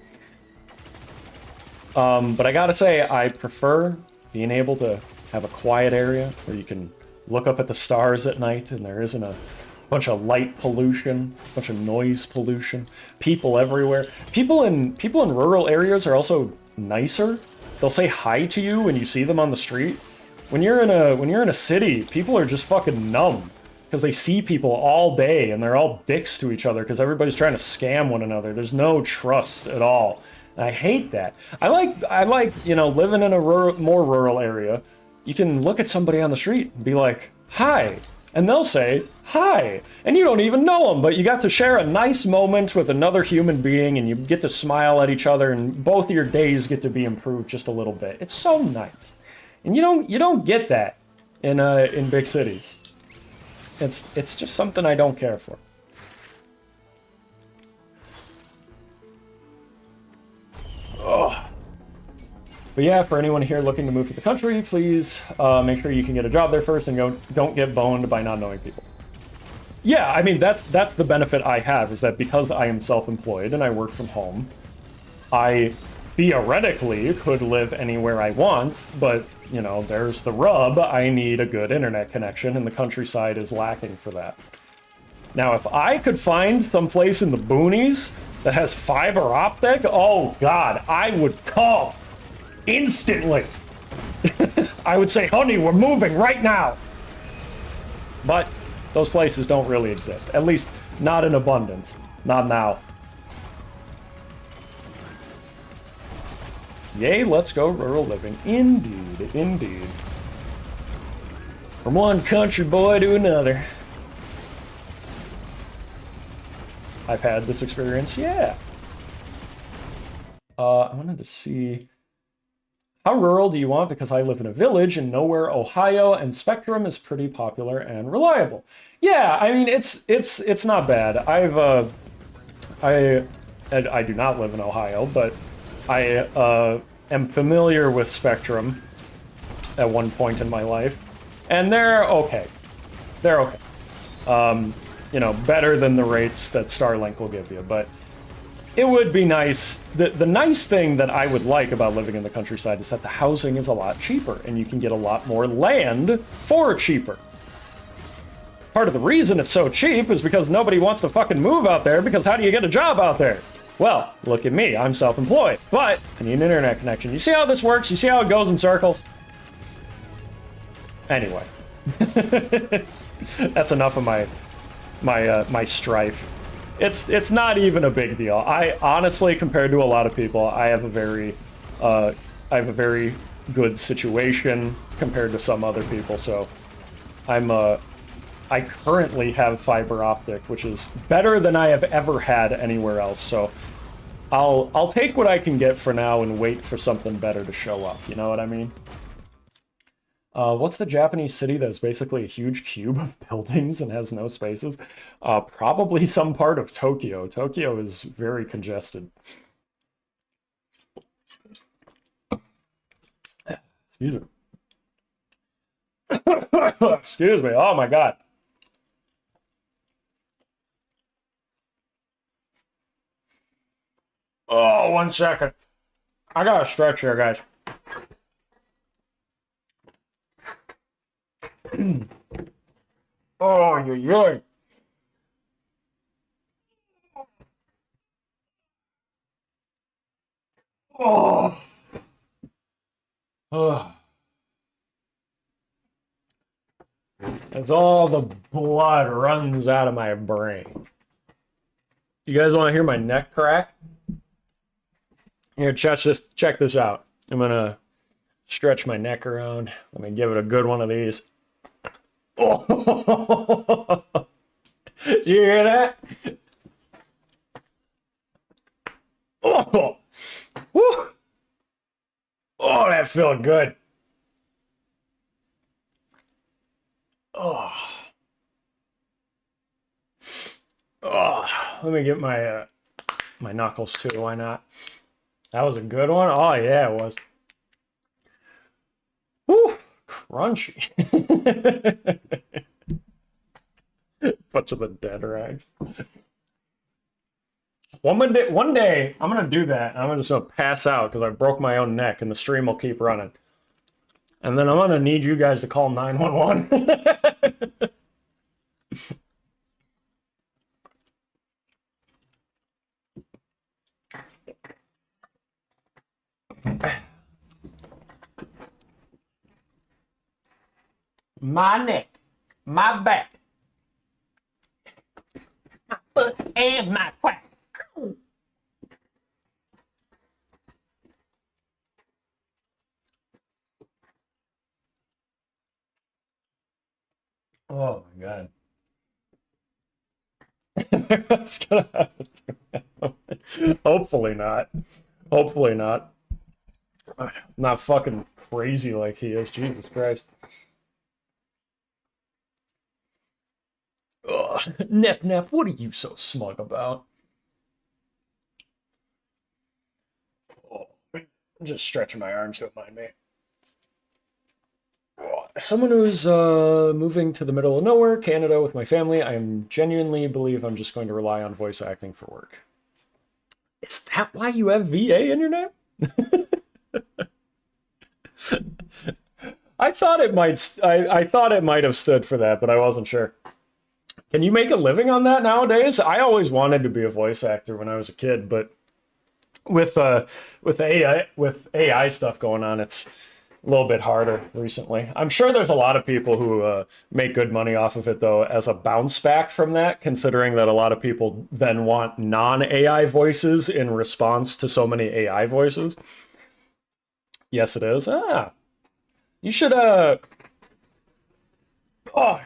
But I gotta say, I prefer being able to have a quiet area where you can look up at the stars at night and there isn't a bunch of light pollution, a bunch of noise pollution, people everywhere. People in rural areas are also nicer. They'll say hi to you when you see them on the street. When you're in a city, people are just fucking numb because they see people all day and they're all dicks to each other because everybody's trying to scam one another. There's no trust at all. And I hate that. I like, you know, living in a more rural area. You can look at somebody on the street and be like, hi. And they'll say, hi. And you don't even know them, but you got to share a nice moment with another human being and you get to smile at each other and both of your days get to be improved just a little bit. It's so nice. And you don't get that in big cities. It's just something I don't care for. Ugh. But yeah, for anyone here looking to move to the country, please make sure you can get a job there first and don't get boned by not knowing people. Yeah, I mean, that's the benefit I have, is that because I am self-employed and I work from home, I theoretically could live anywhere I want, but, you know, there's the rub. I need a good internet connection, and the countryside is lacking for that. Now, if I could find some place in the boonies that has fiber optic, oh god, I would come instantly. I would say, honey, we're moving right now. But those places don't really exist, at least not in abundance, not now. Yay, let's go rural living. Indeed, indeed. From one country boy to another. I've had this experience, yeah. I wanted to see, how rural do you want? Because I live in a village in nowhere, Ohio, and Spectrum is pretty popular and reliable. Yeah, I mean, it's not bad. I do not live in Ohio, but I am familiar with Spectrum at one point in my life, and they're okay. They're okay. You know, better than the rates that Starlink will give you, but it would be nice. The nice thing that I would like about living in the countryside is that the housing is a lot cheaper, and you can get a lot more land for cheaper. Part of the reason it's so cheap is because nobody wants to fucking move out there, because how do you get a job out there? Well, look at me, I'm self-employed, but I need an internet connection. You see how this works? You see how it goes in circles? Anyway. That's enough of my strife. It's not even a big deal. I honestly, compared to a lot of people, I have a very good situation compared to some other people. So I currently have fiber optic, which is better than I have ever had anywhere else. So I'll take what I can get for now and wait for something better to show up. You know what I mean? What's the Japanese city that's basically a huge cube of buildings and has no spaces? Probably some part of Tokyo. Tokyo is very congested. Excuse me. Excuse me. Oh my god. Oh, 1 second. I gotta stretch here, guys. Oh, yeah. Oh. Oh. As all the blood runs out of my brain. You guys want to hear my neck crack? Here, check this out. I'm gonna stretch my neck around. Let me give it a good one of these. Oh, did you hear that? Oh, woo. Oh, that felt good. Oh, oh. Let me get my my knuckles too. Why not? That was a good one. Oh yeah, it was. Woo, crunchy. Bunch of the dead rags. One day, I'm gonna do that. I'm just gonna pass out because I broke my own neck, and the stream will keep running. And then I'm gonna need you guys to call 911. My neck, my back, my foot, and my crack. Oh my god. It's gonna happen. Hopefully not. Hopefully not. I'm not fucking crazy like he is. Jesus Christ. Ugh. Nep, what are you so smug about? Oh, I'm just stretching my arms, don't mind me. Oh, someone who's moving to the middle of nowhere, Canada, with my family, I genuinely believe I'm just going to rely on voice acting for work. Is that why you have VA in your name? I thought it might. I thought it might have stood for that, but I wasn't sure. Can you make a living on that nowadays? I always wanted to be a voice actor when I was a kid, but with AI stuff going on, it's a little bit harder recently. I'm sure there's a lot of people who make good money off of it, though, as a bounce back from that, considering that a lot of people then want non-AI voices in response to so many AI voices. Yes, it is. Ah, you should oh,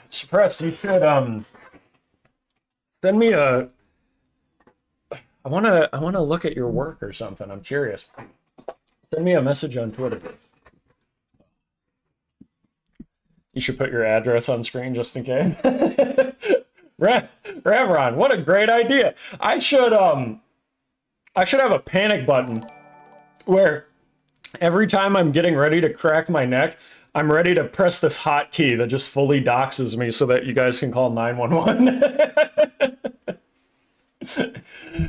Suppress, you should send me a. I wanna look at your work or something. I'm curious. Send me a message on Twitter. You should put your address on screen just in case. Ravron, what a great idea. I should have a panic button where every time I'm getting ready to crack my neck, I'm ready to press this hotkey that just fully doxes me so that you guys can call 911.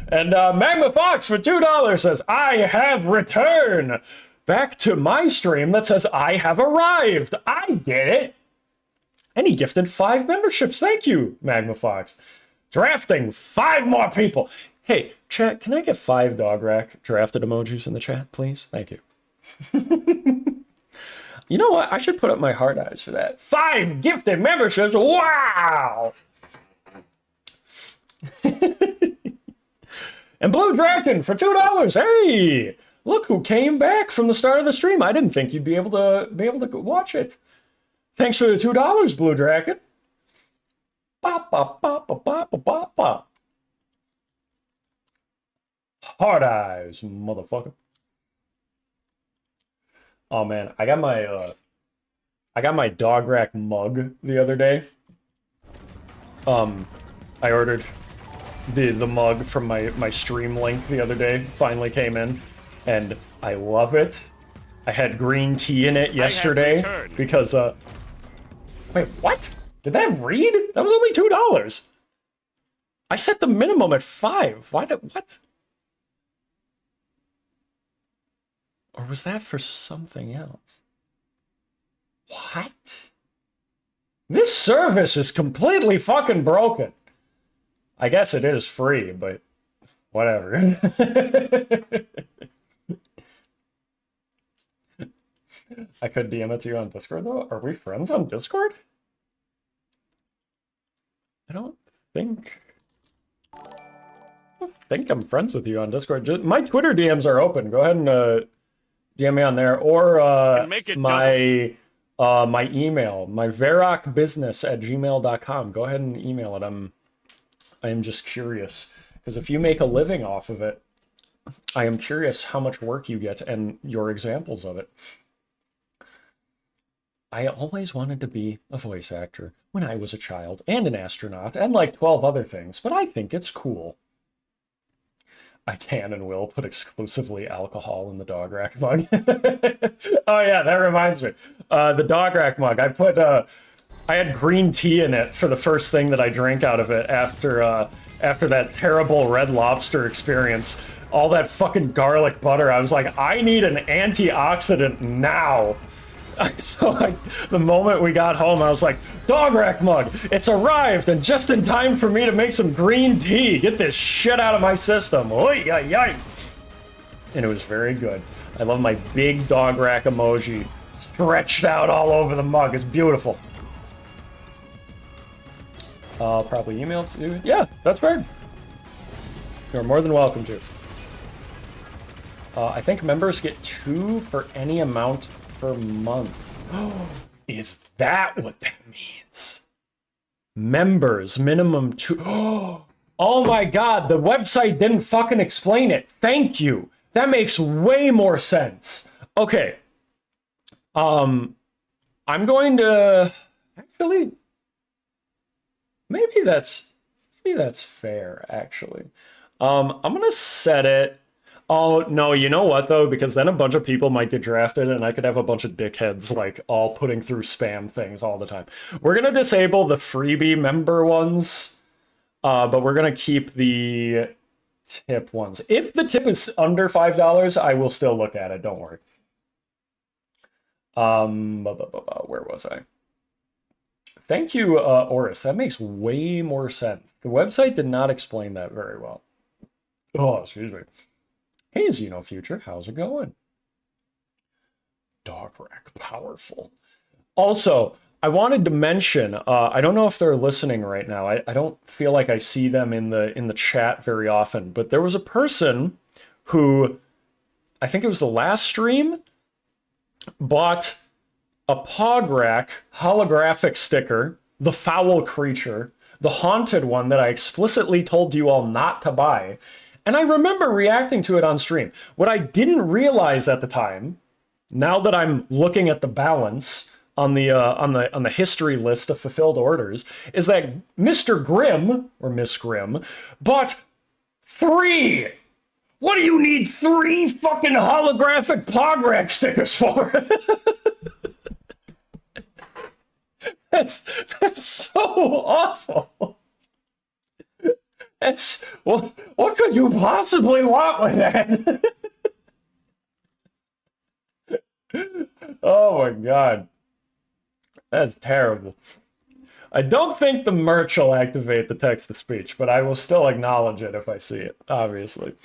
And Magma Fox for $2 says, I have returned back to my stream that says I have arrived. I get it. And he gifted 5 memberships. Thank you, Magma Fox. Drafting 5 more people. Hey, chat, can I get 5 dog rack drafted emojis in the chat, please? Thank you. You know what? I should put up my heart eyes for that. 5 gifted memberships. Wow. And Blue Dragon for $2. Hey, look who came back from the start of the stream. I didn't think you'd be able to watch it. Thanks for the $2, Blue Dragon. Ba ba ba ba ba ba ba ba. Hard eyes, motherfucker. Oh man, I got my dog rack mug the other day. I ordered the mug from my stream link the other day. Finally came in, and I love it. I had green tea in it yesterday because wait, what? Did that read? That was only $2. I set the minimum at 5. What? Or was that for something else? What? This service is completely fucking broken. I guess it is free, but whatever. I could DM it to you on Discord, though. Are we friends on Discord? I don't think... think I'm friends with you on Discord. My Twitter DMs are open. Go ahead and DM me on there, or And make it my email, my veracbusiness@gmail.com. Go ahead and email it. I am just curious, because if you make a living off of it, I am curious how much work you get and your examples of it. I always wanted to be a voice actor when I was a child, and an astronaut, and like 12 other things, but I think it's cool. I can and will put exclusively alcohol in the dog rack mug. Oh yeah, that reminds me. The dog rack mug, I had green tea in it for the first thing that I drank out of it after that terrible Red Lobster experience. All that fucking garlic butter, I was like, I need an antioxidant now. So the moment we got home, I was like, dog rack mug, it's arrived, and just in time for me to make some green tea. Get this shit out of my system. Oy, yi, yi. And it was very good. I love my big dog rack emoji stretched out all over the mug. It's beautiful. I'll probably email it to you. Yeah, that's right. You're more than welcome to. I think members get 2 for any amount per month. Is that what that means? Members, minimum 2. Oh my god, the website didn't fucking explain it. Thank you. That makes way more sense. Okay. I'm going to actually maybe that's fair actually. I'm going to set it. Oh, no, you know what, though? Because then a bunch of people might get drafted, and I could have a bunch of dickheads, like, all putting through spam things all the time. We're going to disable the freebie member ones, but we're going to keep the tip ones. If the tip is under $5, I will still look at it, don't worry. Where was I? Thank you, Oris. That makes way more sense. The website did not explain that very well. Oh, excuse me. Hey, Xenofuture, how's it going? Dog rack, powerful. Also, I wanted to mention, I don't know if they're listening right now. I don't feel like I see them in the chat very often, but there was a person who, I think it was the last stream, bought a pograc holographic sticker, the foul creature, the haunted one that I explicitly told you all not to buy. And I remember reacting to it on stream. What I didn't realize at the time, now that I'm looking at the balance on the history list of fulfilled orders, is that Mr. Grimm, or Miss Grimm, bought 3! What do you need 3 fucking holographic pograc stickers for? That's so awful. What could you possibly want with that? Oh my god. That's terrible. I don't think the merch will activate the text-to-speech, but I will still acknowledge it if I see it, obviously.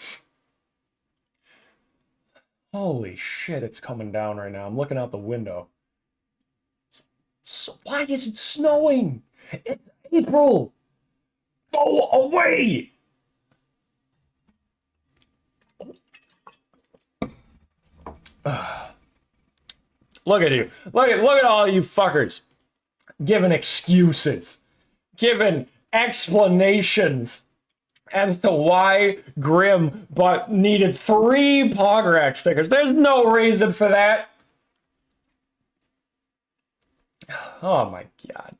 Holy shit, it's coming down right now. I'm looking out the window. So why is it snowing? It's April! Go away! Look at you. Look at all you fuckers. Giving excuses. Giving explanations as to why Grimm needed 3 pograc stickers. There's no reason for that. Oh my god.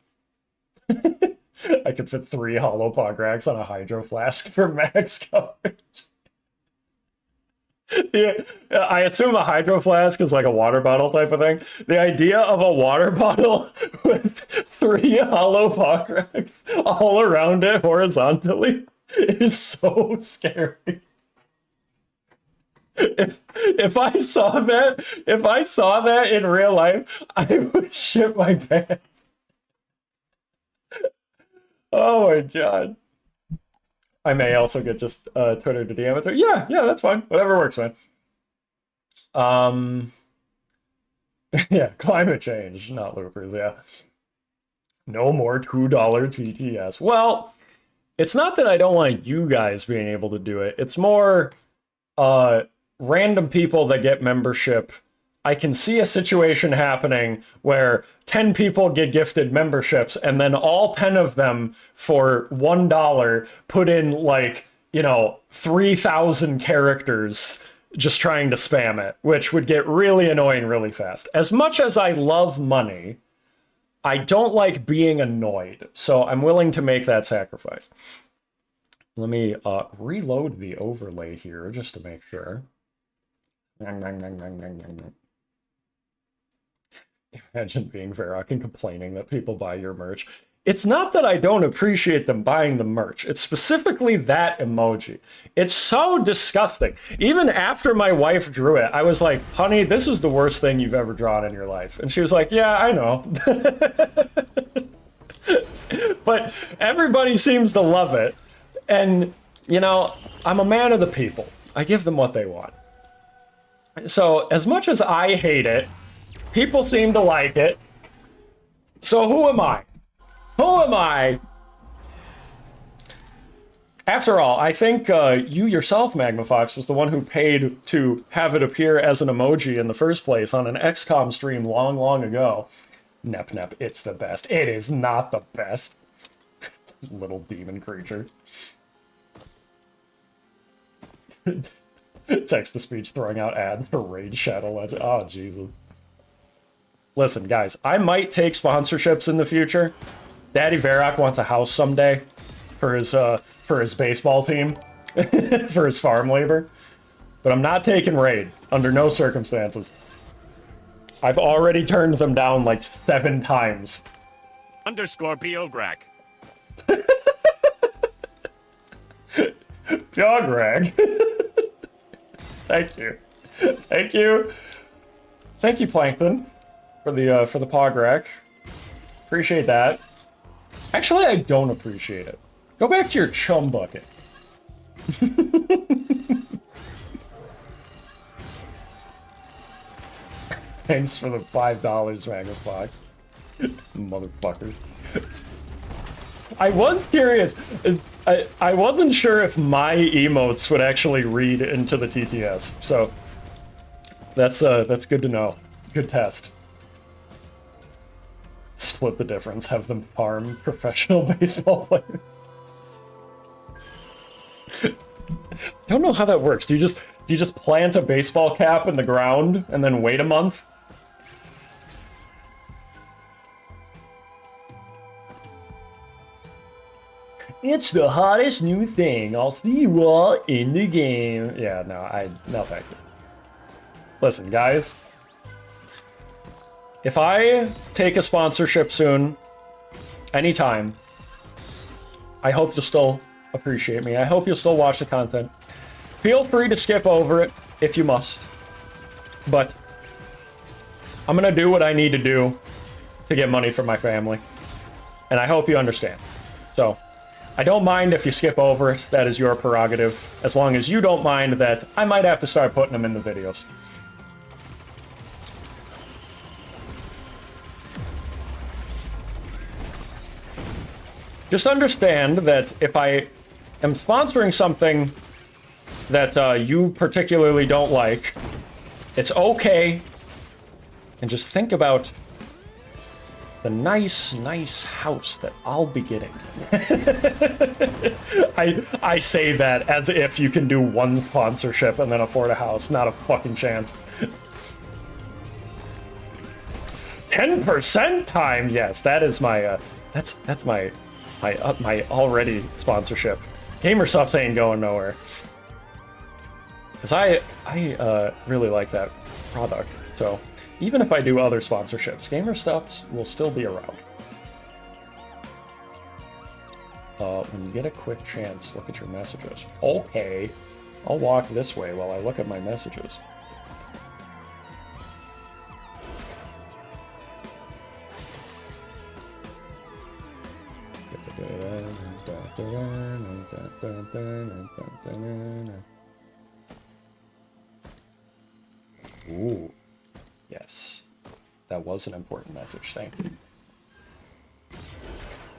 I could fit 3 hollow pogracs on a hydro flask for max coverage. Yeah, I assume a hydro flask is like a water bottle type of thing. The idea of a water bottle with 3 hollow pogracs all around it horizontally is so scary. If I saw that in real life, I would shit my pants. Oh my god. I may also get just Twitter to DM it. Yeah, that's fine. Whatever works, man. Yeah, climate change, not loopers, yeah. No more $2 TTS. Well, It's not that I don't want you guys being able to do it. It's more random people that get membership. I can see a situation happening where 10 people get gifted memberships and then all 10 of them for $1 put in like, you know, 3,000 characters just trying to spam it, which would get really annoying really fast. As much as I love money, I don't like being annoyed, so I'm willing to make that sacrifice. Let me reload the overlay here just to make sure. Imagine being Verac and complaining that people buy your merch. It's not that I don't appreciate them buying the merch. It's specifically that emoji. It's so disgusting. Even after my wife drew it, I was like, honey, this is the worst thing you've ever drawn in your life. And she was like, yeah, I know. But everybody seems to love it. And, you know, I'm a man of the people. I give them what they want. So as much as I hate it, people seem to like it. So who am I? Who am I? After all, I think you yourself, MagmaFox, was the one who paid to have it appear as an emoji in the first place on an XCOM stream long, long ago. Nep, it's the best. It is not the best. Little demon creature. Text-to-speech throwing out ads for Raid Shadow Legend. Oh, Jesus. Listen, guys, I might take sponsorships in the future. Daddy Verac wants a house someday for his baseball team, for his farm labor. But I'm not taking Raid, under no circumstances. I've already turned them down like 7 times. Underscore pograc. Pograc. Thank you. Thank you. Thank you, Plankton, for the pograc. Appreciate that. Actually, I don't appreciate it. Go back to your chum bucket. Thanks for the $5, MagmaFox. Motherfuckers. I was curious. I wasn't sure if my emotes would actually read into the TTS, so that's good to know. Good test. Split the difference. Have them farm professional baseball players. Don't know how that works. Do you just plant a baseball cap in the ground and then wait a month? It's the hottest new thing. I'll see you all in the game. Yeah, no thank you. Listen, guys. If I take a sponsorship soon, anytime, I hope you'll still appreciate me. I hope you'll still watch the content. Feel free to skip over it if you must. But I'm gonna do what I need to do to get money for my family. And I hope you understand. So, I don't mind if you skip over it. That is your prerogative. As long as you don't mind that I might have to start putting them in the videos. Just understand that if I am sponsoring something that you particularly don't like, it's okay. And just think about the nice house that I'll be getting. I say that as if you can do one sponsorship and then afford a house. Not a fucking chance. 10% time. Yes, that is my that's my already sponsorship. Gamersup's ain't going nowhere. Cause I really like that product. So even if I do other sponsorships, Gamersup's will still be around. When you get a quick chance, look at your messages. Okay, I'll walk this way while I look at my messages. Ooh. Yes. That was an important message, thank you.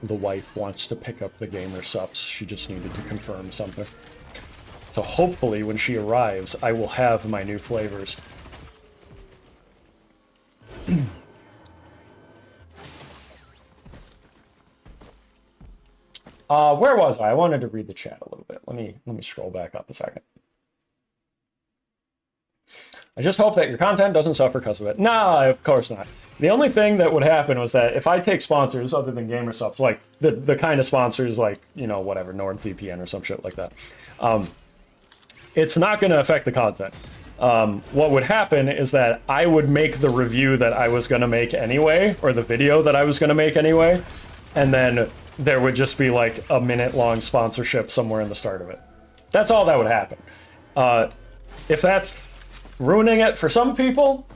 the wife wants to pick up the gamer subs. She just needed to confirm something. So hopefully when she arrives, I will have my new flavors. Where was I? I wanted to read the chat a little bit. Let me scroll back up a second. I just hope that your content doesn't suffer because of it. Nah, of course not. The only thing that would happen was that if I take sponsors other than GamerSupps, like the kind of sponsors like, you know, whatever, NordVPN or some shit like that, it's not going to affect the content. What would happen is that I would make the review that I was going to make anyway, or the video that I was going to make anyway, and then there would just be like a minute-long sponsorship somewhere in the start of it. That's all that would happen. If that's ruining it for some people,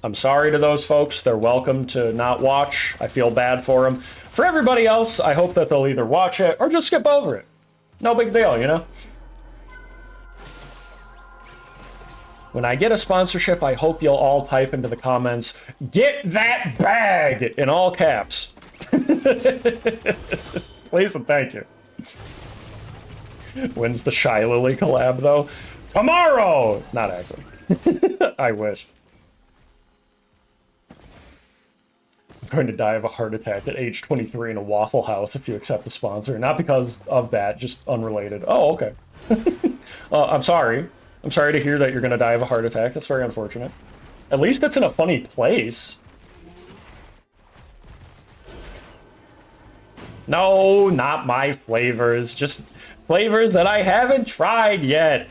I'm sorry to those folks. They're welcome to not watch. I feel bad for them. For everybody else, I hope that they'll either watch it or just skip over it. No big deal, you know? When I get a sponsorship, I hope you'll all type into the comments, "Get that bag!" in all caps. Please and thank you. When's the Shy Lily collab, though? Tomorrow! Not actually. I wish. I'm going to die of a heart attack at age 23 in a Waffle House if you accept the sponsor. Not because of that, just unrelated. Oh, okay. I'm sorry. I'm sorry to hear that you're going to die of a heart attack. That's very unfortunate. At least it's in a funny place. No, not my flavors. Just flavors that I haven't tried yet.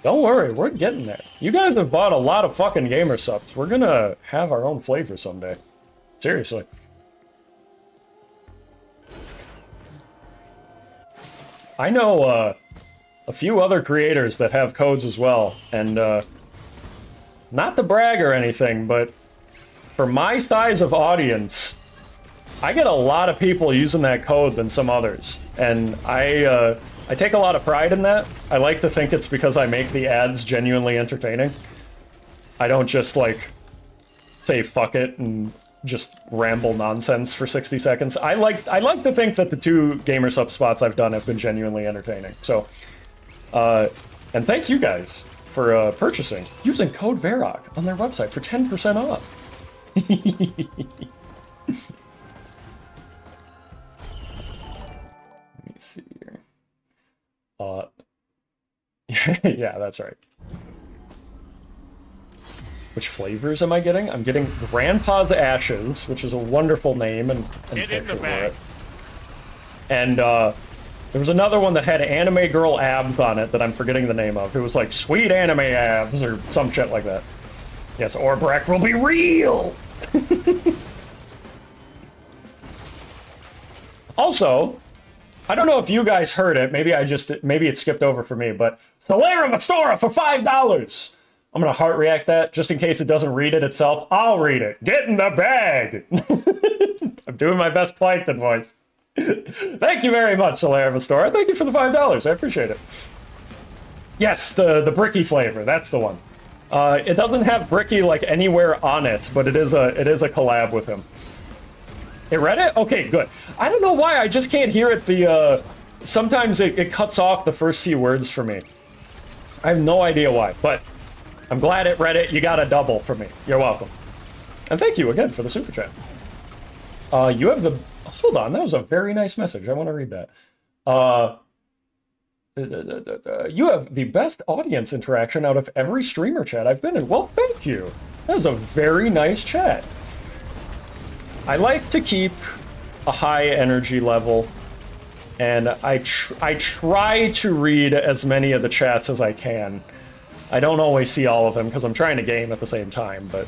Don't worry, we're getting there. You guys have bought a lot of fucking gamer subs. We're gonna have our own flavor someday. Seriously. I know a few other creators that have codes as well, and not to brag or anything, but for my size of audience, I get a lot of people using that code than some others, and I take a lot of pride in that. I like to think it's because I make the ads genuinely entertaining. I don't just, like, say fuck it and just ramble nonsense for 60 seconds. I like to think that the 2 gamer sub spots I've done have been genuinely entertaining. So, and thank you guys for purchasing using code Verac on their website for 10% off. Let me see here. Yeah, that's right. Which flavors am I getting? I'm getting Grandpa's Ashes, which is a wonderful name and Get in the picture for bag. it. And there was another one that had anime girl abs on it that I'm forgetting the name of. It was like sweet anime abs or some shit like that. Yes, Orbreck will be real! Also, I don't know if you guys heard it. Maybe it skipped over for me, but Solaire of Astora for $5! I'm gonna heart react that just in case it doesn't read it itself. I'll read it. Get in the bag! I'm doing my best Plankton voice. Thank you very much, Solaire of Astora. Thank you for the $5. I appreciate it. Yes, the bricky flavor. That's the one. It doesn't have bricky like anywhere on it, but it is a collab with him. It read it? Okay, good. I don't know why, I just can't hear it. Sometimes it cuts off the first few words for me. I have no idea why, but I'm glad it read it. You got a double for me. You're welcome. And thank you again for the super chat. You have the... Hold on, that was a very nice message. I want to read that. You have the best audience interaction out of every streamer chat I've been in. Well, thank you. That was a very nice chat. I like to keep a high energy level, and I try to read as many of the chats as I can. I don't always see all of them because I'm trying to game at the same time, but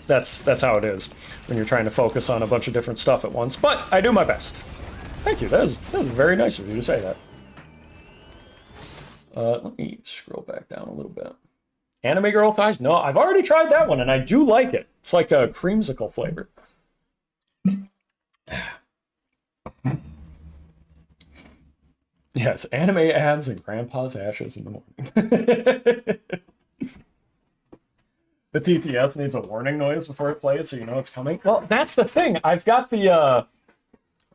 that's how it is when you're trying to focus on a bunch of different stuff at once. But I do my best. Thank you. That was very nice of you to say that. Let me scroll back down a little bit. Anime girl thighs? No, I've already tried that one, and I do like it. It's like a creamsicle flavor. Yes, anime abs and Grandpa's ashes in the morning. The TTS needs a warning noise before it plays, so you know it's coming. Well, that's the thing. I've got the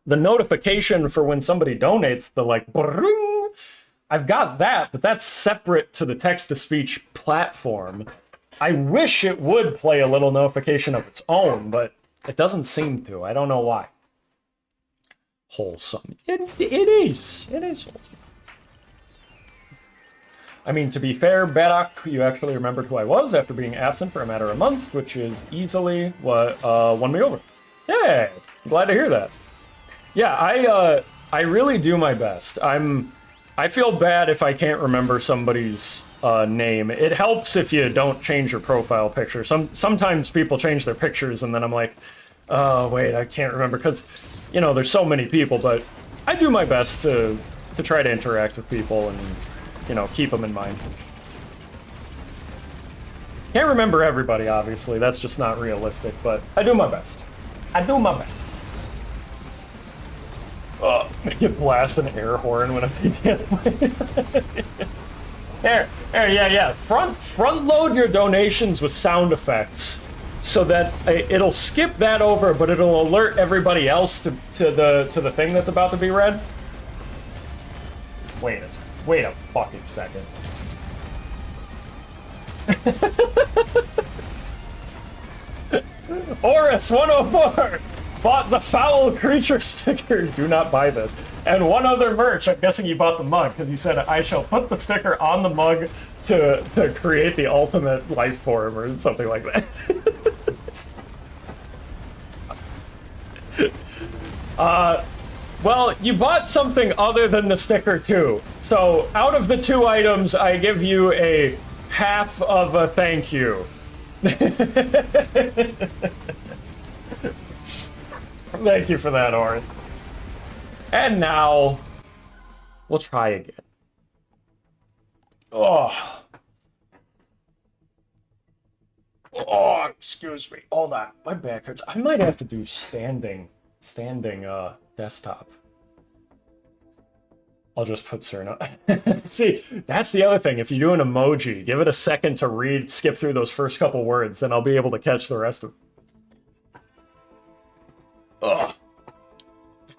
notification for when somebody donates, the like, brrring. I've got that, but that's separate to the text-to-speech platform. I wish it would play a little notification of its own, but it doesn't seem to. I don't know why. Wholesome. It is. It is wholesome. I mean, to be fair, Verac, you actually remembered who I was after being absent for a matter of months, which is easily what won me over. Yay! I'm glad to hear that. Yeah, I really do my best. I feel bad if I can't remember somebody's name. It helps if you don't change your profile picture. Sometimes people change their pictures, and then I'm like, oh wait, I can't remember, because you know there's so many people. But I do my best to try to interact with people and, you know, keep them in mind. Can't remember everybody, obviously. That's just not realistic, but I do my best. I do my best. You blast an air horn when I'm taking There, yeah. Front load your donations with sound effects so that it'll skip that over, but it'll alert everybody else to the thing that's about to be read. Wait a fucking second. Horus 104 bought the foul creature sticker. Do not buy this. And one other merch. I'm guessing you bought the mug because you said I shall put the sticker on the mug to create the ultimate life form or something like that. Well, you bought something other than the sticker too. So out of the 2 items, I give you a half of a thank you. Thank you for that, Orin. And now, we'll try again. Oh, excuse me. Hold on, my back hurts. I might have to do standing desktop. I'll just put Cerno. See, that's the other thing. If you do an emoji, give it a second to skip through those first couple words, then I'll be able to catch the rest of it. Ugh.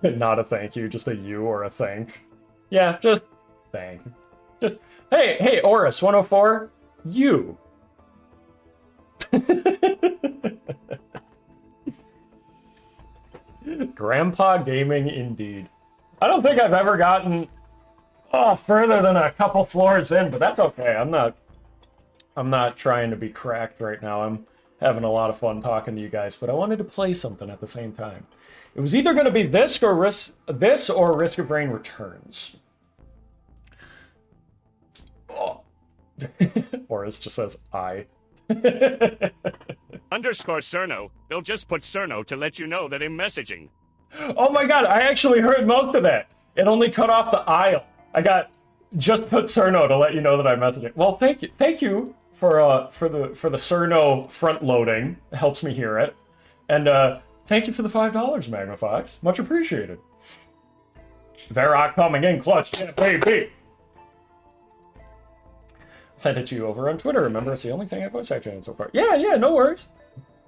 Not a thank you, just a you or a thank. Yeah, just thank. Just, hey, Horus 104, you. Grandpa gaming indeed. I don't think I've ever gotten further than a couple floors in, but that's okay. I'm not trying to be cracked right now. I'm having a lot of fun talking to you guys, but I wanted to play something at the same time. It was either going to be this or Risk of Rain Returns. Oh. Horus just says I. Underscore Cerno. They'll just put Cerno to let you know that I'm messaging. Oh my god, I actually heard most of that. It only cut off the aisle. I got just put Cerno to let you know that I'm messaging. Well, thank you for the Cerno front loading. It helps me hear it. And thank you for the $5, Magnafox. Much appreciated. Verac coming in clutch, yeah, baby. Sent it to you over on Twitter. Remember, it's the only thing I've voice acted so far. Yeah, no worries.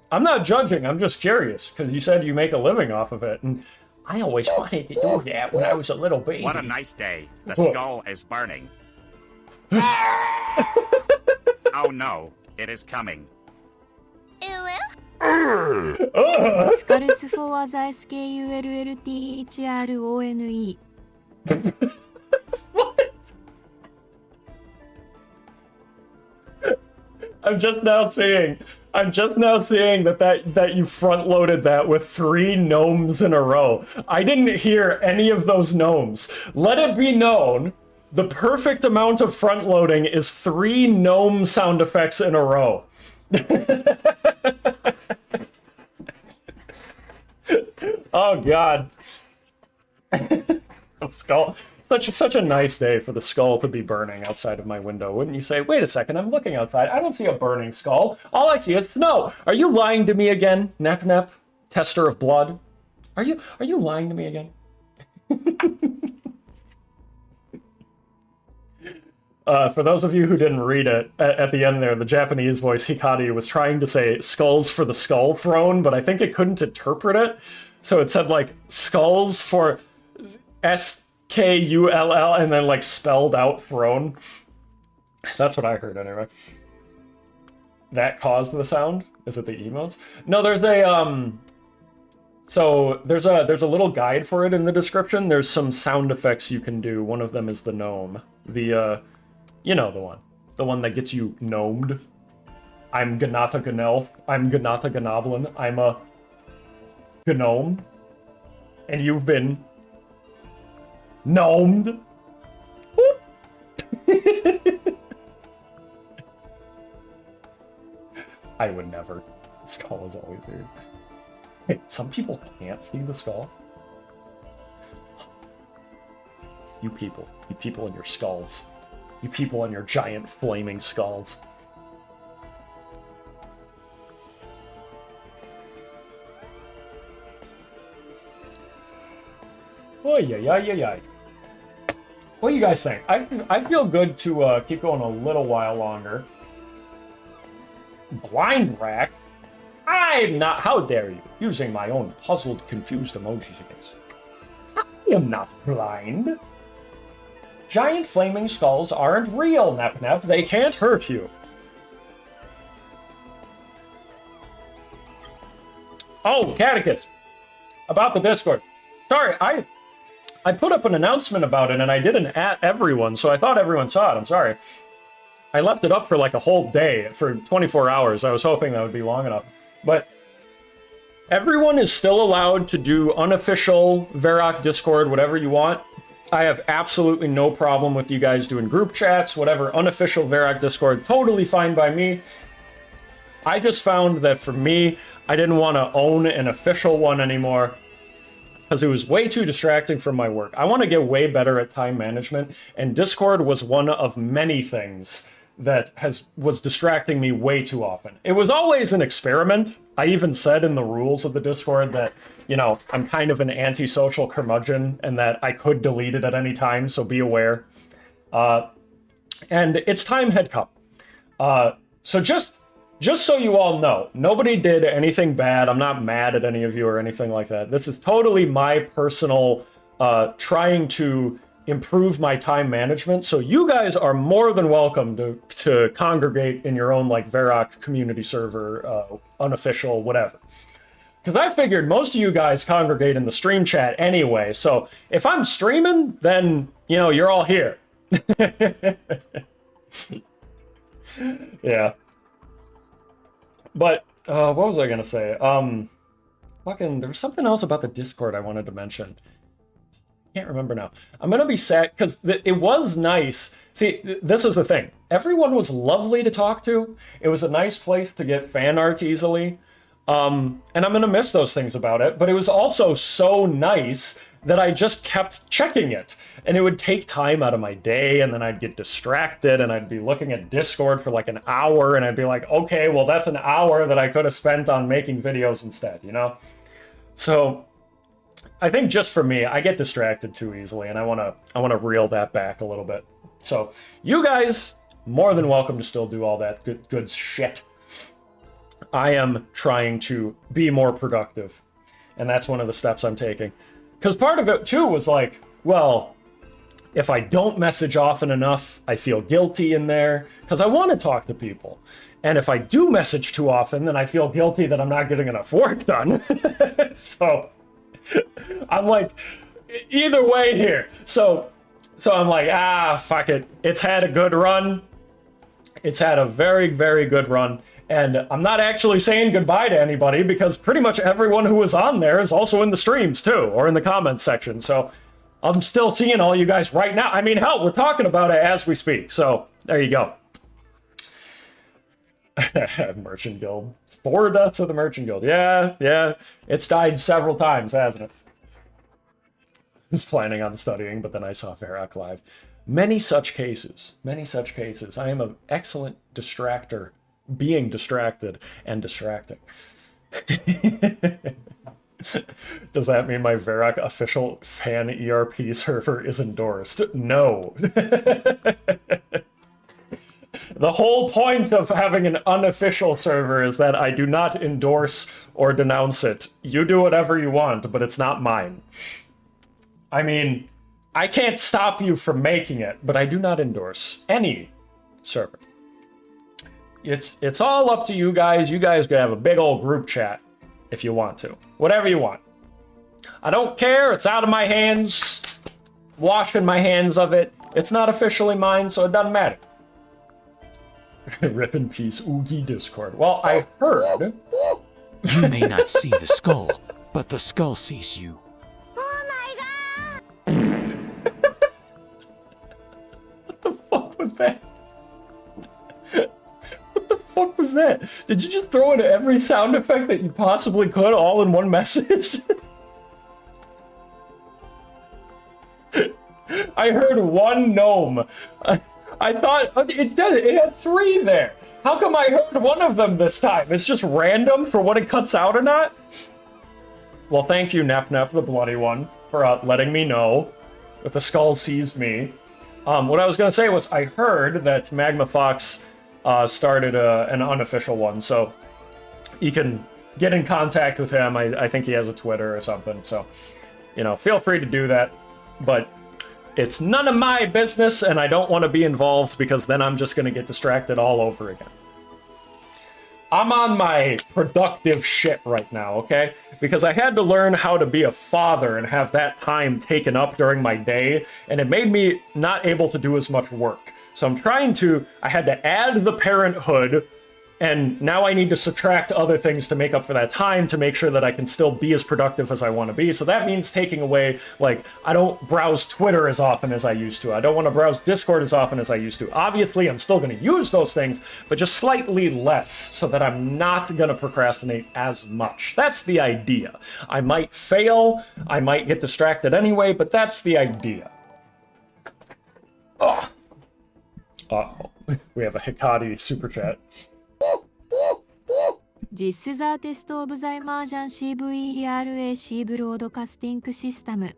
I'm not judging. I'm just curious because you said you make a living off of it, and I always wanted to do that when I was a little baby. What a nice day. The skull is burning. Oh no, it is coming. スカルスフォアザ SKULLTHRONE What? I'm just now seeing that you front loaded that with 3 gnomes in a row. I didn't hear any of those gnomes. Let it be known, the perfect amount of front loading is 3 gnome sound effects in a row. Oh god. Skull. Such a nice day for the skull to be burning outside of my window, wouldn't you say? Wait a second, I'm looking outside. I don't see a burning skull. All I see is snow. Are you lying to me again, Nep, tester of blood? Are you lying to me again? For those of you who didn't read it, at the end there, the Japanese voice Hikari was trying to say skulls for the skull throne, but I think it couldn't interpret it. So it said like skulls for SKULL and then like spelled out throne. That's what I heard anyway. That caused the sound? Is it the emotes? No, there's a so there's a little guide for it in the description. There's some sound effects you can do. One of them is the gnome. The you know the one that gets you gnomed. I'm Ganata Ganel. I'm Ganata Ganoblin. I'm a gnome. And you've been gnomed. I would never. The skull is always weird. Hey, some people can't see the skull. You people and your skulls. You people and your giant flaming skulls. Oh yeah. What do you guys think? I feel good to keep going a little while longer. Blind rack? I'm not. How dare you? Using my own puzzled, confused emojis against me. I am not blind. Giant flaming skulls aren't real, Nep Nep. They can't hurt you. Oh, Catechus. About the Discord. Sorry, I put up an announcement about it and I didn't at everyone, so I thought everyone saw it. I'm sorry. I left it up for like a whole day, for 24 hours. I was hoping that would be long enough. But everyone is still allowed to do unofficial Verac Discord, whatever you want. I have absolutely no problem with you guys doing group chats, whatever, unofficial Verac Discord, totally fine by me. I just found that for me, I didn't want to own an official one anymore because it was way too distracting from my work. I want to get way better at time management, and Discord was one of many things that was distracting me way too often. It was always an experiment. I even said in the rules of the Discord that, you know, I'm kind of an antisocial curmudgeon and that I could delete it at any time, so be aware. And its time had come. So just so you all know, nobody did anything bad. I'm not mad at any of you or anything like that. This is totally my personal trying to improve my time management. So you guys are more than welcome to congregate in your own like Verac community server, unofficial, whatever. Because I figured most of you guys congregate in the stream chat anyway. So if I'm streaming, then, you know, you're all here. Yeah. But what was I gonna say? There was something else about the Discord I wanted to mention. Can't remember now. I'm gonna be sad because it was nice. See, this is the thing. Everyone was lovely to talk to. It was a nice place to get fan art easily. And I'm gonna miss those things about it. But it was also so nice that I just kept checking it. And it would take time out of my day, and then I'd get distracted, and I'd be looking at Discord for like an hour, and I'd be like, okay, well, that's an hour that I could have spent on making videos instead, you know? So I think just for me, I get distracted too easily, and I wanna reel that back a little bit. So you guys, more than welcome to still do all that good shit. I am trying to be more productive, and that's one of the steps I'm taking. Because part of it too was like, well, if I don't message often enough, I feel guilty in there because I want to talk to people. And if I do message too often, then I feel guilty that I'm not getting enough work done. So I'm like, either way here. So I'm like, fuck it. It's had a good run. It's had a very, very good run. And I'm not actually saying goodbye to anybody because pretty much everyone who was on there is also in the streams too, or in the comments section. So I'm still seeing all you guys right now. I mean, hell, we're talking about it as we speak. So there you go. Merchant Guild. 4 deaths of the Merchant Guild. Yeah. It's died several times, hasn't it? I was planning on studying, but then I saw VeracLIVE. Many such cases. I am an excellent distractor, being distracted and distracting. Does that mean my Verac official fan ERP server is endorsed? No. The whole point of having an unofficial server is that I do not endorse or denounce it. You do whatever you want, but it's not mine. I mean, I can't stop you from making it, but I do not endorse any server. It's all up to you guys. You guys can have a big old group chat if you want to. Whatever you want. I don't care. It's out of my hands. Washing my hands of it. It's not officially mine, so it doesn't matter. Rip in peace, Oogie Discord. Well, I heard... You may not see the skull, but the skull sees you. What the fuck was that? What the fuck was that? Did you just throw in every sound effect that you possibly could all in one message? I heard one gnome. I thought it had 3 there. How come I heard one of them this time? It's just random for what it cuts out or not? Well, thank you, Nep Nep, the bloody one, for letting me know that the skull sees me. What I was going to say was I heard that Magma Fox started an unofficial one, so you can get in contact with him. I think he has a Twitter or something, so, you know, feel free to do that. But it's none of my business, and I don't want to be involved because then I'm just going to get distracted all over again. I'm on my productive shit right now, okay? Because I had to learn how to be a father and have that time taken up during my day, and it made me not able to do as much work. So I'm trying to... I had to add the parenthood, and now I need to subtract other things to make up for that time to make sure that I can still be as productive as I want to be. So that means taking away, like, I don't browse Twitter as often as I used to. I don't want to browse Discord as often as I used to. Obviously, I'm still going to use those things, but just slightly less so that I'm not going to procrastinate as much. That's the idea. I might fail, I might get distracted anyway, but that's the idea. Oh. Uh-oh. We have a Hikari super chat. This is the test of the Immersion CVERAC Broadcasting System.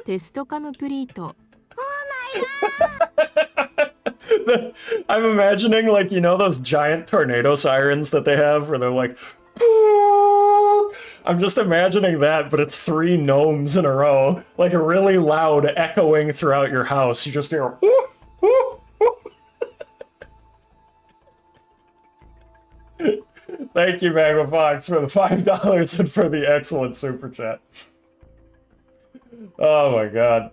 Test complete. I'm imagining, like, you know those giant tornado sirens that they have where they're like... I'm just imagining that, but it's 3 gnomes in a row. Like, really loud, echoing throughout your house. You just hear... Thank you, Magma Fox, for the $5 and for the excellent super chat. Oh my god.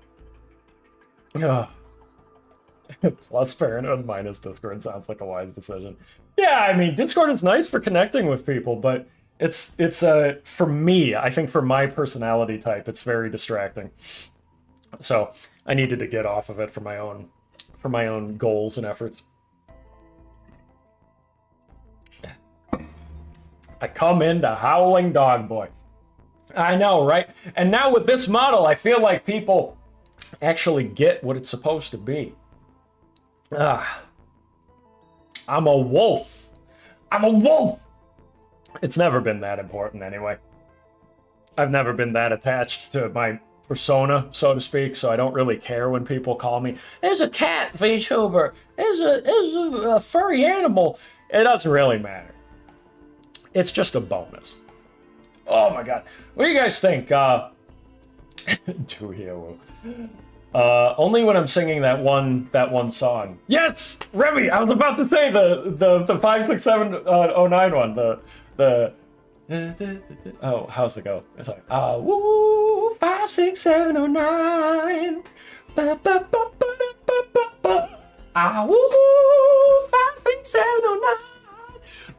Plus parenthood minus Discord sounds like a wise decision. Yeah, I mean, Discord is nice for connecting with people, but it's for me, I think for my personality type, it's very distracting. So I needed to get off of it for my own goals and efforts. I come into Howling Dog Boy. I know, right? And now with this model, I feel like people actually get what it's supposed to be. I'm a wolf. I'm a wolf! It's never been that important anyway. I've never been that attached to my persona, so to speak, so I don't really care when people call me, there's a cat VTuber, there's a furry animal. It doesn't really matter. It's just a bonus. Oh my god. What do you guys think? Only when I'm singing that one song. Yes! Remy! I was about to say the 56709 one. The oh, how's it go? It's like woo 56709. Ba ba ba ba ba ba ba. Woo 56709.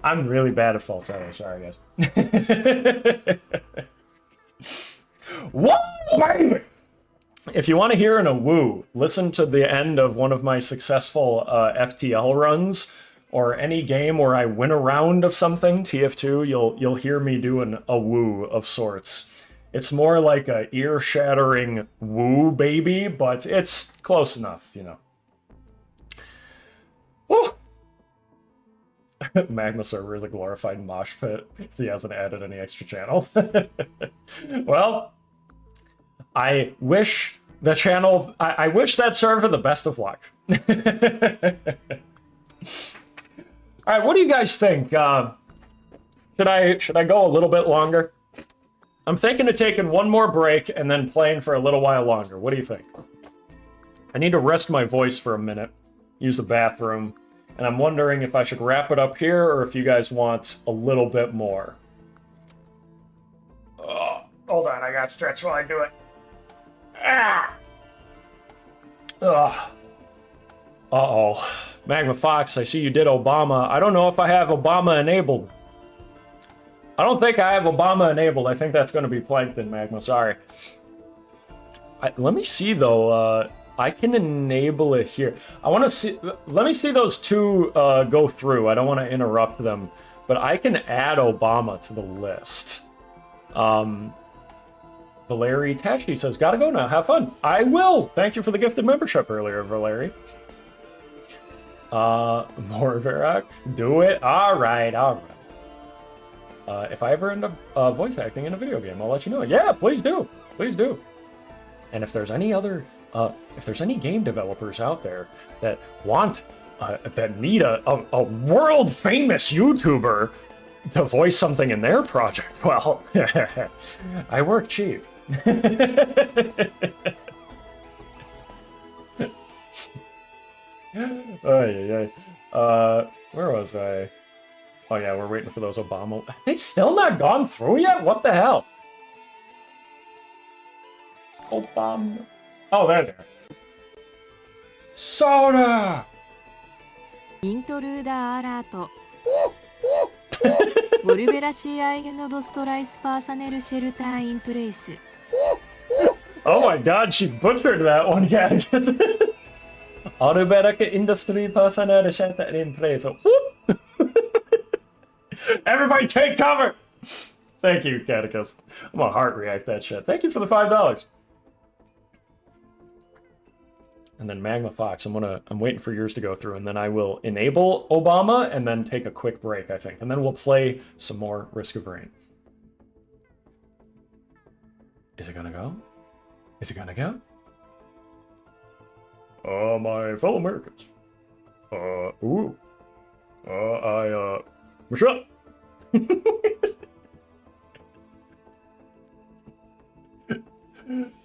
I'm really bad at falsetto, sorry guys. Whoa, baby! If you want to hear in a woo, listen to the end of one of my successful FTL runs, or any game where I win a round of something, TF2, you'll hear me doing a woo of sorts. It's more like a ear-shattering woo baby, but it's close enough, you know. Woo! Magma server is a glorified mosh pit because he hasn't added any extra channels. Well, I wish the channel... I wish that server the best of luck. All right, what do you guys think? Should I go a little bit longer? I'm thinking of taking one more break and then playing for a little while longer. What do you think? I need to rest my voice for a minute, use the bathroom, and I'm wondering if I should wrap it up here or if you guys want a little bit more. Hold on, I gotta stretch while I do it. Ah! Ugh. Uh-oh. Magma Fox, I see you did Obama. I don't know if I have Obama enabled. I don't think I have Obama enabled. I think that's going to be Plankton, Magma. Sorry. Let me see, though. I can enable it here. I want to see... Let me see those two go through. I don't want to interrupt them. But I can add Obama to the list. Valeri Tashi says, gotta go now. Have fun. I will. Thank you for the gifted membership earlier, Valeri. More Verac. Do it. All right. All right. If I ever end up voice acting in a video game, I'll let you know. Yeah, please do. Please do. And if there's any other, if there's any game developers out there that want, that need a world famous YouTuber to voice something in their project, well, I work cheap. Where was I? Oh yeah, we're waiting for those Obama. Have they still not gone through yet? What the hell? Obama. Oh, there they are. Soda! イントルーダーアラート。ボルベラシーアイユノドストライスパーサネルシェルターインプレイス。Oh my god, she butchered that one, yeah. Verac industry personnel shelter in place. Everybody take cover! Thank you, Catechist. I'm gonna heart react that shit. Thank you for the $5. And then Magma Fox, I'm waiting for yours to go through, and then I will enable Obama and then take a quick break, I think. And then we'll play some more Risk of Rain. Is it gonna go? Is it gonna go? My fellow Americans. Michelle.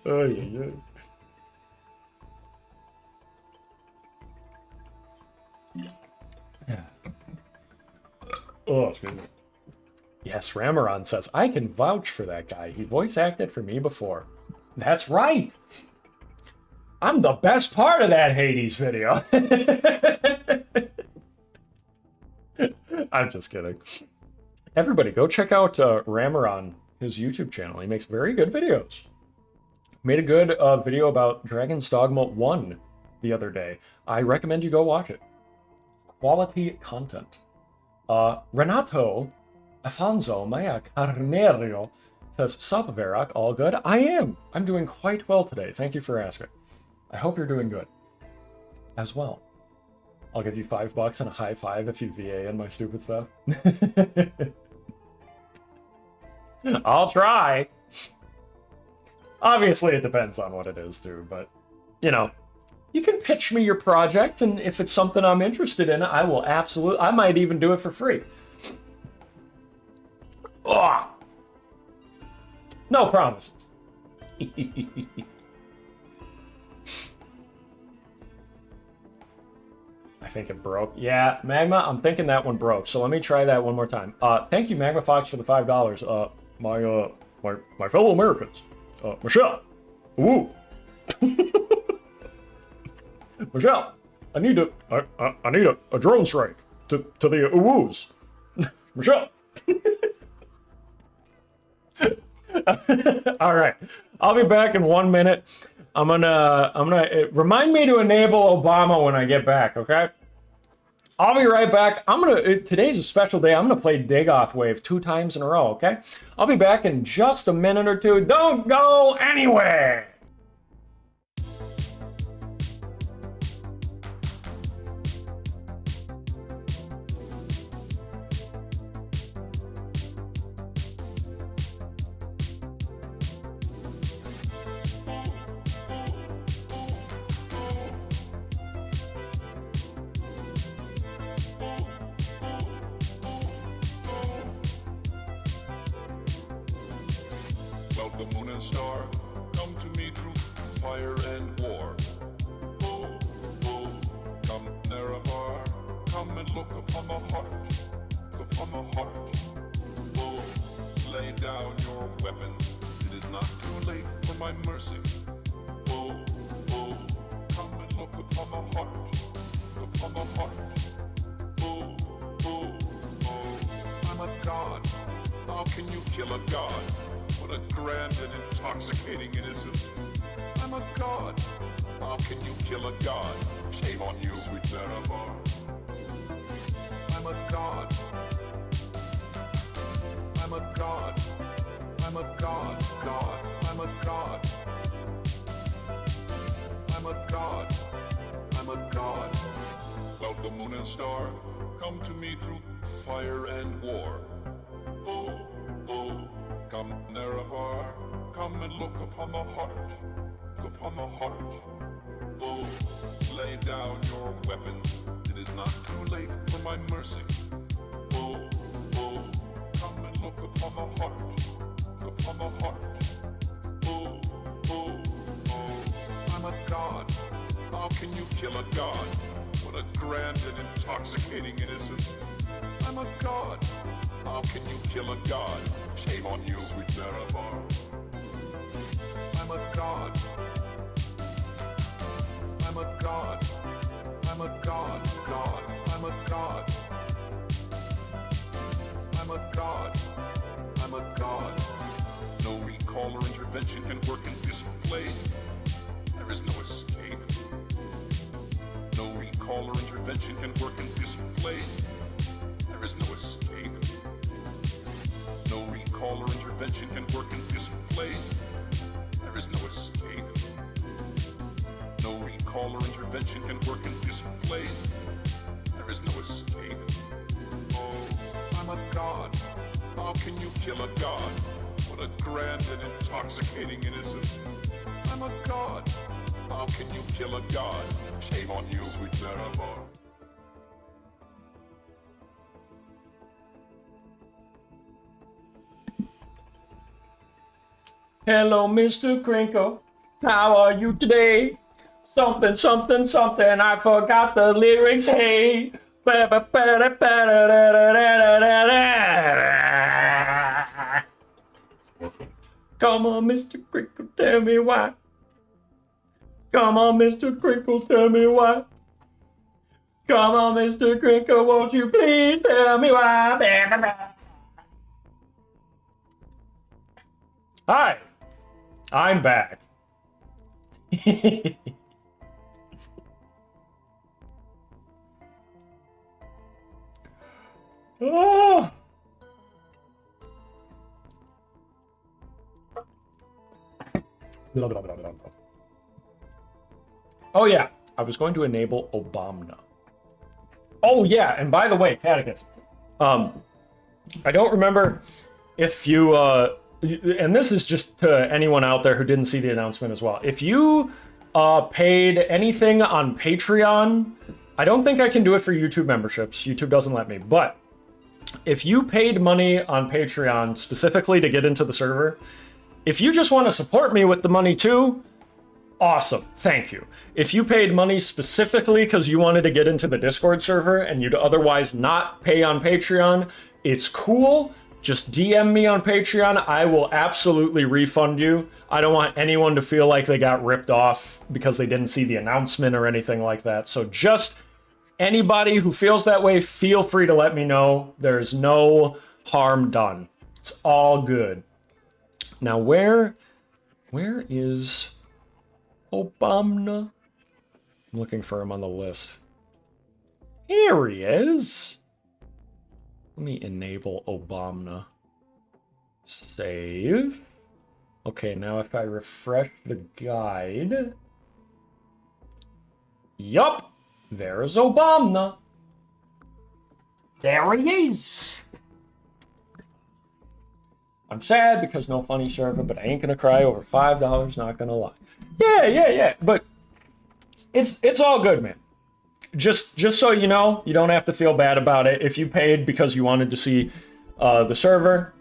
Oh, yeah. Oh, excuse me. Yes, Ramaron says, I can vouch for that guy. He voice acted for me before. That's right. I'm the best part of that Hades video. I'm just kidding. Everybody, go check out Ramaron, his YouTube channel. He makes very good videos. Made a good video about Dragon's Dogma 1 the other day. I recommend you go watch it. Quality content. Renato Afonso Maya Carnerio says, Sup, Verac, all good? I am. I'm doing quite well today. Thank you for asking. I hope you're doing good as well. I'll give you $5 and a high five if you VA in my stupid stuff. I'll try. Obviously, it depends on what it is, too, but, you know, you can pitch me your project, and if it's something I'm interested in, I will absolutely, I might even do it for free. Ugh. No promises. I think it broke. Yeah, Magma, I'm thinking that one broke, so let me try that one more time. Thank you, Magma Fox, for the $5. My fellow Americans. Michelle. Ooh. Michelle, I need a drone strike to the woos. Michelle. All right, I'll be back in 1 minute. I'm gonna remind me to enable Obama when I get back. Okay. I'll be right back. Today's a special day. I'm gonna play Dagoth Wave 2 times in a row. Okay. I'll be back in just a minute or two. Don't go anywhere. Cloud, the moon and star, come to me through fire and war. Oh, oh, come Nerevar, come and look upon the heart, upon the heart. Oh, lay down your weapons, it is not too late for my mercy. Oh, oh, come and look upon the heart, upon the heart. Oh, oh, oh, I'm a god. How can you kill a god? What a grand and intoxicating innocence. I'm a god. How can you kill a god? Shame on you, sweet Nerevar. I'm a god. I'm a god. I'm a god, god. I'm a god. I'm a god. I'm a god. Cloud, the moon and star, come to me through fire and war. Oh, oh, come Nerevar, come and look upon the heart, upon the heart. Oh, lay down your weapons, it is not too late for my mercy. Oh, oh, come and look upon the heart, upon the heart. Oh, oh, oh, I'm a god. How can you kill a god? What a grand and intoxicating innocence. I'm a god. How can you kill a god? Shame on you, sweet Nerevar. I'm a god. I'm a god. I'm a god, god. I'm a god. I'm a god. I'm a god. No recall or intervention can work in this place. There is no escape. No recall or intervention can work in this place. There is no escape. No recall or intervention can work in this place. There is no escape. No recall or intervention can work in this place. There is no escape. Oh, I'm a god. How can you kill a god? What a grand and intoxicating innocence. I'm a god. How can you kill a god? Shame on you, sweet Nerevar. Hello, Mr. Crinkle. How are you today? Something, something, something. I forgot the lyrics. Hey. Come on, Mr. Crinkle, tell me why. Come on, Mr. Crinkle, tell me why. Come on, Mr. Crinkle, won't you please tell me why? Hi, I'm back. Oh. Blah, blah, blah, blah, blah. Oh yeah, I was going to enable Obama. Oh yeah, and by the way, Catechist, I don't remember if you, and this is just to anyone out there who didn't see the announcement as well. If you paid anything on Patreon, I don't think I can do it for YouTube memberships. YouTube doesn't let me, but if you paid money on Patreon specifically to get into the server, if you just want to support me with the money too, awesome, thank you. If you paid money specifically because you wanted to get into the Discord server and you'd otherwise not pay on Patreon, it's cool. Just DM me on Patreon. I will absolutely refund you. I don't want anyone to feel like they got ripped off because they didn't see the announcement or anything like that. So just anybody who feels that way, feel free to let me know. There's no harm done. It's all good. Now, where is Obama? I'm looking for him on the list. Here he is. Let me enable Obama. Save. Okay, now if I refresh the guide. Yup, there's Obama. There he is. I'm sad because no funny server, but I ain't gonna cry over $5, not gonna lie. Yeah, but it's all good, man. Just so you know, you don't have to feel bad about it. If you paid because you wanted to see the server,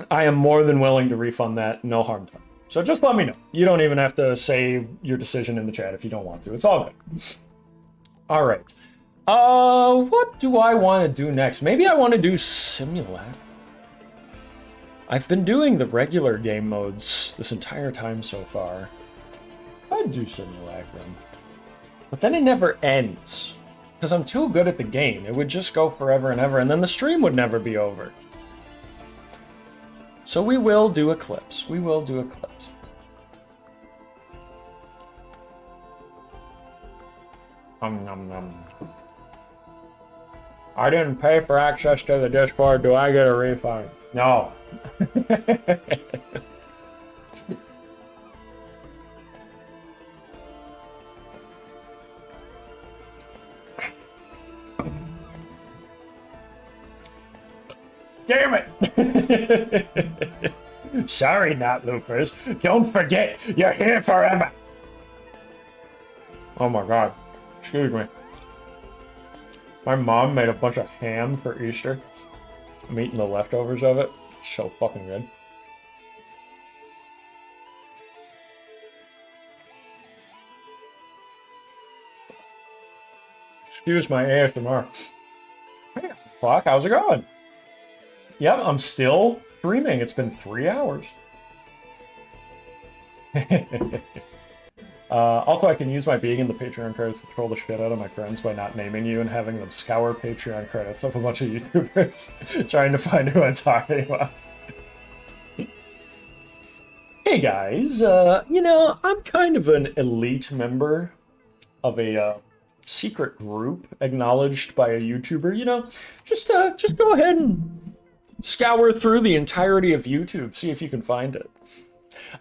I am more than willing to refund that, no harm done. So just let me know. You don't even have to say your decision in the chat if you don't want to. It's all good. All right. What do I want to do next? Maybe I want to do Simulac. I've been doing the regular game modes this entire time so far. I'd do Simulacrum. But then it never ends. Because I'm too good at the game. It would just go forever and ever, and then the stream would never be over. So we will do Eclipse. We will do Eclipse. Nom nom. I didn't pay for access to the Discord. Do I get a refund? No. Damn it! Sorry, not loopers. Don't forget, you're here forever. Oh my god. Excuse me. My mom made a bunch of ham for Easter. I'm eating the leftovers of it. It's so fucking good. Excuse my ASMR. Hey, fuck, how's it going? Yep, I'm still streaming. It's been 3 hours. Also, I can use my being in the Patreon credits to troll the shit out of my friends by not naming you and having them scour Patreon credits of a bunch of YouTubers trying to find who I'm talking about. Hey guys, you know, I'm kind of an elite member of a secret group acknowledged by a YouTuber. You know, just go ahead and scour through the entirety of YouTube, see if you can find it.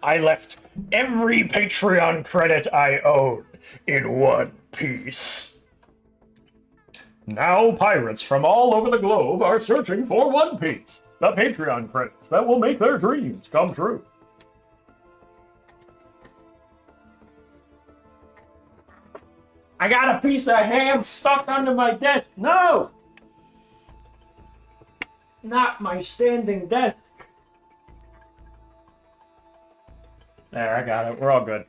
I left every Patreon credit I own in one piece. Now pirates from all over the globe are searching for One Piece, the Patreon credits that will make their dreams come true. I got a piece of ham stuck under my desk. No! Not my standing desk. There, I got it. We're all good.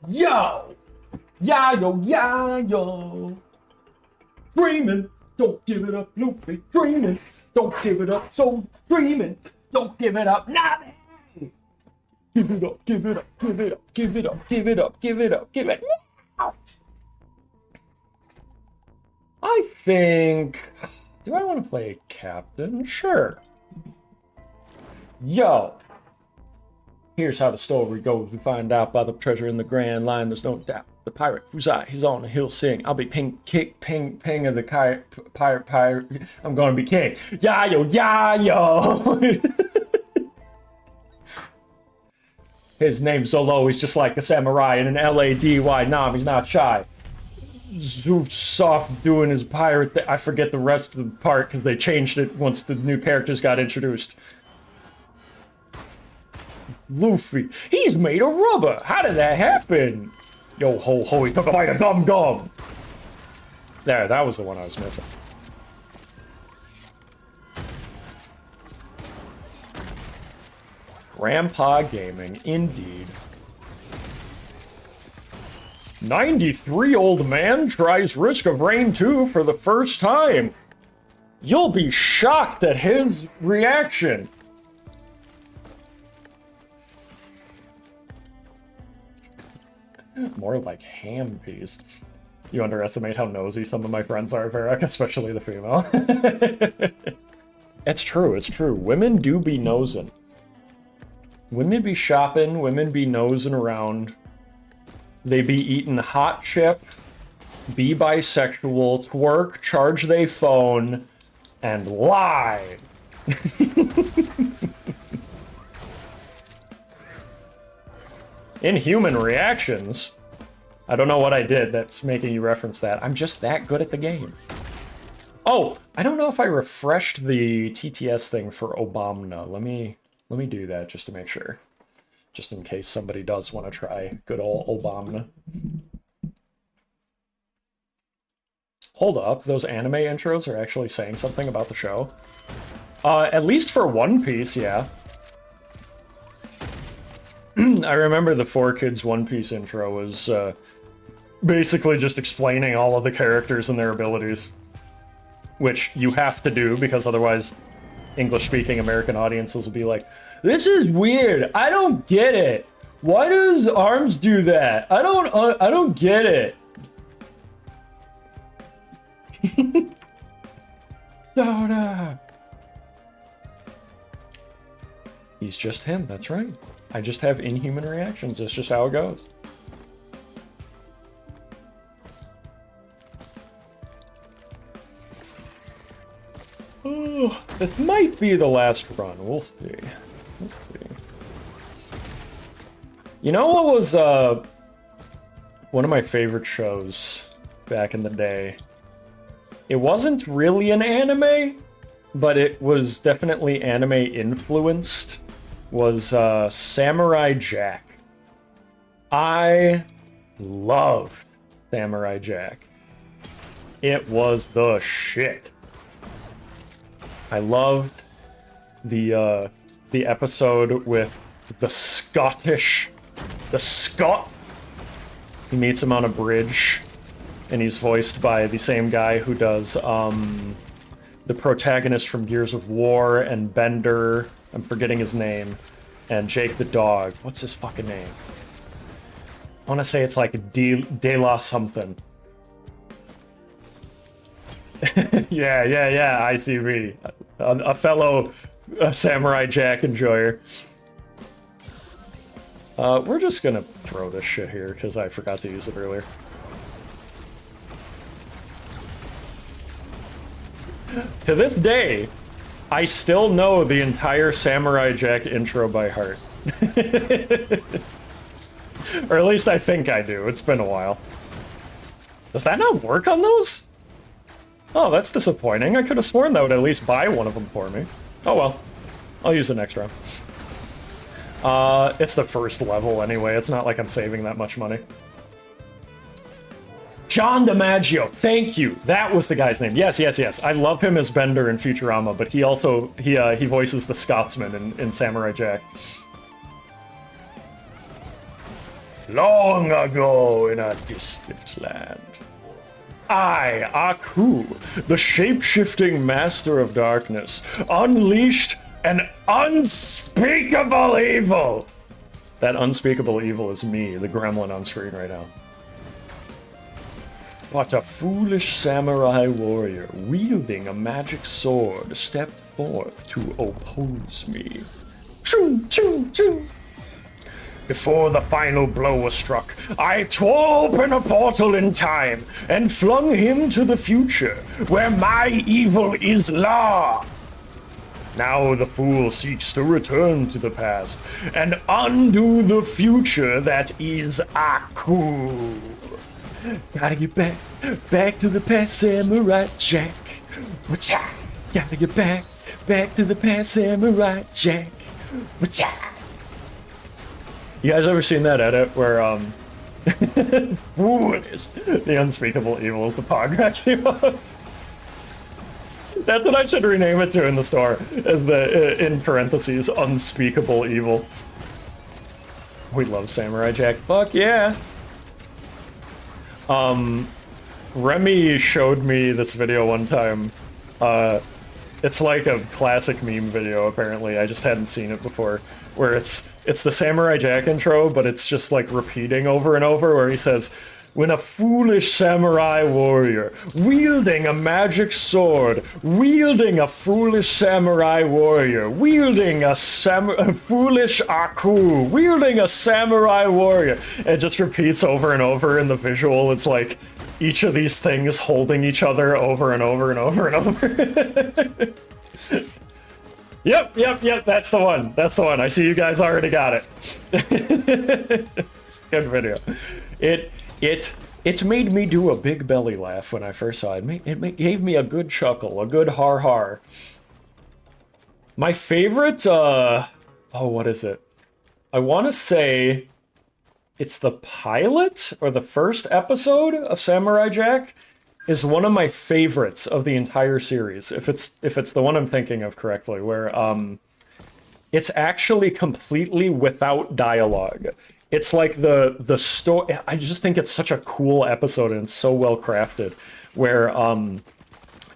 Yo! Yeah, yo, yeah, yo. Dreaming, don't give it up, Luffy. Dreaming, don't give it up. So dreaming, don't give it up. Nami! Give it up, give it up, give it up, give it up, give it up, give it up, give it up. I think... Do I want to play Captain? Sure. Yo! Here's how the story goes. We find out by the treasure in the grand line. There's no doubt. The pirate, who's I? He's on the hill sing. I'll be ping, kick, ping, ping of the pirate. I'm gonna be king. Yeah, yo, yeah, yo! His name's Zolo. He's just like a samurai in an LADY. Nah, he's not shy. Zoof's soft doing his pirate thing. I forget the rest of the part because they changed it once the new characters got introduced. Luffy, he's made of rubber. How did that happen? Yo ho ho, he took a bite of gum gum. There, that was the one I was missing. Grandpa Gaming, indeed. 93 man tries Risk of Rain 2 for the first time. You'll be shocked at his reaction. More like ham piece. You underestimate how nosy some of my friends are, Verac, especially the female. It's true, it's true. Women do be nosing. Women be shopping, women be nosing around. They be eating hot chip, be bisexual, twerk, charge they phone, and lie. Inhuman reactions. I don't know what I did that's making you reference that. I'm just that good at the game. Oh, I don't know if I refreshed the TTS thing for Obama. Let me do that just to make sure. Just in case somebody does want to try good old Obama. Hold up, those anime intros are actually saying something about the show. At least for One Piece, yeah. I remember the 4Kids One Piece intro was basically just explaining all of the characters and their abilities. Which you have to do, because otherwise English-speaking American audiences will be like, this is weird, I don't get it. Why does Arms do that? I don't get it. Soda. He's just him, that's right. I just have inhuman reactions, that's just how it goes. Oh, this might be the last run, we'll see. We'll see. You know what was one of my favorite shows back in the day? It wasn't really an anime, but it was definitely anime influenced. Was Samurai Jack. I loved Samurai Jack. It was the shit. I loved the episode with the Scot. He meets him on a bridge, and he's voiced by the same guy who does the protagonist from Gears of War and Bender. I'm forgetting his name. And Jake the dog. What's his fucking name? I want to say it's like De La something. yeah, ICV. A fellow Samurai Jack enjoyer. We're just gonna throw this shit here, because I forgot to use it earlier. To this day, I still know the entire Samurai Jack intro by heart. Or at least I think I do. It's been a while. Does that not work on those? Oh, that's disappointing. I could have sworn that would at least buy one of them for me. Oh well. I'll use it next round. It's the first level anyway. It's not like I'm saving that much money. John DiMaggio, thank you. That was the guy's name. Yes. I love him as Bender in Futurama, but he also he voices the Scotsman in Samurai Jack. Long ago in a distant land, I, Aku, the shape-shifting master of darkness, unleashed an unspeakable evil. That unspeakable evil is me, the gremlin on screen right now. But a foolish samurai warrior wielding a magic sword stepped forth to oppose me. Choo, choo, choo. Before the final blow was struck, I tore open a portal in time and flung him to the future, where my evil is law. Now the fool seeks to return to the past and undo the future that is Aku. Gotta get back to the past, Samurai Jack. Wacha! Gotta get back to the past, Samurai Jack. Wacha! You guys ever seen that edit where, ooh, it is the unspeakable evil of the pograc emote? That's what I should rename it to in the store, as the, in parentheses, unspeakable evil. We love Samurai Jack. Fuck yeah! Remy showed me this video one time. It's like a classic meme video, apparently. I just hadn't seen it before. Where it's the Samurai Jack intro, but it's just like repeating over and over, where he says, when a foolish samurai warrior, wielding a magic sword, wielding a foolish samurai warrior, wielding a foolish Aku, wielding a samurai warrior. It just repeats over and over in the visual. It's like each of these things holding each other over and over and over and over. Yep, that's the one. That's the one. I see you guys already got it. It's a good video. It made me do a big belly laugh when I first saw it. It gave me a good chuckle, a good har. My favorite, oh, what is it? I want to say it's the pilot or the first episode of Samurai Jack. is one of my favorites of the entire series. If it's the one I'm thinking of correctly, where it's actually completely without dialogue. It's like the story. I just think it's such a cool episode, and it's so well crafted, where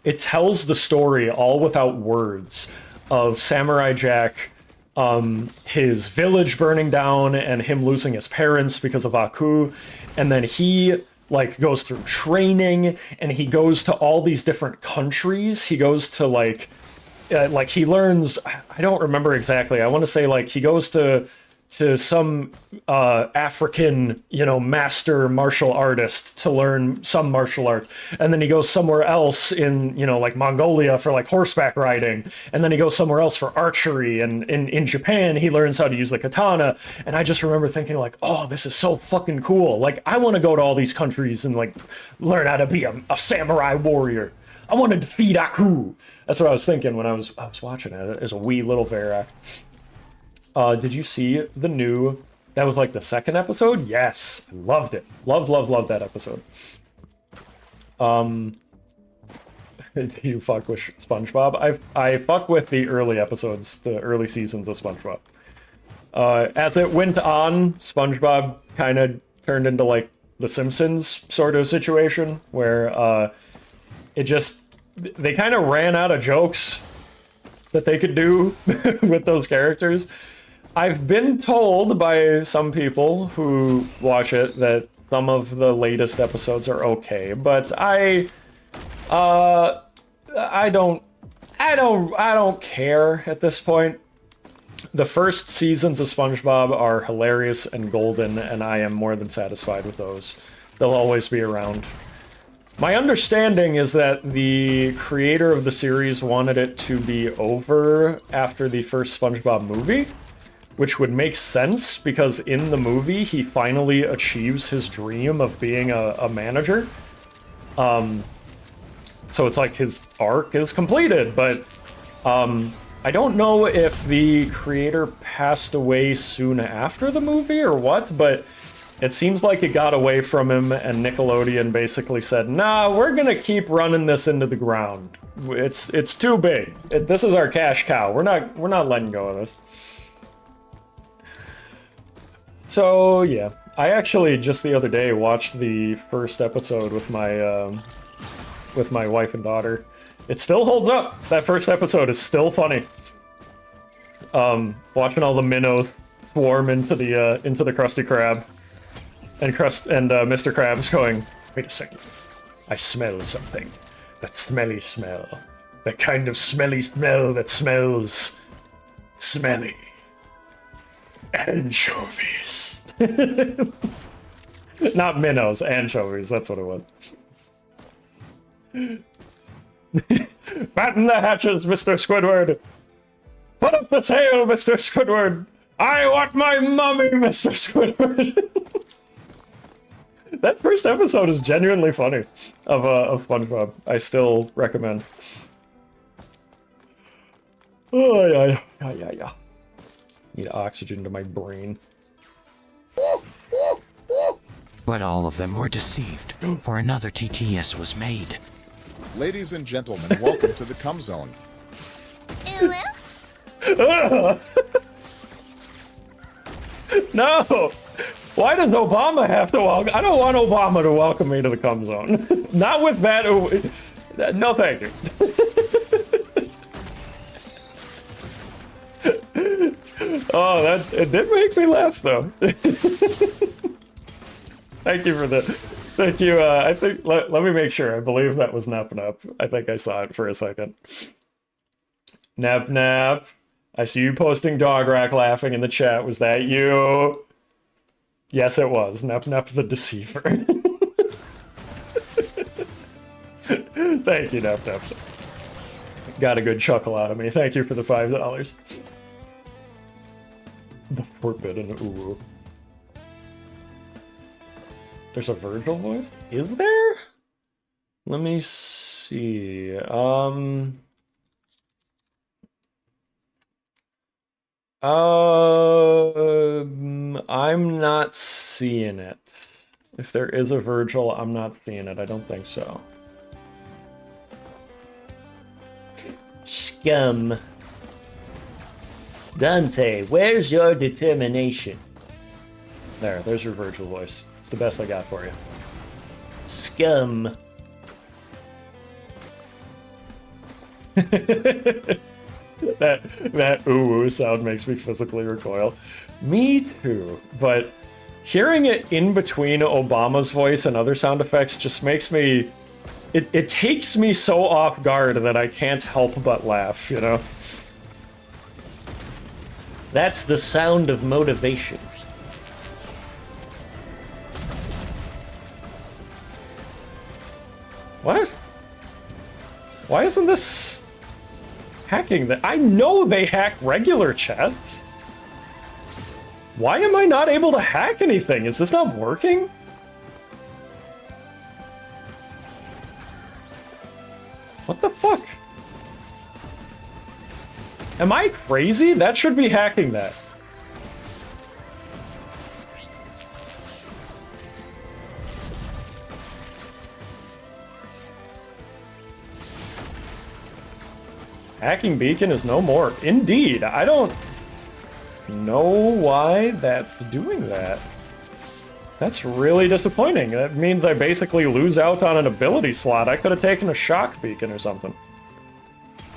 it tells the story all without words of Samurai Jack, his village burning down and him losing his parents because of Aku, and then he like goes through training and he goes to all these different countries. He goes to like he learns, I don't remember exactly. I want to say like he goes to some African, master martial artist to learn some martial art. And then he goes somewhere else in, like Mongolia for like horseback riding. And then he goes somewhere else for archery. And in Japan, he learns how to use the katana. And I just remember thinking like, oh, this is so fucking cool. Like, I want to go to all these countries and like learn how to be a samurai warrior. I want to defeat Aku. That's what I was thinking when I was watching it as a wee little Verac. Did you see the new, that was like the second episode? Yes, loved it. Love that episode. Do you fuck with SpongeBob? I fuck with the early episodes, the early seasons of SpongeBob. As it went on, SpongeBob kind of turned into like the Simpsons sort of situation, where they kind of ran out of jokes that they could do with those characters. I've been told by some people who watch it that some of the latest episodes are okay, but I don't care at this point. The first seasons of SpongeBob are hilarious and golden, and I am more than satisfied with those. They'll always be around. My understanding is that the creator of the series wanted it to be over after the first SpongeBob movie, which would make sense because in the movie he finally achieves his dream of being a manager. So it's like his arc is completed, but I don't know if the creator passed away soon after the movie or what, but it seems like it got away from him, and Nickelodeon basically said, nah, we're gonna keep running this into the ground. It's too big. This is our cash cow. We're not letting go of this. So yeah, I actually just the other day watched the first episode with my wife and daughter. It still holds up. That first episode is still funny. Watching all the minnows swarm into the Krusty Krab, and Mr. Krabs going, wait a second, I smell something. That smelly smell. That kind of smelly smell that smells smelly. Anchovies. Not minnows, anchovies, that's what it was. Batten the hatches, Mr. Squidward! Put up the sail, Mr. Squidward! I want my mummy, Mr. Squidward! That first episode is genuinely funny of SpongeBob. I still recommend. Oh, yeah. Need oxygen to my brain. But all of them were deceived, for another TTS was made. Ladies and gentlemen, welcome to the Cum Zone. No! Why does Obama have to welcome? I don't want Obama to welcome me to the Cum Zone. Not with that. No, thank you. Oh, it did make me laugh though. Thank you for that. Thank you. I think let me make sure. I believe that was Nap Nap. I think I saw it for a second. Nap Nap. I see you posting dog rack laughing in the chat. Was that you? Yes, it was. Nap Nap the Deceiver. Thank you, Nap Nap. Got a good chuckle out of me. Thank you for the $5. The Forbidden Ooh. There's a Virgil voice? Is there? Let me see. I'm not seeing it. If there is a Virgil, I'm not seeing it. I don't think so. Scum. Dante, where's your determination? There's your Virgil voice. It's the best I got for you. Scum. that ooh sound makes me physically recoil. Me too, but hearing it in between Obama's voice and other sound effects just makes me... It takes me so off guard that I can't help but laugh, you know? That's the sound of motivation. What? Why isn't this hacking that? I know they hack regular chests. Why am I not able to hack anything? Is this not working? What the fuck? Am I crazy? That should be hacking that. Hacking beacon is no more. Indeed, I don't know why that's doing that. That's really disappointing. That means I basically lose out on an ability slot. I could have taken a shock beacon or something.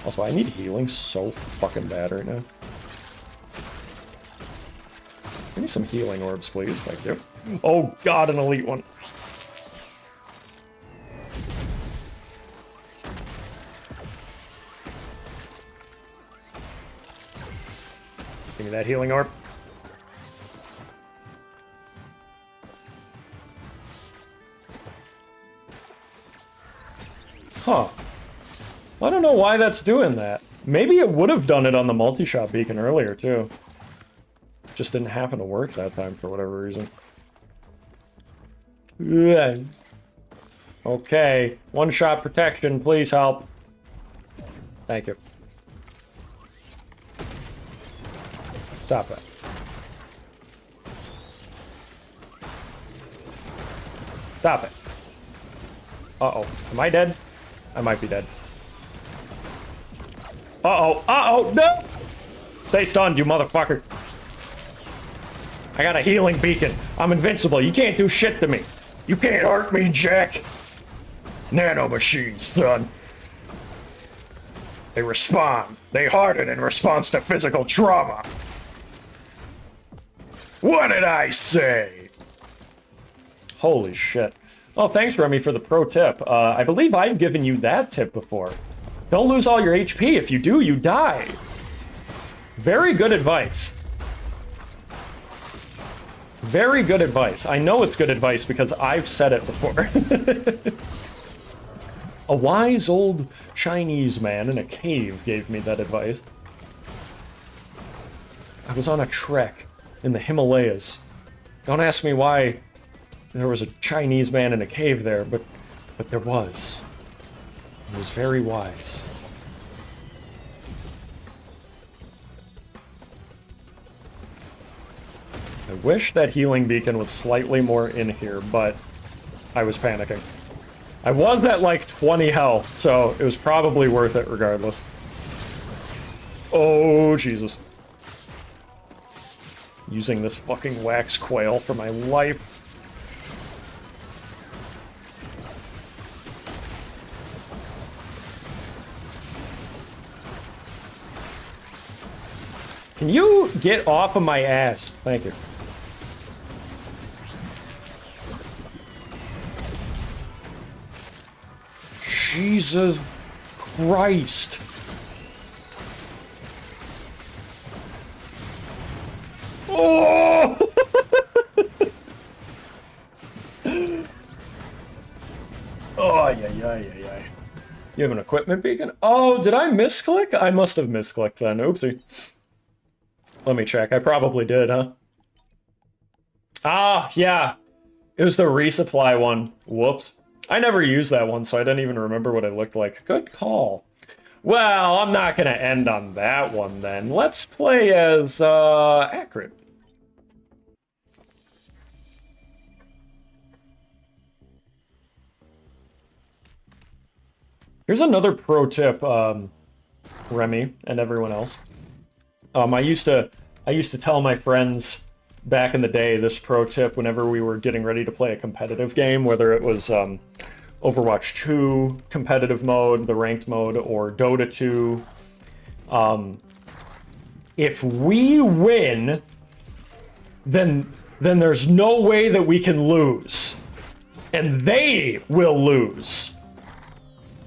Also, I need healing so fucking bad right now. Give me some healing orbs, please. Thank you. Oh god, an elite one. Give me that healing orb. Huh. I don't know why that's doing that. Maybe it would have done it on the multi-shot beacon earlier, too. Just didn't happen to work that time for whatever reason. Ugh. Okay. One-shot protection, please help. Thank you. Stop that. Stop it. Uh-oh. Am I dead? I might be dead. Uh-oh. Uh-oh. No! Stay stunned, you motherfucker. I got a healing beacon. I'm invincible. You can't do shit to me. You can't hurt me, Jack. Nanomachines, son. They respond. They harden in response to physical trauma. What did I say? Holy shit. Oh, thanks, Remy, for the pro tip. I believe I've given you that tip before. Don't lose all your HP. If you do, you die. Very good advice. Very good advice. I know it's good advice because I've said it before. A wise old Chinese man in a cave gave me that advice. I was on a trek in the Himalayas. Don't ask me why there was a Chinese man in a cave there, but there was. He was very wise. I wish that healing beacon was slightly more in here, but I was panicking. I was at like 20 health, so it was probably worth it regardless. Oh, Jesus. Using this fucking wax quail for my life. Can you get off of my ass? Thank you. Jesus Christ. Oh! Oh, yeah. You have an equipment beacon? Oh, did I misclick? I must have misclicked then. Oopsie. Let me check. I probably did, huh? Ah, yeah. It was the resupply one. Whoops. I never used that one, so I didn't even remember what it looked like. Good call. Well, I'm not going to end on that one, then. Let's play as, Accurate. Here's another pro tip. Remy and everyone else. I used to tell my friends back in the day this pro tip whenever we were getting ready to play a competitive game, whether it was Overwatch 2 competitive mode, the ranked mode, or Dota 2. If we win, then there's no way that we can lose. And they will lose.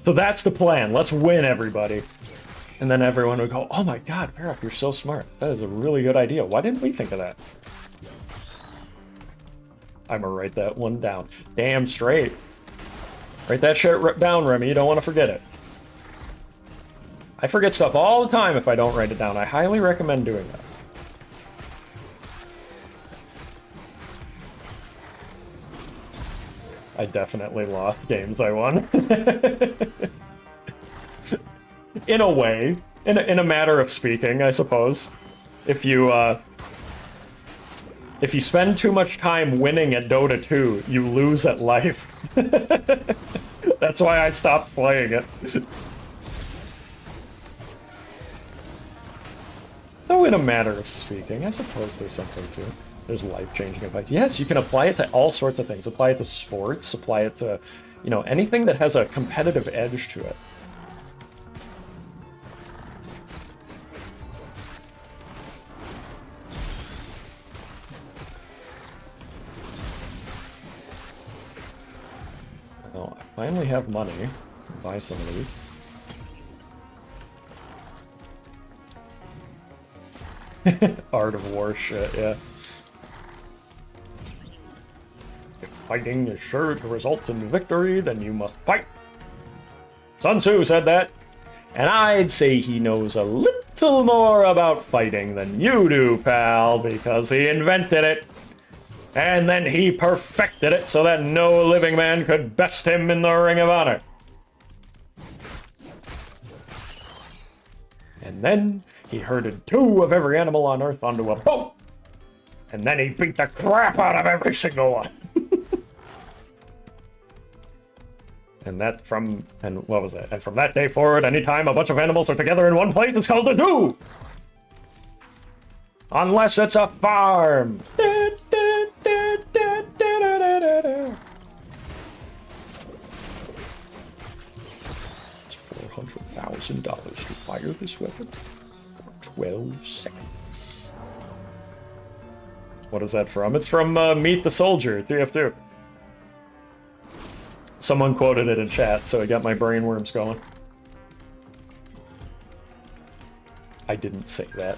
So that's the plan. Let's win, everybody. And then everyone would go, oh my god, Verac, you're so smart. That is a really good idea. Why didn't we think of that? I'm gonna write that one down. Damn straight. Write that shit down, Remy. You don't want to forget it. I forget stuff all the time if I don't write it down. I highly recommend doing that. I definitely lost games I won. In a way. In a matter of speaking, I suppose. If you spend too much time winning at Dota 2, you lose at life. That's why I stopped playing it. Though in a matter of speaking, I suppose there's something to it. There's life-changing advice. Yes, you can apply it to all sorts of things. Apply it to sports, apply it to, you know, anything that has a competitive edge to it. Well, I finally have money to buy some of these. Art of War shit, yeah. If fighting is sure to result in victory, then you must fight. Sun Tzu said that. And I'd say he knows a little more about fighting than you do, pal, because he invented it. And then he perfected it so that no living man could best him in the Ring of Honor. And then he herded 2 of every animal on Earth onto a boat. And then he beat the crap out of every single one. And what was that? And from that day forward, anytime a bunch of animals are together in one place, it's called a zoo. Unless it's a farm. It's $400,000 to fire this weapon for 12 seconds. What is that from? It's from Meet the Soldier, 3F2. Someone quoted it in chat, so I got my brain worms going. I didn't say that.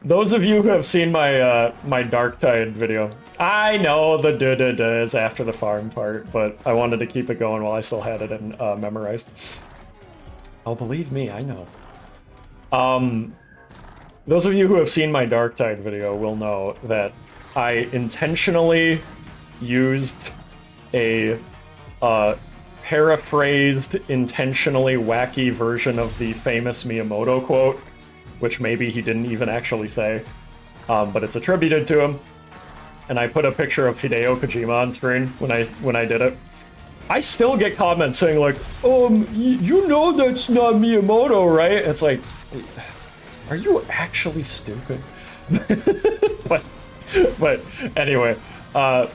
Those of you who have seen my my Darktide video, I know the da-da-da is after the farm part, but I wanted to keep it going while I still had it in, memorized. Oh, believe me, I know. Those of you who have seen my Darktide video will know that I intentionally used a paraphrased, intentionally wacky version of the famous Miyamoto quote, which maybe he didn't even actually say, but it's attributed to him. And I put a picture of Hideo Kojima on screen when I did it. I still get comments saying like, you know that's not Miyamoto, right? It's like, are you actually stupid? but anyway, I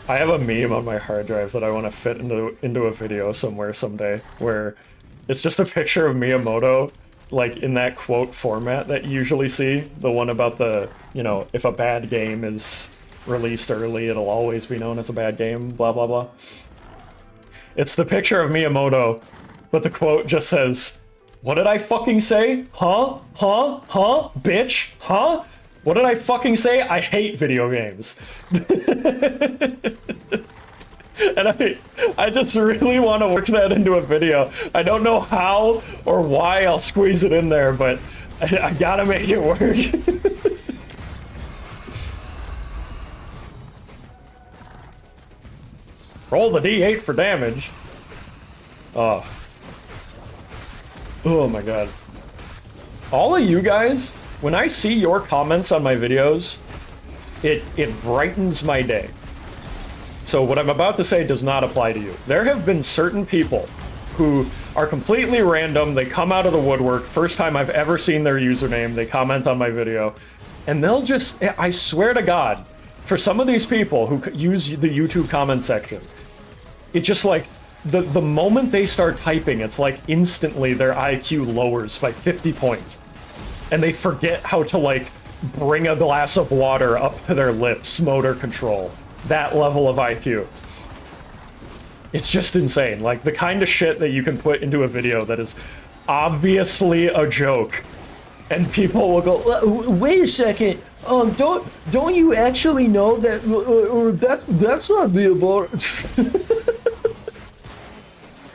have a meme on my hard drive that I want to fit into a video somewhere someday, where it's just a picture of Miyamoto, like in that quote format that you usually see, the one about the, you know, if a bad game is released early, it'll always be known as a bad game, blah blah blah. It's the picture of Miyamoto, but the quote just says, "What did I fucking say? Huh? Huh? Huh? Bitch? Huh? What did I fucking say? I hate video games." And I just really want to work that into a video. I don't know how or why I'll squeeze it in there, but I gotta make it work. Roll the D8 for damage. Oh my god. All of you guys, when I see your comments on my videos, it brightens my day. So what I'm about to say does not apply to you. There have been certain people who are completely random. They come out of the woodwork. First time I've ever seen their username. They comment on my video. And they'll just, I swear to God, for some of these people who use the YouTube comment section, it's just like, the moment they start typing, it's like instantly their IQ lowers by 50 points. And they forget how to, like, bring a glass of water up to their lips, motor control. That level of IQ. It's just insane. Like, the kind of shit that you can put into a video that is obviously a joke. And people will go, wait a second, don't you actually know that, that's not me about it.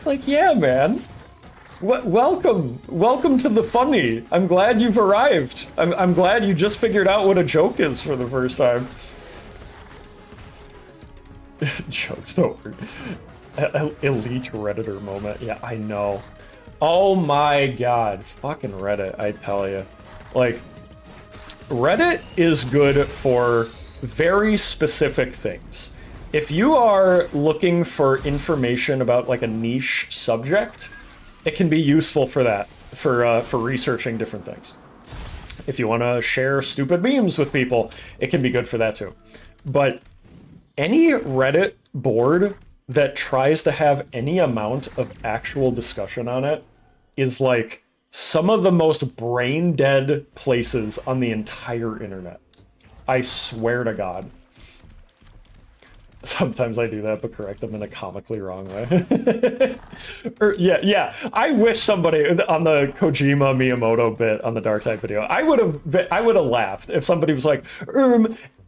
Like, yeah, man. Welcome to the funny. I'm glad you've arrived. I'm glad you just figured out what a joke is for the first time. Jokes don't work. Elite Redditor moment. Yeah, I know. Oh my god. Fucking Reddit, I tell you. Like, Reddit is good for very specific things. If you are looking for information about like a niche subject, it can be useful for that, for researching different things. If you want to share stupid memes with people, it can be good for that too. But any Reddit board that tries to have any amount of actual discussion on it is like some of the most brain dead places on the entire internet. I swear to God. Sometimes I do that, but correct them in a comically wrong way. Yeah. I wish somebody on the Kojima Miyamoto bit on the Dark Side video, I would have laughed if somebody was like,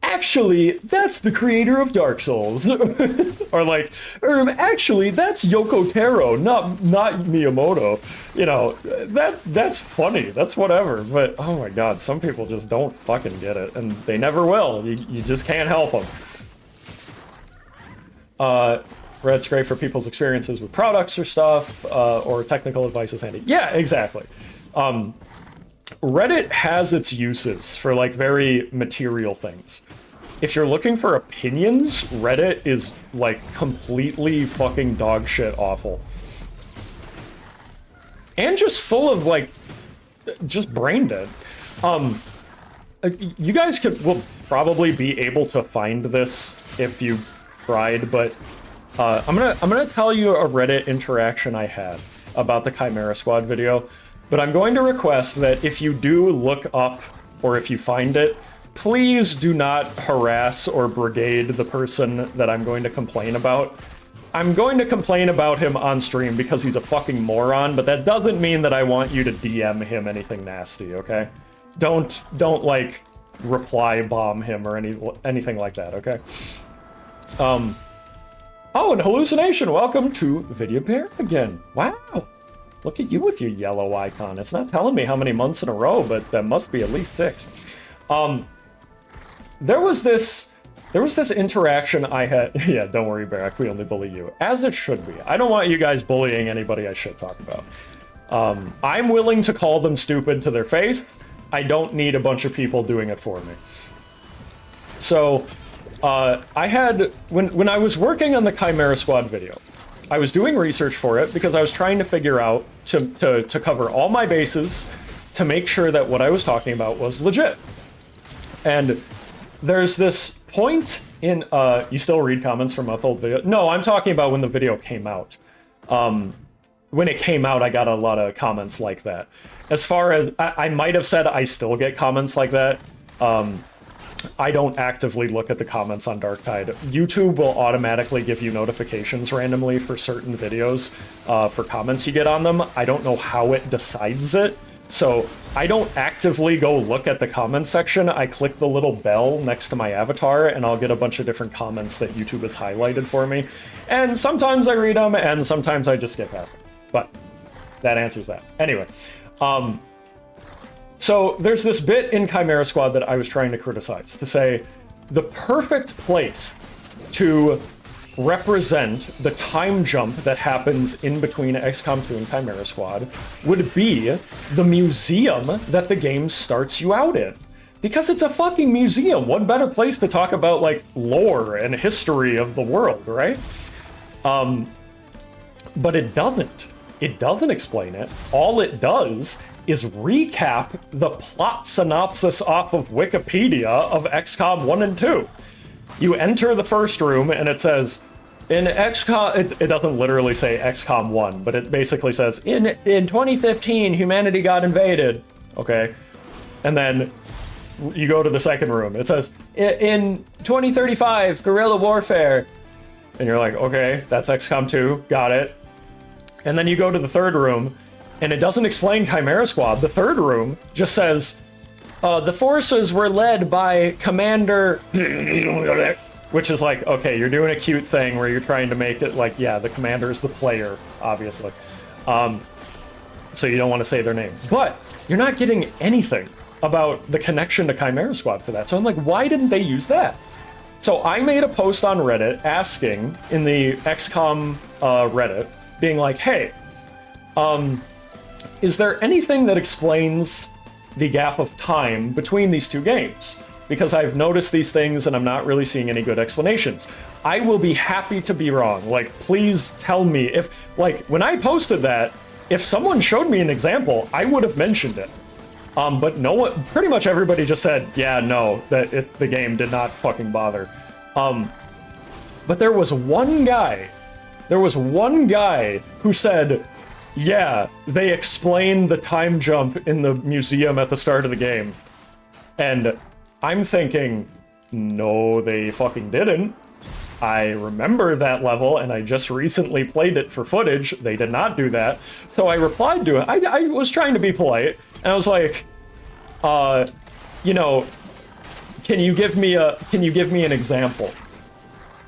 actually, that's the creator of Dark Souls. Or like, actually, that's Yoko Taro, not Miyamoto. You know, that's funny. That's whatever. But oh my god, some people just don't fucking get it, and they never will. You just can't help them. Reddit's great for people's experiences with products or stuff, or technical advice is handy. Yeah, exactly. Reddit has its uses for like very material things. If you're looking for opinions, Reddit is like completely fucking dog shit awful. And just full of like, just brain dead. You guys will probably be able to find this if you tried, but I'm gonna tell you a Reddit interaction I had about the Chimera Squad video, but I'm going to request that if you do look up or if you find it, please do not harass or brigade the person that I'm going to complain about. I'm going to complain about him on stream because he's a fucking moron, but that doesn't mean that I want you to DM him anything nasty, okay? Don't like reply bomb him or anything like that, okay? Oh, and Hallucination, welcome to Video Bear again. Wow, look at you with your yellow icon. It's not telling me how many months in a row, but that must be at least 6. There was this interaction I had. Yeah, don't worry, Verac, we only bully you, as it should be. I don't want you guys bullying anybody I should talk about. I'm willing to call them stupid to their face. I don't need a bunch of people doing it for me. So, I had, when I was working on the Chimera Squad video, I was doing research for it because I was trying to figure out to cover all my bases to make sure that what I was talking about was legit. And there's this point in, you still read comments from my old video? No, I'm talking about when the video came out. When it came out, I got a lot of comments like that. As far as, I might have said I still get comments like that. I don't actively look at the comments on Darktide. YouTube will automatically give you notifications randomly for certain videos, for comments you get on them. I don't know how it decides it, so I don't actively go look at the comment section. I click the little bell next to my avatar, and I'll get a bunch of different comments that YouTube has highlighted for me. And sometimes I read them, and sometimes I just skip past them. But that answers that. Anyway, so there's this bit in Chimera Squad that I was trying to criticize, to say the perfect place to represent the time jump that happens in between XCOM 2 and Chimera Squad would be the museum that the game starts you out in. Because it's a fucking museum. What better place to talk about, like, lore and history of the world, right? But it doesn't. It doesn't explain it. All it does is recap the plot synopsis off of Wikipedia of XCOM 1 and 2. You enter the first room and it says, in XCOM, it doesn't literally say XCOM 1, but it basically says, in 2015, humanity got invaded. Okay. And then you go to the second room. It says, in 2035, guerrilla warfare. And you're like, okay, that's XCOM 2, got it. And then you go to the third room, and it doesn't explain Chimera Squad. The third room just says, the forces were led by Commander... Which is like, okay, you're doing a cute thing where you're trying to make it like, yeah, the commander is the player, obviously. So you don't want to say their name. But you're not getting anything about the connection to Chimera Squad for that. So I'm like, why didn't they use that? So I made a post on Reddit asking, in the XCOM Reddit, being like, hey, is there anything that explains the gap of time between these two games? Because I've noticed these things and I'm not really seeing any good explanations. I will be happy to be wrong. Like, please tell me if, like, when I posted that, if someone showed me an example, I would have mentioned it. But no one, pretty much everybody just said, yeah, no, that the game did not fucking bother. But there was one guy who said, yeah, they explained the time jump in the museum at the start of the game. And I'm thinking, no, they fucking didn't. I remember that level, and I just recently played it for footage. They did not do that. So I replied to it. I was trying to be polite, and I was like, you know, can you give me an example?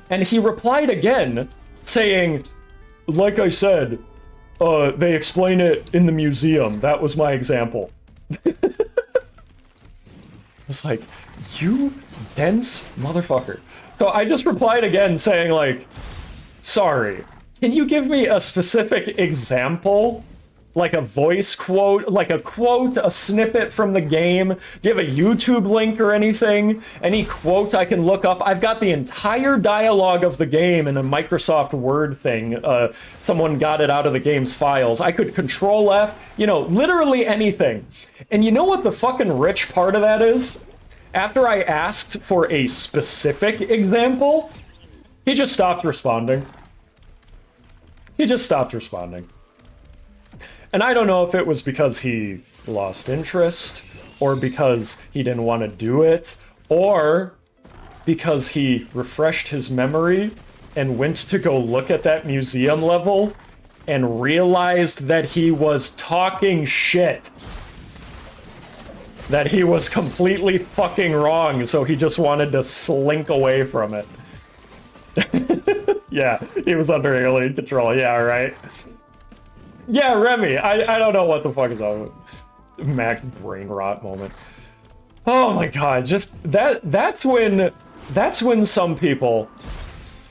And he replied again, saying, like I said, they explain it in the museum. That was my example. It's like, you dense motherfucker. So I just replied again saying like, sorry, can you give me a specific example? Like a voice quote, like a quote, a snippet from the game? Do you have a YouTube link or anything? Any quote I can look up? I've got the entire dialogue of the game in a Microsoft Word thing. Someone got it out of the game's files. I could Control F, you know, literally anything. And you know what the fucking rich part of that is? After I asked for a specific example, he just stopped responding. He just stopped responding. And I don't know if it was because he lost interest, or because he didn't want to do it, or because he refreshed his memory and went to go look at that museum level and realized that he was talking shit. That he was completely fucking wrong, so he just wanted to slink away from it. Yeah, he was under alien control, yeah, right? Yeah, Remy, I don't know what the fuck is on with Max brain rot moment. Oh my god, just that's when some people,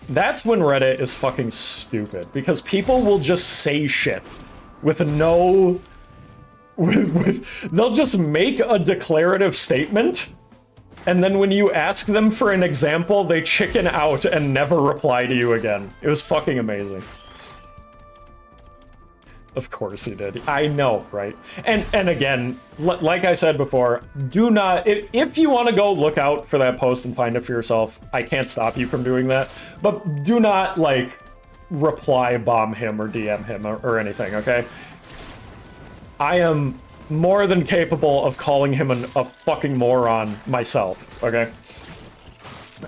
that's when Reddit is fucking stupid, because people will just say shit with no they'll just make a declarative statement, and then when you ask them for an example, they chicken out and never reply to you again. It was fucking amazing. Of course he did. I know, right? And again, like I said before, do not, if you want to go look out for that post and find it for yourself, I can't stop you from doing that, but do not, like, reply bomb him or DM him or anything, okay? I am more than capable of calling him a fucking moron myself, okay?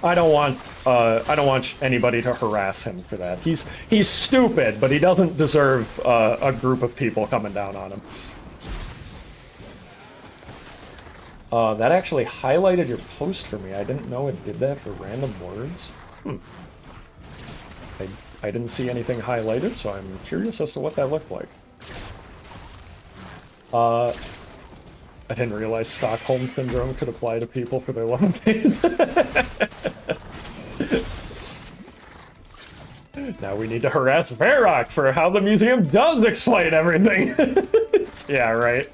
I don't want anybody to harass him for that. He's stupid, but he doesn't deserve a group of people coming down on him. That actually highlighted your post for me. I didn't know it did that for random words. I didn't see anything highlighted, so I'm curious as to what that looked like. I didn't realize Stockholm Syndrome could apply to people for their long days. Now we need to harass Verac for how the museum does explain everything. Yeah, right.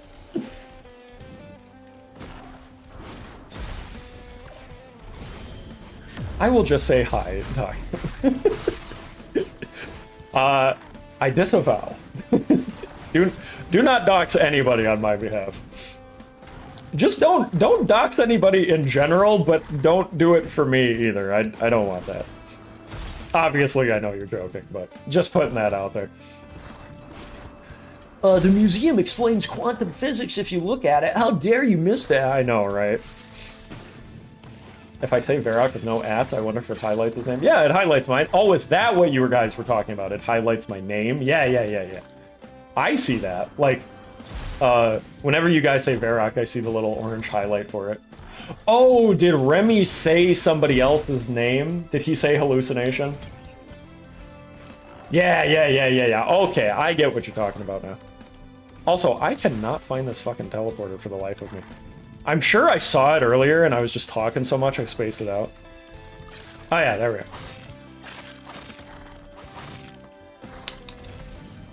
I will just say hi. I disavow. Do not dox anybody on my behalf. Just don't dox anybody in general, but don't do it for me either. I don't want that. Obviously, I know you're joking, but just putting that out there. The museum explains quantum physics if you look at it. How dare you miss that? I know, right? If I say Verac with no ats, I wonder if it highlights his name. Yeah, it highlights mine. Oh, is that what you guys were talking about? It highlights my name? Yeah. I see that. Like, whenever you guys say Verac, I see the little orange highlight for it. Oh, did Remy say somebody else's name? Did he say hallucination? Yeah. Okay, I get what you're talking about now. Also, I cannot find this fucking teleporter for the life of me. I'm sure I saw it earlier and I was just talking so much I spaced it out. Oh yeah, there we go.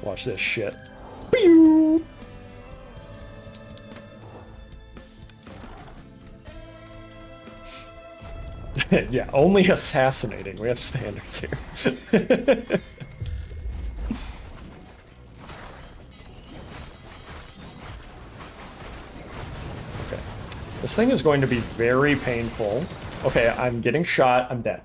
Watch this shit. Pew! Yeah, only assassinating. We have standards here. This thing is going to be very painful. Okay, I'm getting shot. I'm dead.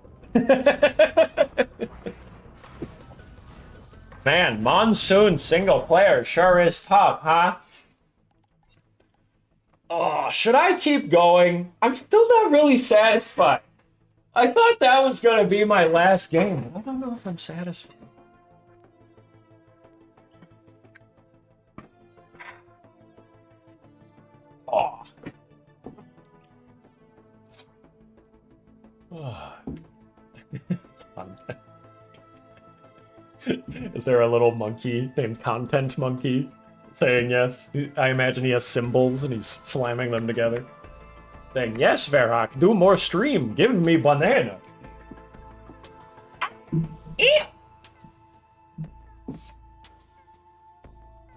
Man, Monsoon single player sure is tough, huh? Oh, should I keep going? I'm still not really satisfied. I thought that was going to be my last game. I don't know if I'm satisfied. Oh. Is there a little monkey named Content Monkey saying yes? I imagine he has symbols and he's slamming them together. Saying, yes, Verac, do more stream. Give me banana.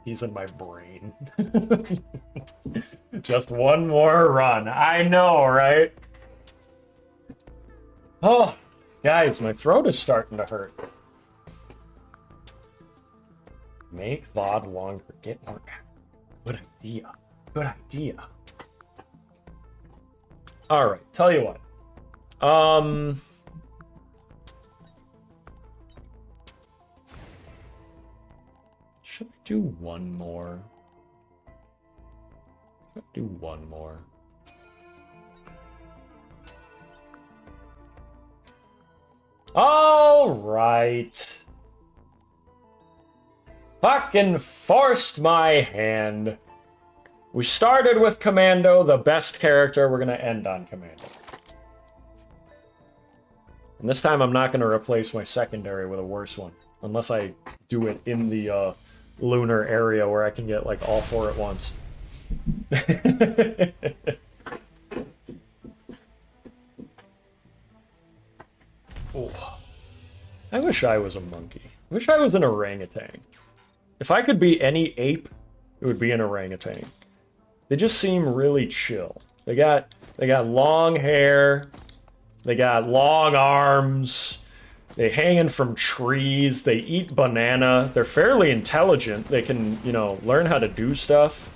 He's in my brain. Just one more run. I know, right? Oh, guys, my throat is starting to hurt. Make VOD longer. Get more. Good idea. Good idea. All right, tell you what. Should I do one more? Should I do one more? All right. Fucking forced my hand. We started with Commando, the best character. We're gonna end on Commando. And this time I'm not gonna replace my secondary with a worse one. Unless I do it in the lunar area where I can get like all four at once. Oh. I wish I was a monkey. I wish I was an orangutan. If I could be any ape, it would be an orangutan. They just seem really chill. They got long hair. They got long arms. They hanging from trees. They eat banana. They're fairly intelligent. They can, you know, learn how to do stuff.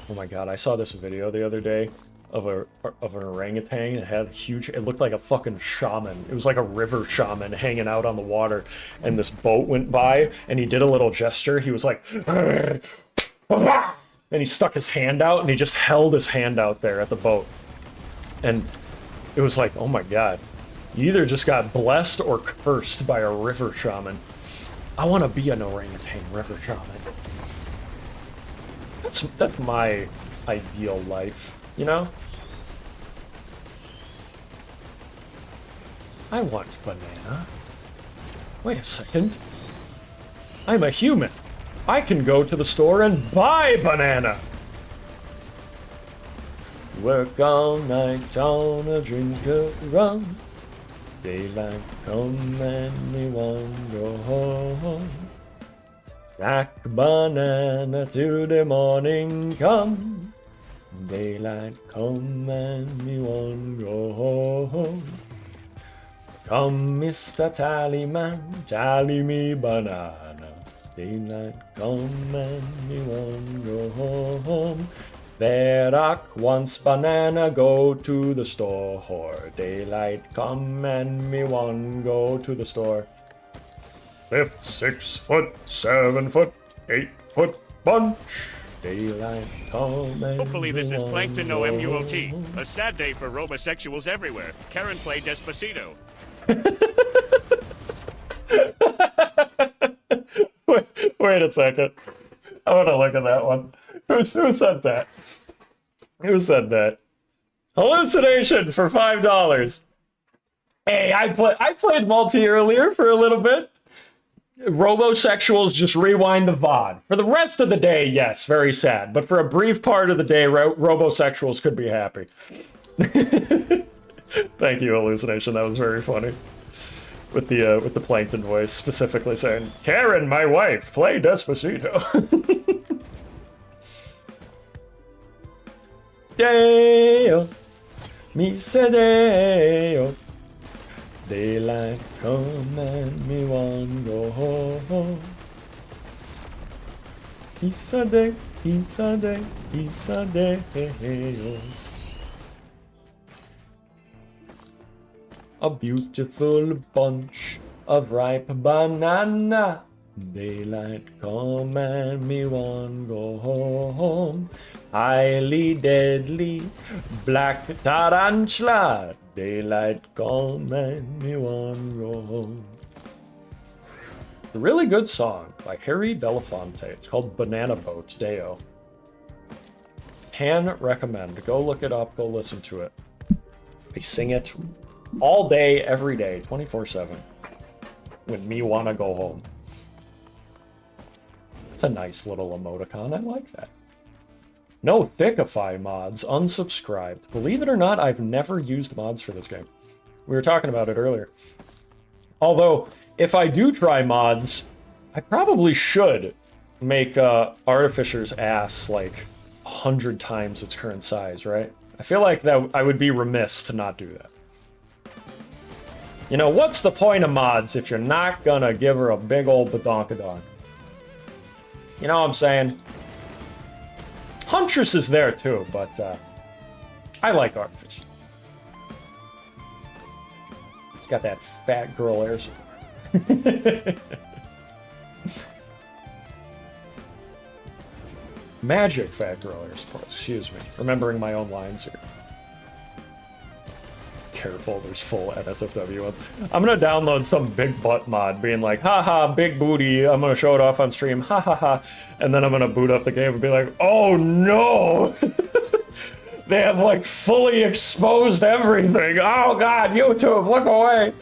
Oh my god, I saw this video the other day of an orangutan. It had huge, it looked like a fucking shaman. It was like a river shaman hanging out on the water, and this boat went by and he did a little gesture. He was like, and he stuck his hand out and he just held his hand out there at the boat. And it was like, oh my god, you either just got blessed or cursed by a river shaman. I want to be an orangutan river shaman. That's my ideal life. You know? I want banana. Wait a second. I'm a human. I can go to the store and buy banana. Work all night on a drink of rum. Daylight come and me won't go home. Stack banana till the morning come. Daylight come and me won't go home. Come, Mr. Tallyman, tally me banana. Daylight come and me one go home. Verac wants banana, go to the store. Daylight come and me one go to the store. 5th, 6 foot, 7 foot, 8 foot bunch. Daylight come and Hopefully this is Plankton no go MULT. home. A sad day for robosexuals everywhere. Karen played Despacito. Wait a second. I want to look at that one. Who said that? Who said that? Hallucination for $5. Hey, I played multi earlier for a little bit. Robosexuals just rewind the VOD. For the rest of the day, yes, very sad. But for a brief part of the day, robosexuals could be happy. Thank you, Hallucination. That was very funny. With the Plankton voice specifically saying, Karen, my wife, play Despacito. Deo, mi sedeo. Daylight come and me one go home. Isade, isade, isadeo. A beautiful bunch of ripe banana. Daylight come and me one go home. Highly deadly black tarantula. Daylight come and me one go home. A really good song by Harry Belafonte. It's called Banana Boat Deo. Can recommend. Go look it up. Go listen to it. I sing it all day, every day, 24/7. When me wanna go home. It's a nice little emoticon. I like that. No Thickify mods. Unsubscribed. Believe it or not, I've never used mods for this game. We were talking about it earlier. Although, if I do try mods, I probably should make Artificer's ass like 100 times its current size, right? I feel like that I would be remiss to not do that. You know, what's the point of mods if you're not gonna give her a big old badonkadonk? You know what I'm saying? Huntress is there too, but I like Artificer. It's got that fat girl air support. Magic fat girl air support, excuse me. Remembering my own lines here. Careful, there's full NSFW ones. I'm gonna download some big butt mod being like, haha, big booty, I'm gonna show it off on stream, ha ha ha, and then I'm gonna boot up the game and be like, oh no! They have like fully exposed everything. Oh god, YouTube, look away!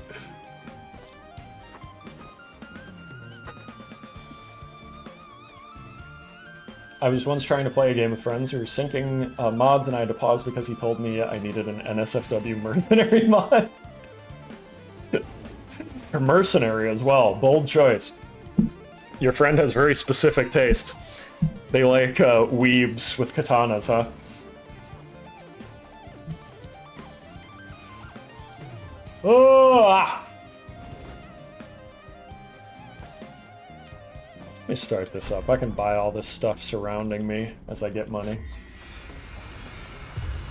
I was once trying to play a game with friends who were syncing mods, and I had to pause because he told me I needed an NSFW mercenary mod. Or mercenary as well. Bold choice. Your friend has very specific tastes. They like weebs with katanas, huh? Oh! Let me start this up. I can buy all this stuff surrounding me as I get money.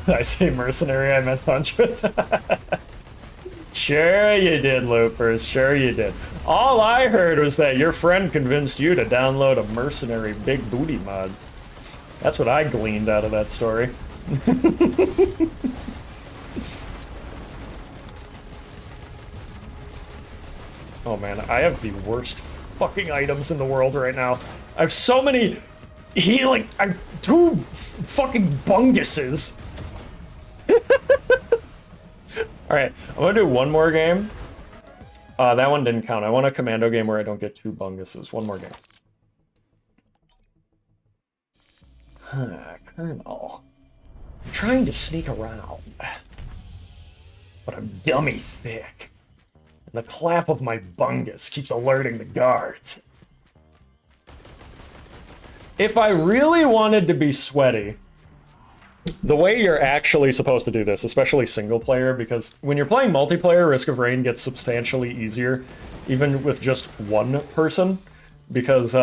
Did I say mercenary? I meant Huntress. Sure you did, Loopers. Sure you did. All I heard was that your friend convinced you to download a mercenary big booty mod. That's what I gleaned out of that story. Oh man, I have the worst fucking items in the world right now. I have so many healing. I have 2 fucking bunguses. Alright, I'm gonna do one more game. That one didn't count. I want a commando game where I don't get 2 bunguses. One more game. Colonel. I'm trying to sneak around. But I'm dummy thick. And the clap of my bungus keeps alerting the guards. If I really wanted to be sweaty, the way you're actually supposed to do this, especially single player, because when you're playing multiplayer, Risk of Rain gets substantially easier, even with just one person. because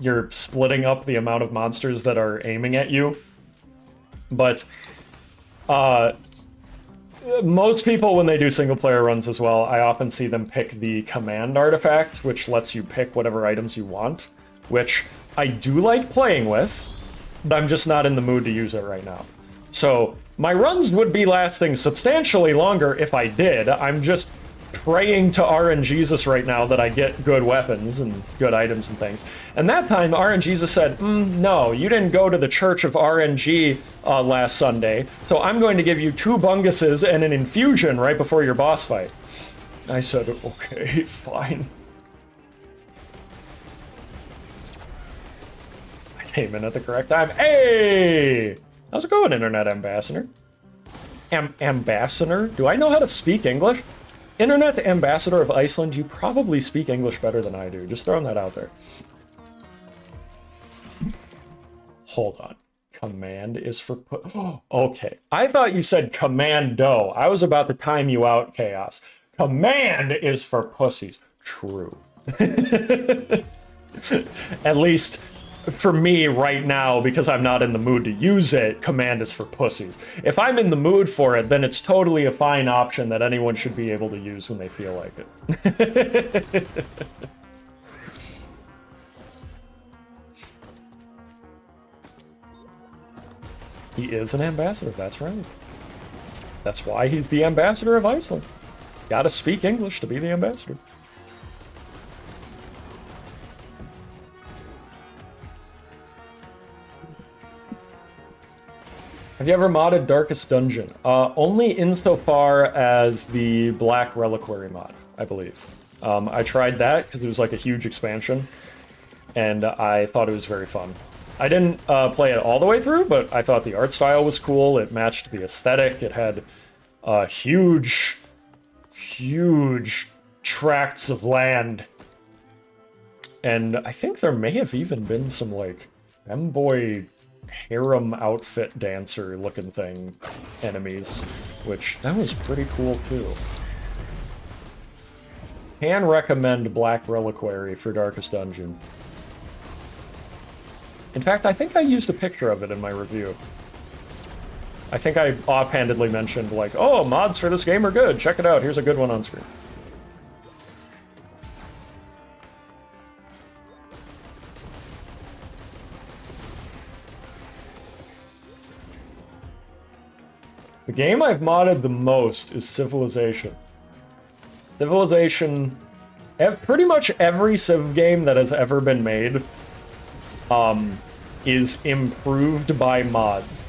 you're splitting up the amount of monsters that are aiming at you. But most people, when they do single-player runs as well, I often see them pick the command artifact, which lets you pick whatever items you want, which I do like playing with, but I'm just not in the mood to use it right now. So my runs would be lasting substantially longer if I did. I'm just praying to RNGesus right now that I get good weapons and good items and things. And that time, RNGesus said, no, you didn't go to the Church of RNG last Sunday, so I'm going to give you 2 bunguses and an infusion right before your boss fight. I said, okay, fine. I came in at the correct time. Hey! How's it going, Internet Ambassador? Ambassador? Do I know how to speak English? Internet Ambassador of Iceland, you probably speak English better than I do. Just throwing that out there. Hold on. Command is for okay. I thought you said commando. I was about to time you out, Chaos. Command is for pussies. True. At least for me right now, because I'm not in the mood to use it, command is for pussies. If I'm in the mood for it, then it's totally a fine option that anyone should be able to use when they feel like it. He is an ambassador, that's right. That's why he's the ambassador of Iceland. Gotta speak English to be the ambassador. Have you ever modded Darkest Dungeon? Only insofar as the Black Reliquary mod, I believe. I tried that because it was like a huge expansion, and I thought it was very fun. I didn't play it all the way through, but I thought the art style was cool. It matched the aesthetic. It had huge tracts of land. And I think there may have even been some, like, femboy harem outfit dancer looking thing enemies, which that was pretty cool too. Can recommend Black Reliquary for Darkest Dungeon. In fact, I think I used a picture of it in my review. I think I offhandedly mentioned, like, oh, mods for this game are good, check it out, here's a good one on screen. The game I've modded the most is Civilization. Civilization, pretty much every Civ game that has ever been made is improved by mods.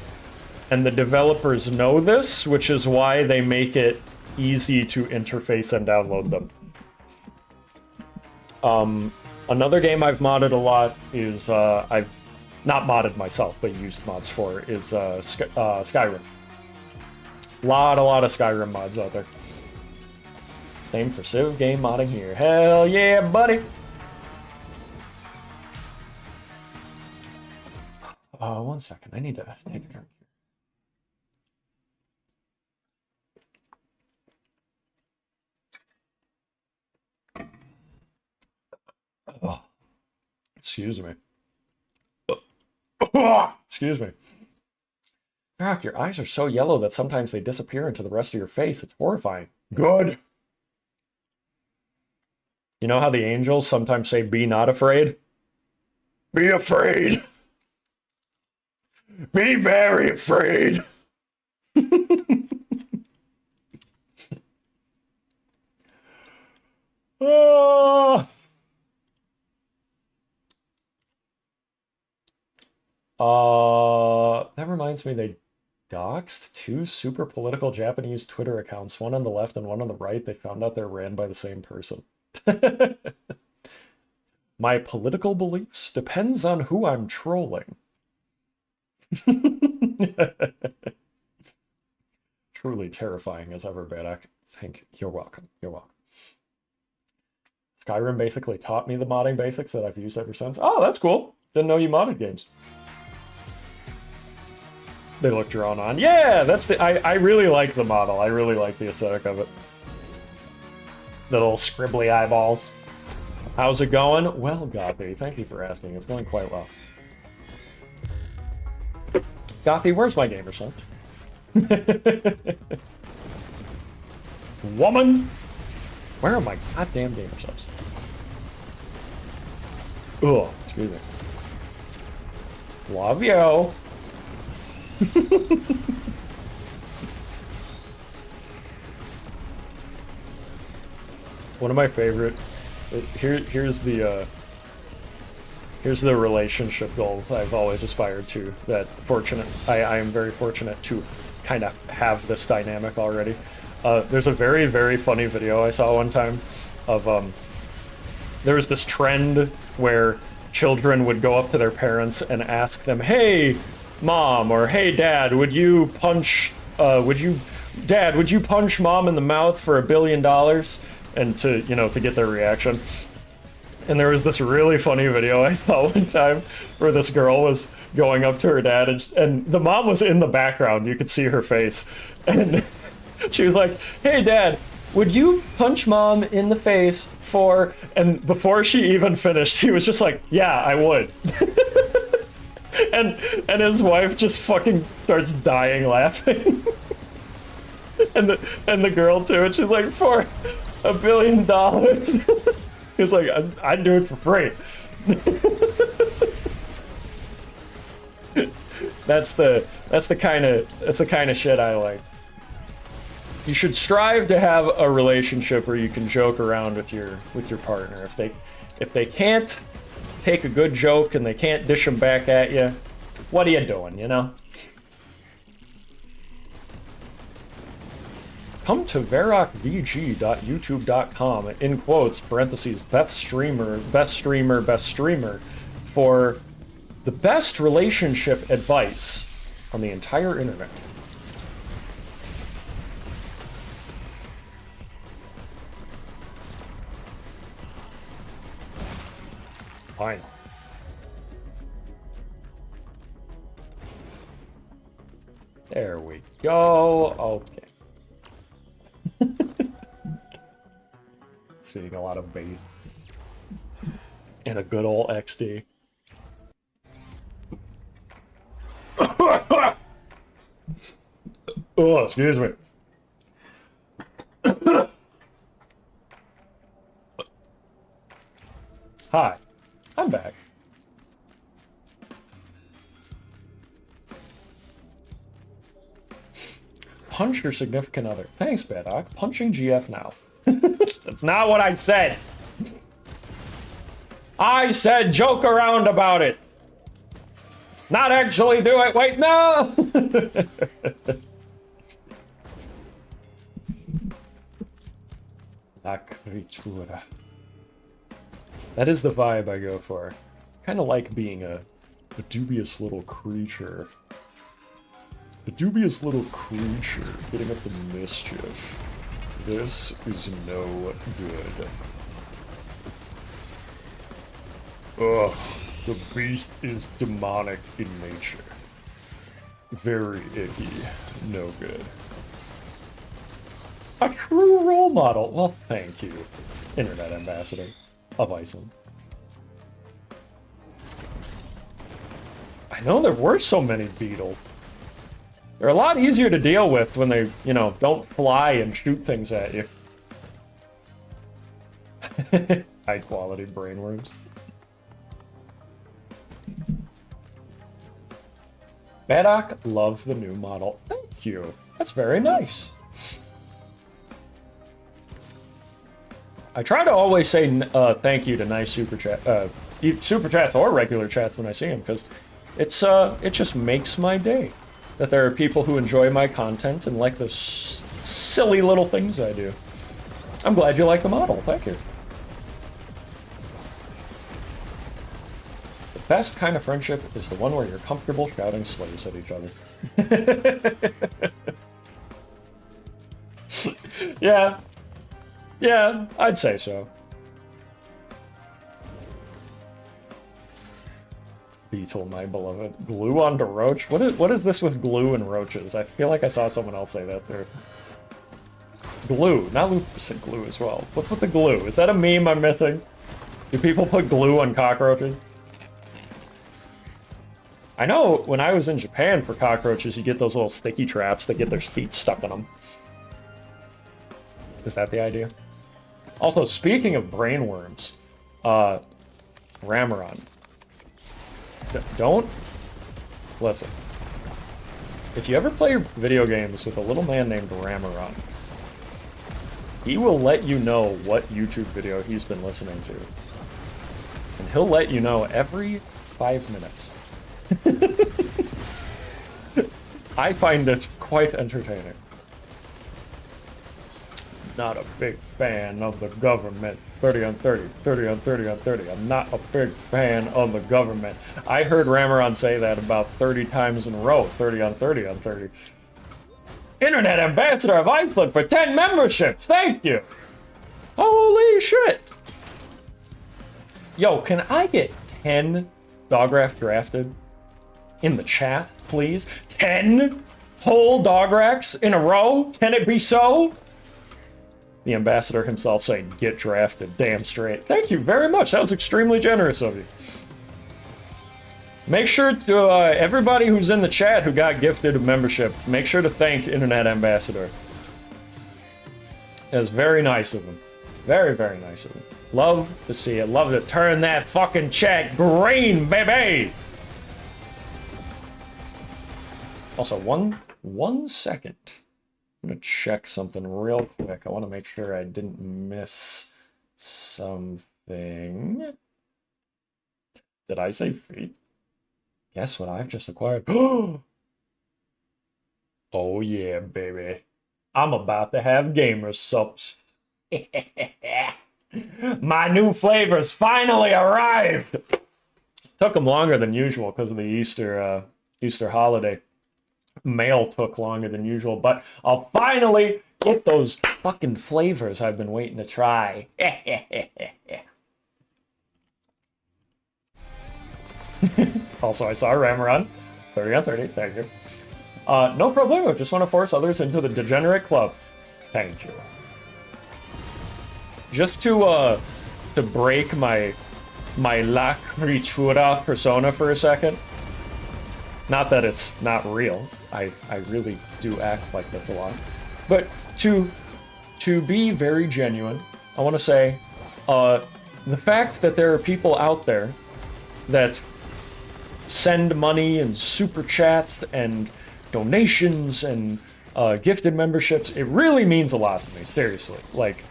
And the developers know this, which is why they make it easy to interface and download them. Another game I've modded a lot is, I've not modded myself, but used mods for, is Skyrim. A lot of Skyrim mods out there. Same for Civ game modding here. Hell yeah, buddy! One second. I need to take a drink here. Oh, excuse me. Excuse me. Verac, your eyes are so yellow that sometimes they disappear into the rest of your face. It's horrifying. Good. You know how the angels sometimes say, be not afraid? Be afraid. Be very afraid. Oh. That reminds me, they doxed 2 super political Japanese Twitter accounts, one on the left and one on the right. They found out they're ran by the same person. My political beliefs depends on who I'm trolling. Truly terrifying as ever, Verac. Thank you. You're welcome. You're welcome. Skyrim basically taught me the modding basics that I've used ever since. Oh, that's cool. Didn't know you modded games. They look drawn on. Yeah, that's the... I really like the model. I really like the aesthetic of it. Little scribbly eyeballs. How's it going? Well, Gothy, thank you for asking. It's going quite well. Gothy, where's my gamer son? Woman! Where are my goddamn gamer subs? Ugh, excuse me. Love you. One of my favorite. Here's the relationship goal I've always aspired to. That I am very fortunate to kind of have this dynamic already. There's a very, very funny video I saw one time of there was this trend where children would go up to their parents and ask them, "Hey, mom," or "Hey, dad, would you punch mom in the mouth for $1 billion?" And to get their reaction. And there was this really funny video I saw one time where this girl was going up to her dad, and the mom was in the background. You could see her face. And she was like, "Hey, Dad, would you punch mom in the face for..." And before she even finished, he was just like, "Yeah, I would." and his wife just fucking starts dying laughing. and the girl too, and she's like, "For $1 billion." He was like, "I'd do it for free." That's the kind of shit I like. You should strive to have a relationship where you can joke around with your partner. If they can't take a good joke and they can't dish them back at you, what are you doing, you know? Come to veracvg.youtube.com, in quotes, parentheses, best streamer, for the best relationship advice on the entire internet. Fine. There we go. Okay. Seeing a lot of bait. And a good old XD. Oh, excuse me. Hi, I'm back. Punch your significant other. Thanks, Verac. Punching GF now. That's not what I said. I said joke around about it. Not actually do it. Wait, no! La creatura. That is the vibe I go for. Kind of like being a dubious little creature. A dubious little creature getting up to mischief. This is no good. Ugh, the beast is demonic in nature. Very icky. No good. A true role model. Well, thank you, Internet Ambassador of Iceland. I know there were so many beetles. They're a lot easier to deal with when they, don't fly and shoot things at you. High quality brainworms. Verac, love the new model. Thank you. That's very nice. I try to always say thank you to nice super chats or regular chats when I see them, because it just makes my day that there are people who enjoy my content and like the silly little things I do. I'm glad you like the model. Thank you. The best kind of friendship is the one where you're comfortable shouting slays at each other. Yeah, I'd say so. Beetle, my beloved. Glue onto roach? What is this with glue and roaches? I feel like I saw someone else say that too. Glue. Not Lupus said glue as well. What's with the glue? Is that a meme I'm missing? Do people put glue on cockroaches? I know when I was in Japan for cockroaches, you get those little sticky traps that get their feet stuck in them. Is that the idea? Also, speaking of brainworms, Ramaran. Don't... Listen. If you ever play video games with a little man named Ramaran, he will let you know what YouTube video he's been listening to. And he'll let you know every 5 minutes. I find it quite entertaining. Not a big fan of the government. 30 on 30, 30 on 30 on 30. I'm not a big fan of the government. I heard Ramaran say that about 30 times in a row. 30 on 30 on 30. Internet Ambassador of Iceland for 10 memberships. Thank you. Holy shit. Yo, can I get 10 Dograph drafted in the chat, please? 10 whole Dogracks in a row? Can it be so? The ambassador himself saying, get drafted. Damn straight. Thank you very much. That was extremely generous of you. Make sure to, everybody who's in the chat who got gifted a membership, make sure to thank Internet Ambassador. That was very nice of him. Very, very nice of him. Love to see it. Love to turn that fucking chat green, baby! Also, one second. I'm gonna check something real quick. I want to make sure I didn't miss something. Did I say feet? Guess what I've just acquired? Oh yeah, baby. I'm about to have gamer subs. My new flavors finally arrived! Took them longer than usual because of the Easter holiday. Mail took longer than usual, but I'll finally get those fucking flavors I've been waiting to try. Also, I saw Ramaran. 30 on 30, thank you. No problemo, just want to force others into the degenerate club. Thank you. Just to break my La Critura persona for a second. Not that it's not real. I really do act like this a lot. But to be very genuine, I want to say the fact that there are people out there that send money and super chats and donations and gifted memberships, it really means a lot to me, seriously. Like,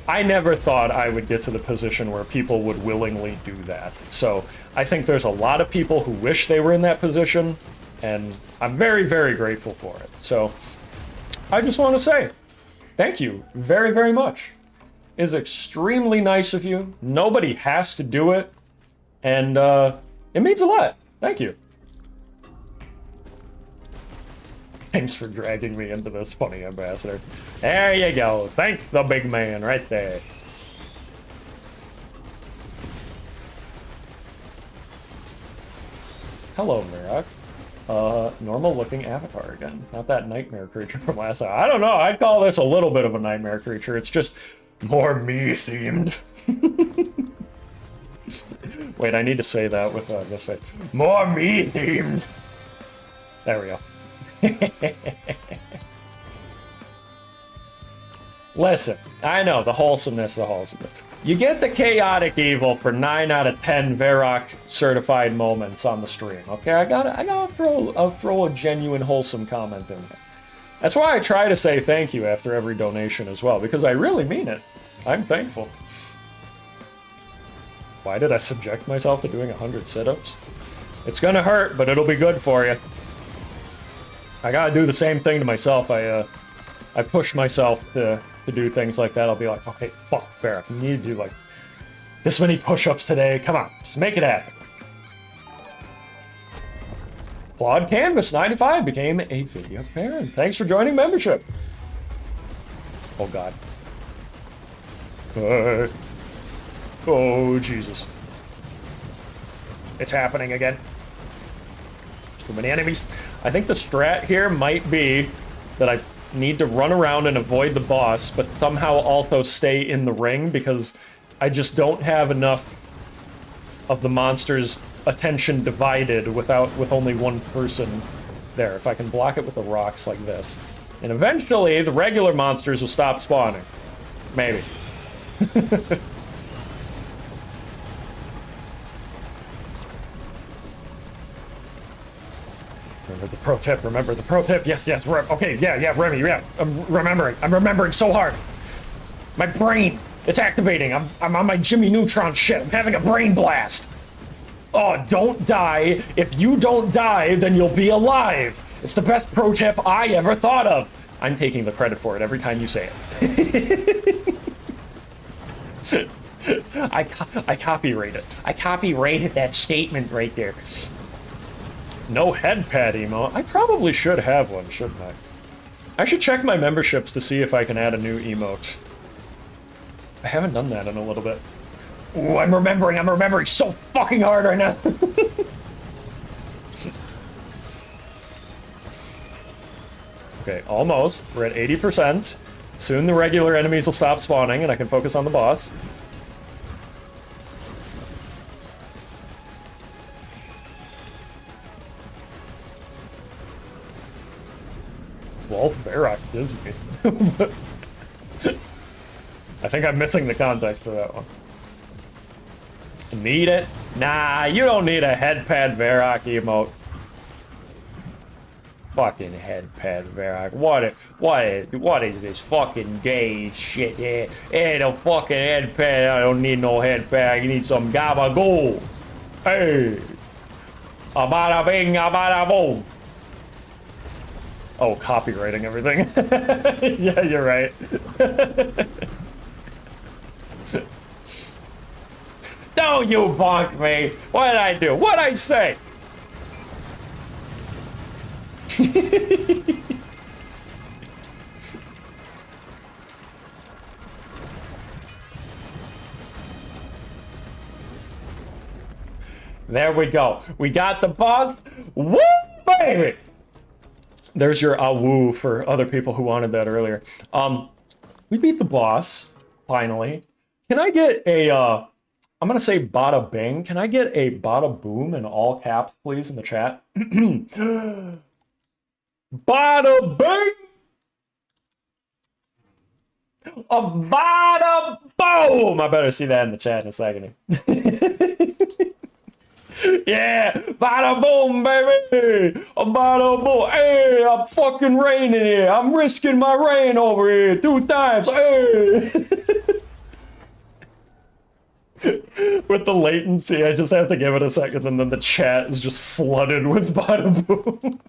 I never thought I would get to the position where people would willingly do that. So I think there's a lot of people who wish they were in that position, and I'm very, very grateful for it. So I just want to say thank you very, very much. It is extremely nice of you. Nobody has to do it, and it means a lot. Thank you. Thanks for dragging me into this, funny ambassador. There you go. Thank the big man right there. Hello, Verac. Normal looking avatar again. Not that nightmare creature from last time. I don't know. I'd call this a little bit of a nightmare creature. It's just more me themed. Wait, I need to say that with this face. More me themed. There we go. Listen, I know the wholesomeness. You get the chaotic evil for 9 out of 10 Verac certified moments on the stream. Okay, I gotta throw a genuine wholesome comment in there. That's why I try to say thank you after every donation as well, because I really mean it. I'm thankful. Why did I subject myself to doing 100 sit-ups? It's gonna hurt, but it'll be good for you. I gotta do the same thing to myself. I push myself to do things like that. I'll be like, okay, fuck, Verac, you need to do like this many push-ups today. Come on, just make it happen. Claude Canvas 95 became a video parent. Thanks for joining membership. Oh god. Oh Jesus. It's happening again. Too many enemies. I think the strat here might be that I need to run around and avoid the boss, but somehow also stay in the ring, because I just don't have enough of the monster's attention divided with only one person there. If I can block it with the rocks like this. And eventually, the regular monsters will stop spawning. Maybe. Remember the pro tip, remember the pro tip. Yes, yes, okay, yeah, Remy, yeah. I'm remembering so hard. My brain, it's activating. I'm on my Jimmy Neutron shit. I'm having a brain blast. Oh, don't die. If you don't die, then you'll be alive. It's the best pro tip I ever thought of. I'm taking the credit for it every time you say it. I copyright it. I copyrighted that statement right there. No head pad emote. I probably should have one, shouldn't I? I should check my memberships to see if I can add a new emote. I haven't done that in a little bit. Ooh, I'm remembering so fucking hard right now. Okay, almost. We're at 80%. Soon the regular enemies will stop spawning and I can focus on the boss. Walt Verac Disney. I think I'm missing the context for that one. Need it? Nah, you don't need a headpad Verac emote. Fucking headpad Verac. What is this fucking gay shit here? Ain't no fucking headpad. I don't need no headpad. You need some gabagool. Hey. Abada bing, abada boom. Oh, copywriting everything. Yeah, you're right. Don't you bonk me. What did I do? What did I say? There we go. We got the boss. Woo, baby! There's your woo for other people who wanted that earlier. We beat the boss, finally. Can I get a, I'm gonna say bada bing. Can I get a bada boom in all caps, please, in the chat? Bada bing! A bada boom! I better see that in the chat in a second. Yeah, bada boom, baby! A bada boom! Hey, I'm fucking raining here. I'm risking my rain over here 2 times. Hey! With the latency, I just have to give it a second, and then the chat is just flooded with bada boom.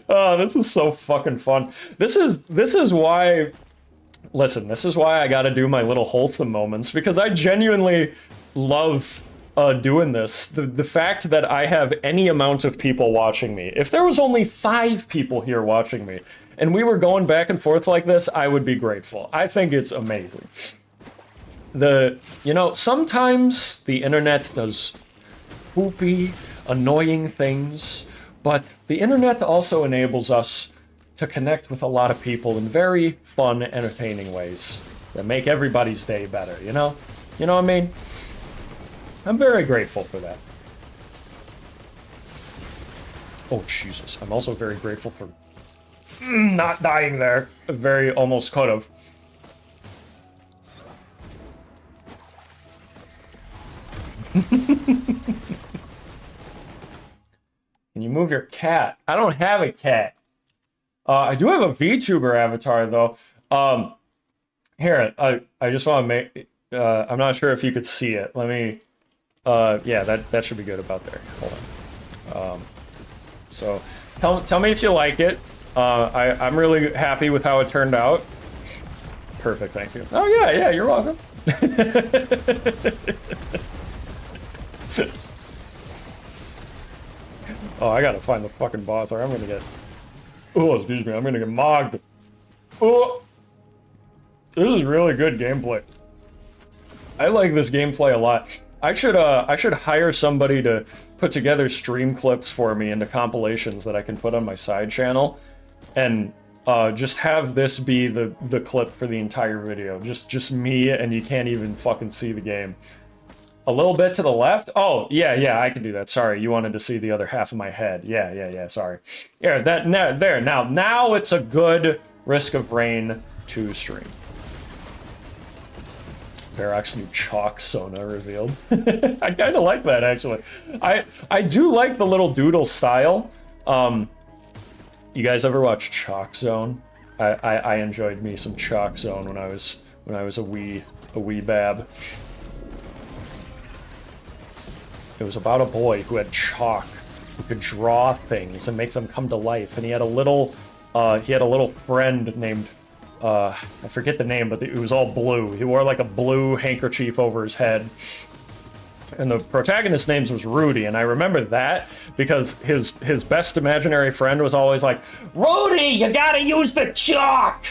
Oh, this is so fucking fun. This is why. Listen, this is why I gotta do my little wholesome moments, because I genuinely love doing this. The fact that I have any amount of people watching me. If there was only 5 people here watching me, and we were going back and forth like this, I would be grateful. I think it's amazing. You know, sometimes the internet does poopy, annoying things, but the internet also enables us to connect with a lot of people in very fun, entertaining ways that make everybody's day better, you know? You know what I mean? I'm very grateful for that. Oh, Jesus. I'm also very grateful for not dying there. Very almost could have. Can you move your cat? I don't have a cat. I do have a VTuber avatar, though. Here, I just want to make... I'm not sure if you could see it. Let me... yeah, that should be good about there. Hold on. So, tell me if you like it. I'm really happy with how it turned out. Perfect, thank you. Oh, yeah, you're welcome. Oh, I gotta find the fucking boss, or I'm gonna get... Oh, excuse me, I'm gonna get mogged. Oh! This is really good gameplay. I like this gameplay a lot. I should hire somebody to put together stream clips for me into compilations that I can put on my side channel. And just have this be the clip for the entire video. Just me, and you can't even fucking see the game. A little bit to the left? Oh, yeah, I can do that. Sorry, you wanted to see the other half of my head. Yeah, sorry. Yeah, there. Now it's a good Risk of Rain 2 stream. Verac's new chalk Sona revealed. I kind of like that, actually. I do like the little doodle style. You guys ever watch Chalk Zone? I enjoyed me some Chalk Zone when I was a wee bab. It was about a boy who had chalk, who could draw things and make them come to life, and he had a little friend named I forget the name, but it was all blue. He wore like a blue handkerchief over his head. And the protagonist's name was Rudy, and I remember that because his best imaginary friend was always like, Rudy, you gotta use the chalk!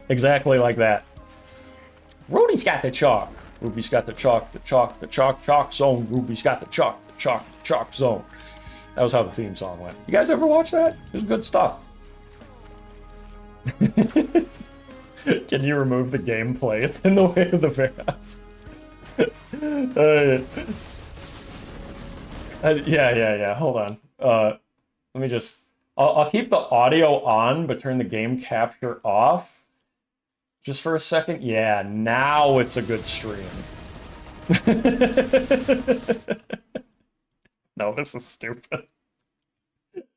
Exactly like that. Rudy's got the chalk. Ruby's got the chalk zone. Ruby's got the chalk zone. That was how the theme song went. You guys ever watch that? It was good stuff. Can you remove the gameplay? It's in the way of the Verac. Yeah. Hold on. Let me just. I'll keep the audio on, but turn the game capture off. Just for a second. Yeah, now it's a good stream. No, this is stupid.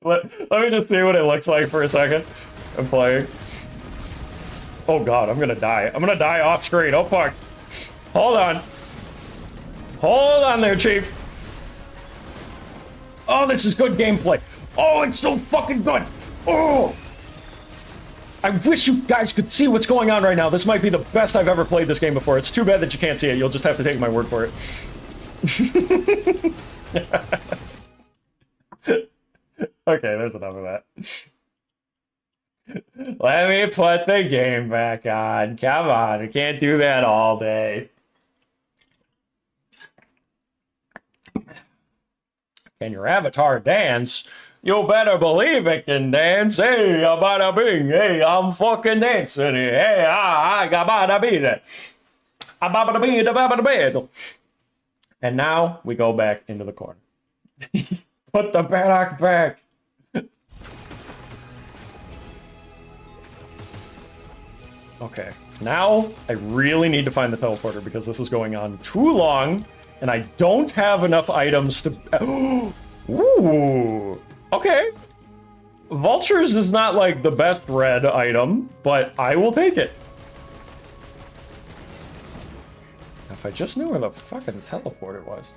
Let me just see what it looks like for a second. I'm playing. Oh god, I'm gonna die. I'm gonna die off screen. Oh fuck. Hold on. Hold on there, Chief. Oh, this is good gameplay. Oh, it's so fucking good. Oh. I wish you guys could see what's going on right now. This might be the best I've ever played this game before. It's too bad that you can't see it. You'll just have to take my word for it. Okay, there's enough of that. Let me put the game back on. Come on, I can't do that all day. Can your avatar dance? You better believe it can dance. Hey, bada bing. Hey, I'm fucking dancing. Hey, I got bada beat it. And now we go back into the corner. Put the Verac back. Okay, now I really need to find the teleporter because this is going on too long, and I don't have enough items to... Ooh, okay. Vultures is not like the best red item, but I will take it. If I just knew where the fucking teleporter was.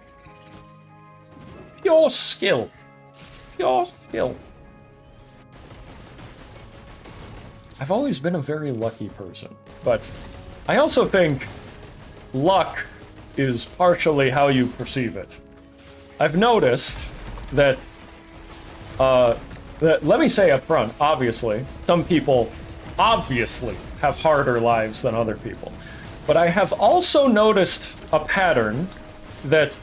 Pure skill. Pure skill. I've always been a very lucky person, but I also think luck is partially how you perceive it. I've noticed that, let me say up front, obviously, some people obviously have harder lives than other people. But I have also noticed a pattern that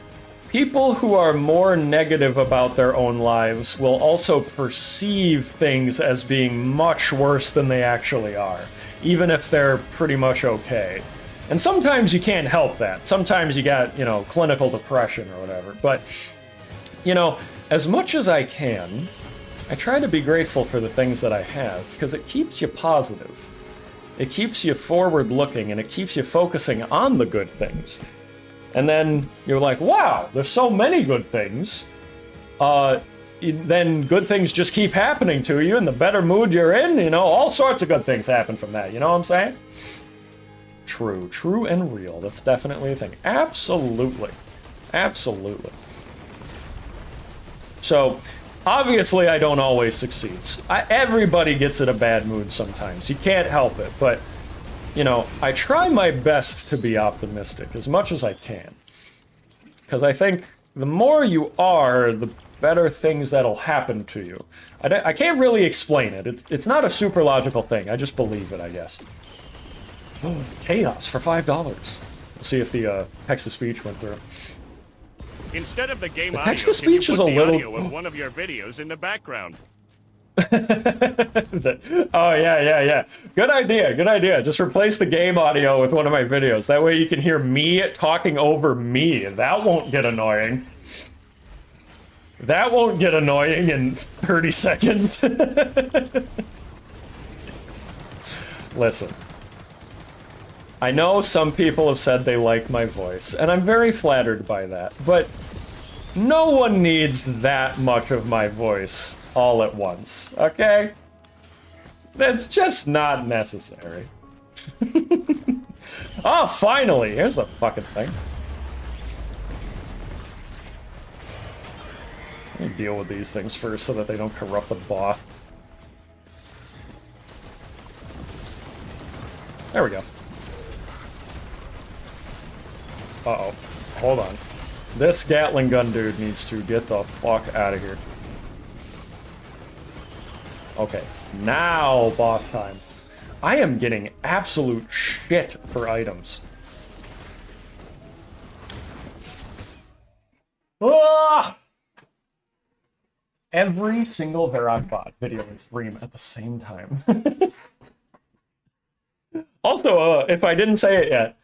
people who are more negative about their own lives will also perceive things as being much worse than they actually are, even if they're pretty much okay. And sometimes you can't help that. Sometimes you got, you know, clinical depression or whatever. But, you know, as much as I can, I try to be grateful for the things that I have, because it keeps you positive. It keeps you forward-looking, and it keeps you focusing on the good things. And then you're like, wow, there's so many good things. Then good things just keep happening to you, and the better mood you're in, you know, all sorts of good things happen from that, you know what I'm saying? True and real. That's definitely a thing. Absolutely. Absolutely. So, obviously I don't always succeed. Everybody gets in a bad mood sometimes. You can't help it, but... You know, I try my best to be optimistic as much as I can. Because I think the more you are, the better things that'll happen to you. I can't really explain it. It's not a super logical thing. I just believe it, I guess. Oh, chaos for $5. We'll see if the text-to-speech went through. Instead of the game the audio, text-to-speech can is you a put the little... audio of one of your videos in the background? Oh, yeah. Good idea. Just replace the game audio with one of my videos. That way you can hear me talking over me. That won't get annoying. That won't get annoying in 30 seconds. Listen. I know some people have said they like my voice, and I'm very flattered by that, but no one needs that much of my voice all at once, okay? That's just not necessary. Oh, finally! Here's the fucking thing. Let me deal with these things first so that they don't corrupt the boss. There we go. Uh-oh. Hold on. This Gatling gun dude needs to get the fuck out of here. Okay. Now, boss time. I am getting absolute shit for items. Ah! Every single Verac bot video and stream at the same time. Also, if I didn't say it yet,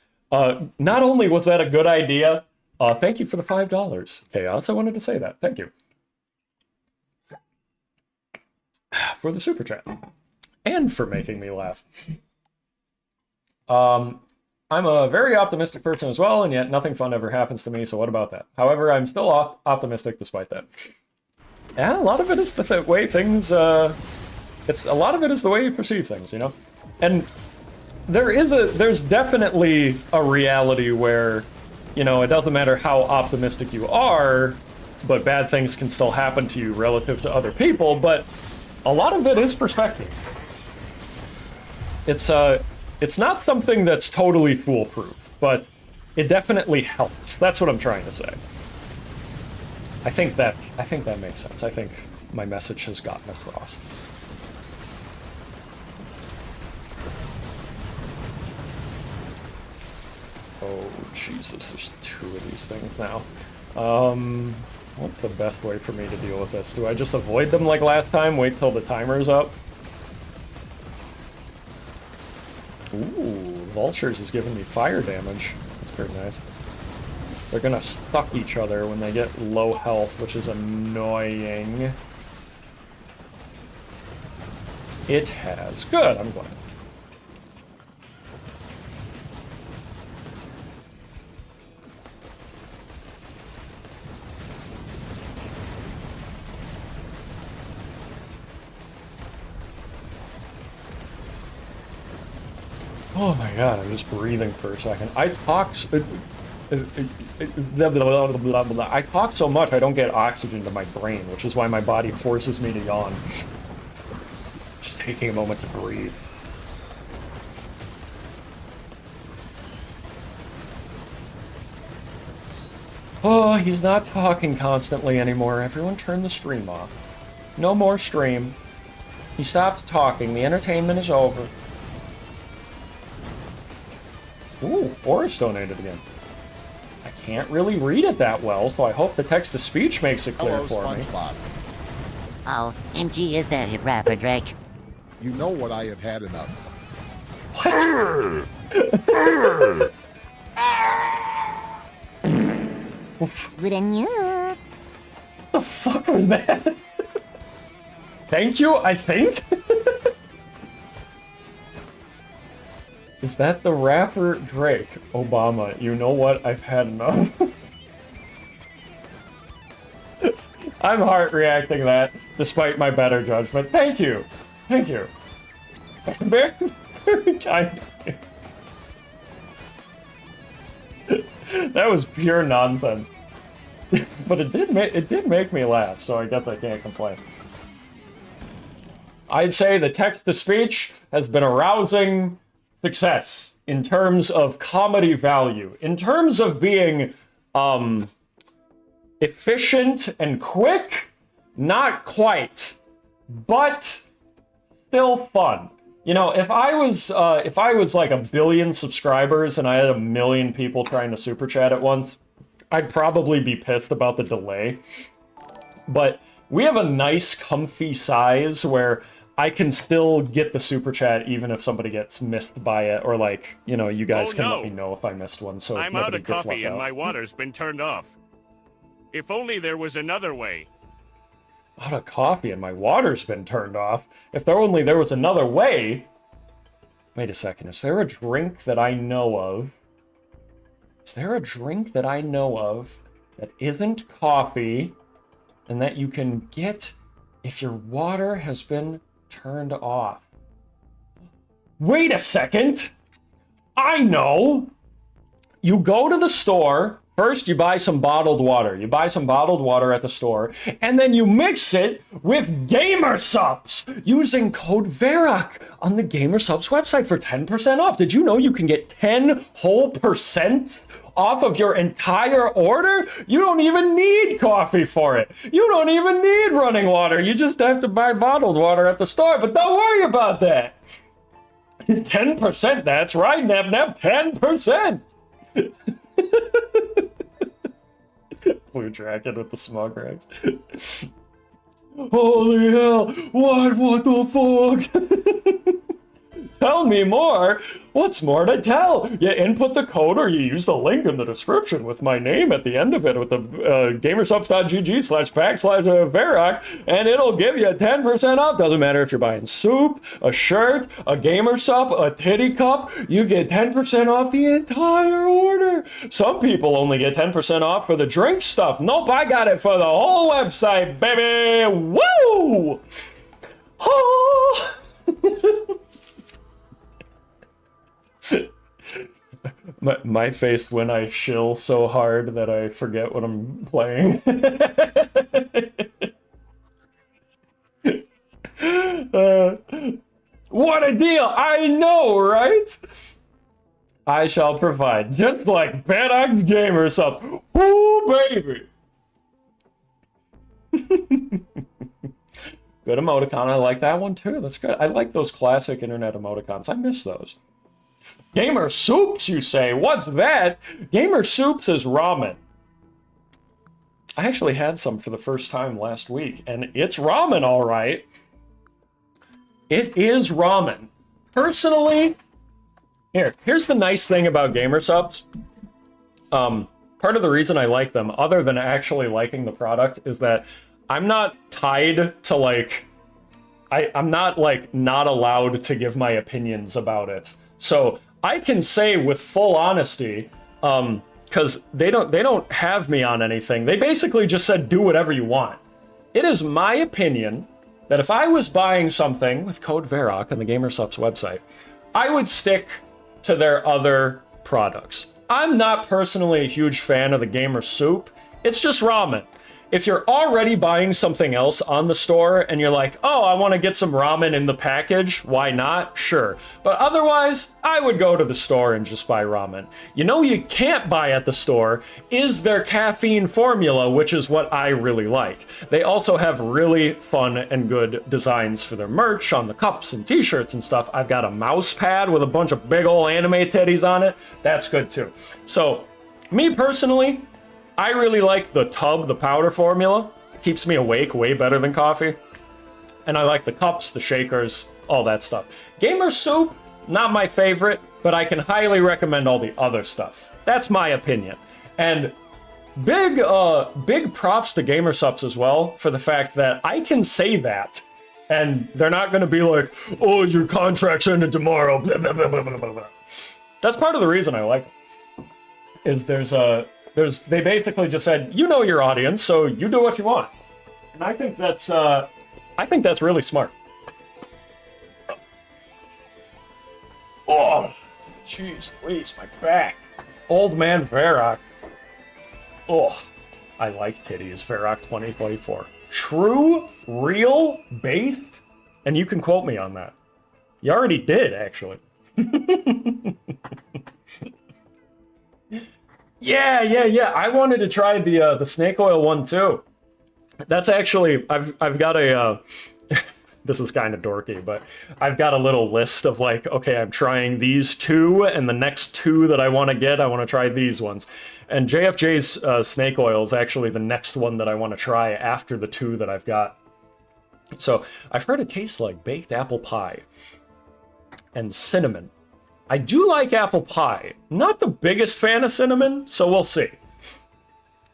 not only was that a good idea, thank you for the $5, Chaos. I wanted to say that. Thank you. For the super chat. And for making me laugh. I'm a very optimistic person as well, and yet nothing fun ever happens to me, so what about that? However, I'm still optimistic despite that. Yeah, a lot of it is the way things, a lot of it is the way you perceive things, you know? And there's definitely a reality where, you know, it doesn't matter how optimistic you are, but bad things can still happen to you relative to other people, but a lot of it is perspective. It's not something that's totally foolproof, but it definitely helps. That's what I'm trying to say. I think that makes sense. I think my message has gotten across. Oh, Jesus, there's 2 of these things now. What's the best way for me to deal with this? Do I just avoid them like last time, wait till the timer's up? Ooh, Vultures is giving me fire damage. That's pretty nice. They're gonna suck each other when they get low health, which is annoying. It has. Good, I'm glad. Oh my god, I'm just breathing for a second. I talk so much I don't get oxygen to my brain, which is why my body forces me to yawn. Just taking a moment to breathe. Oh, he's not talking constantly anymore. Everyone turn the stream off. No more stream. He stopped talking. The entertainment is over. Ooh, Oris donated again. I can't really read it that well, so I hope the text-to-speech makes it clear for me. Oh, MG is that hit rapper, Drake? You know what, I have had enough. What? What the fuck was that? Thank you, I think? Is that the rapper Drake? Obama, you know what? I've had enough. I'm heart reacting that, despite my better judgment. Thank you. Thank you. Very, very kind of you. That was pure nonsense. But it did make me laugh, so I guess I can't complain. I'd say the text-to-speech has been a rousing success in terms of comedy value. In terms of being efficient and quick, not quite, but still fun. You know, if I was like 1 billion subscribers and I had 1 million people trying to super chat at once, I'd probably be pissed about the delay. But we have a nice, comfy size where I can still get the super chat even if somebody gets missed by it, or like, you know, you guys can let me know if I missed one, so I'm out nobody of gets coffee left and out. my water's been turned off. If only there was another way. Out of coffee and my water's been turned off. If there was another way. Wait a second, is there a drink that I know of? Is there a drink that I know of that isn't coffee and that you can get if your water has been turned off? Wait a second! I know! You go to the store, first you buy some bottled water. You buy some bottled water at the store, and then you mix it with Gamer Subs using code VERAC on the Gamer Subs website for 10% off. Did you know you can get 10 whole percent off of your entire order? You don't even need coffee for it. You don't even need running water. You just have to buy bottled water at the store, but don't worry about that. 10%, that's right, Neb Neb, 10%. Blue Dragon with the smog rags. Holy hell, what the fuck? Tell me more. What's more to tell? You input the code or you use the link in the description with my name at the end of it with the gamersubs.gg/pack/Verac, and it'll give you 10% off. Doesn't matter if you're buying soup, a shirt, a gamer sub, a titty cup, you get 10% off the entire order. Some people only get 10% off for the drink stuff. Nope, I got it for the whole website, baby. Woo! Oh! my face when I shill so hard that I forget what I'm playing. What a deal! I know, right? I shall provide, just like Verac's Gamer Sub. Ooh, baby! Good emoticon, I like that one too. That's good. I like those classic internet emoticons. I miss those. Gamer Soups, you say? What's that? Gamer Soups is ramen. I actually had some for the first time last week, and it's ramen, all right. It is ramen. Personally, here's the nice thing about Gamer Subs. Part of the reason I like them, other than actually liking the product, is that I'm not tied to, like, I'm not, like, not allowed to give my opinions about it. So I can say with full honesty, because they don't have me on anything. They basically just said, do whatever you want. It is my opinion that if I was buying something with code VERAC on the GamerSubs website, I would stick to their other products. I'm not personally a huge fan of the Gamer Soup. It's just ramen. If you're already buying something else on the store and you're like, oh, I want to get some ramen in the package, why not? Sure. But otherwise, I would go to the store and just buy ramen. You know you can't buy at the store is their caffeine formula, which is what I really like. They also have really fun and good designs for their merch on the cups and t-shirts and stuff. I've got a mouse pad with a bunch of big old anime titties on it. That's good too. So, me personally, I really like the tub, the powder formula. It keeps me awake way better than coffee. And I like the cups, the shakers, all that stuff. Gamer Soup, not my favorite, but I can highly recommend all the other stuff. That's my opinion. And big props to Gamer Subs as well for the fact that I can say that and they're not going to be like, oh, your contract's ended tomorrow. Blah, blah, blah, blah, blah, blah. That's part of the reason I like it. Is they basically just said, you know your audience, so you do what you want. And I think that's really smart. Oh, jeez, Louise, my back. Old man Verac. Oh, I like titties, Verac 2024. True, real, based, and you can quote me on that. You already did, actually. Yeah. I wanted to try the snake oil one too. That's actually I've got a this is kind of dorky, but I've got a little list of like, okay, I'm trying these two, and the next two that I want to get, I want to try these ones. And JFJ's snake oil is actually the next one that I want to try after the 2 that I've got. So I've heard it tastes like baked apple pie and cinnamon. I do like apple pie. Not the biggest fan of cinnamon, so we'll see.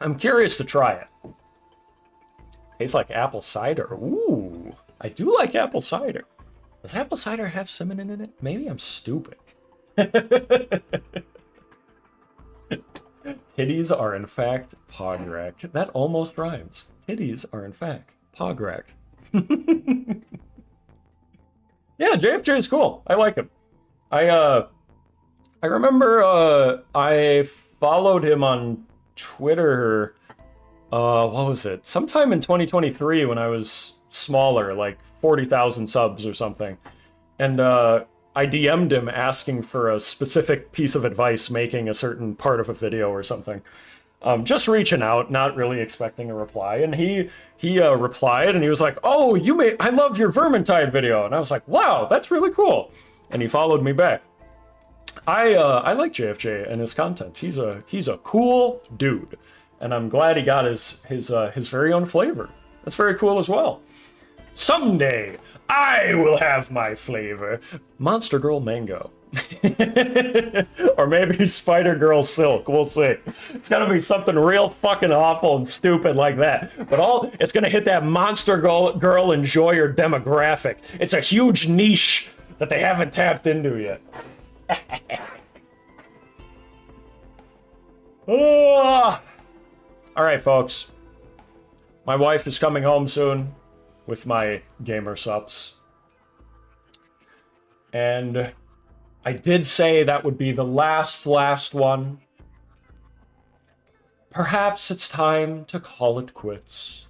I'm curious to try it. Tastes like apple cider. Ooh, I do like apple cider. Does apple cider have cinnamon in it? Maybe I'm stupid. Titties are in fact pograc. That almost rhymes. Titties are in fact pograc. Yeah, JFJ is cool. I like him. I remember I followed him on Twitter. What was it? Sometime in 2023 when I was smaller, like 40,000 subs or something. And I DM'd him asking for a specific piece of advice making a certain part of a video or something. Just reaching out, not really expecting a reply. And he replied and he was like, "Oh, I love your Vermintide video." And I was like, "Wow, that's really cool." And he followed me back. I like JFJ and his content. He's a cool dude. And I'm glad he got his very own flavor. That's very cool as well. Someday, I will have my flavor. Monster Girl Mango. Or maybe Spider Girl Silk. We'll see. It's gonna be something real fucking awful and stupid like that. But it's gonna hit that Monster Girl enjoyer demographic. It's a huge niche that they haven't tapped into yet. Alright, folks. My wife is coming home soon with my gamer subs. And I did say that would be the last one. Perhaps it's time to call it quits.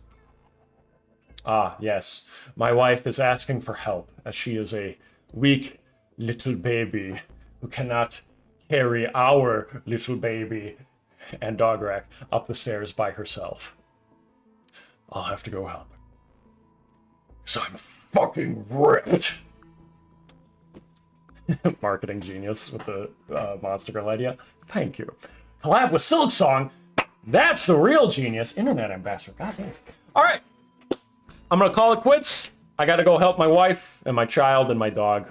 Ah, yes. My wife is asking for help, as she is a weak little baby who cannot carry our little baby and Dograc up the stairs by herself. I'll have to go help. So I'm fucking ripped. Marketing genius with the Monster Girl idea. Thank you. Collab with Silk Song. That's the real genius. Internet ambassador. Goddamn. All right. I'm going to call it quits. I got to go help my wife and my child and my dog.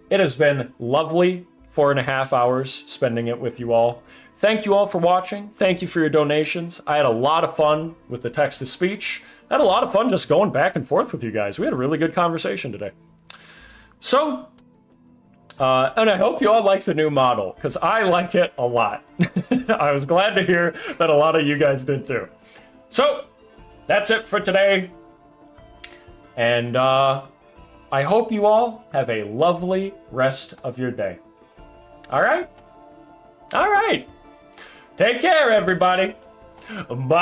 It has been lovely 4.5 hours spending it with you all. Thank you all for watching. Thank you for your donations. I had a lot of fun with the text-to-speech. I had a lot of fun just going back and forth with you guys. We had a really good conversation today. So, and I hope you all like the new model, because I like it a lot. I was glad to hear that a lot of you guys did too. So, that's it for today. And I hope you all have a lovely rest of your day. All right? All right. Take care, everybody. Bye-bye.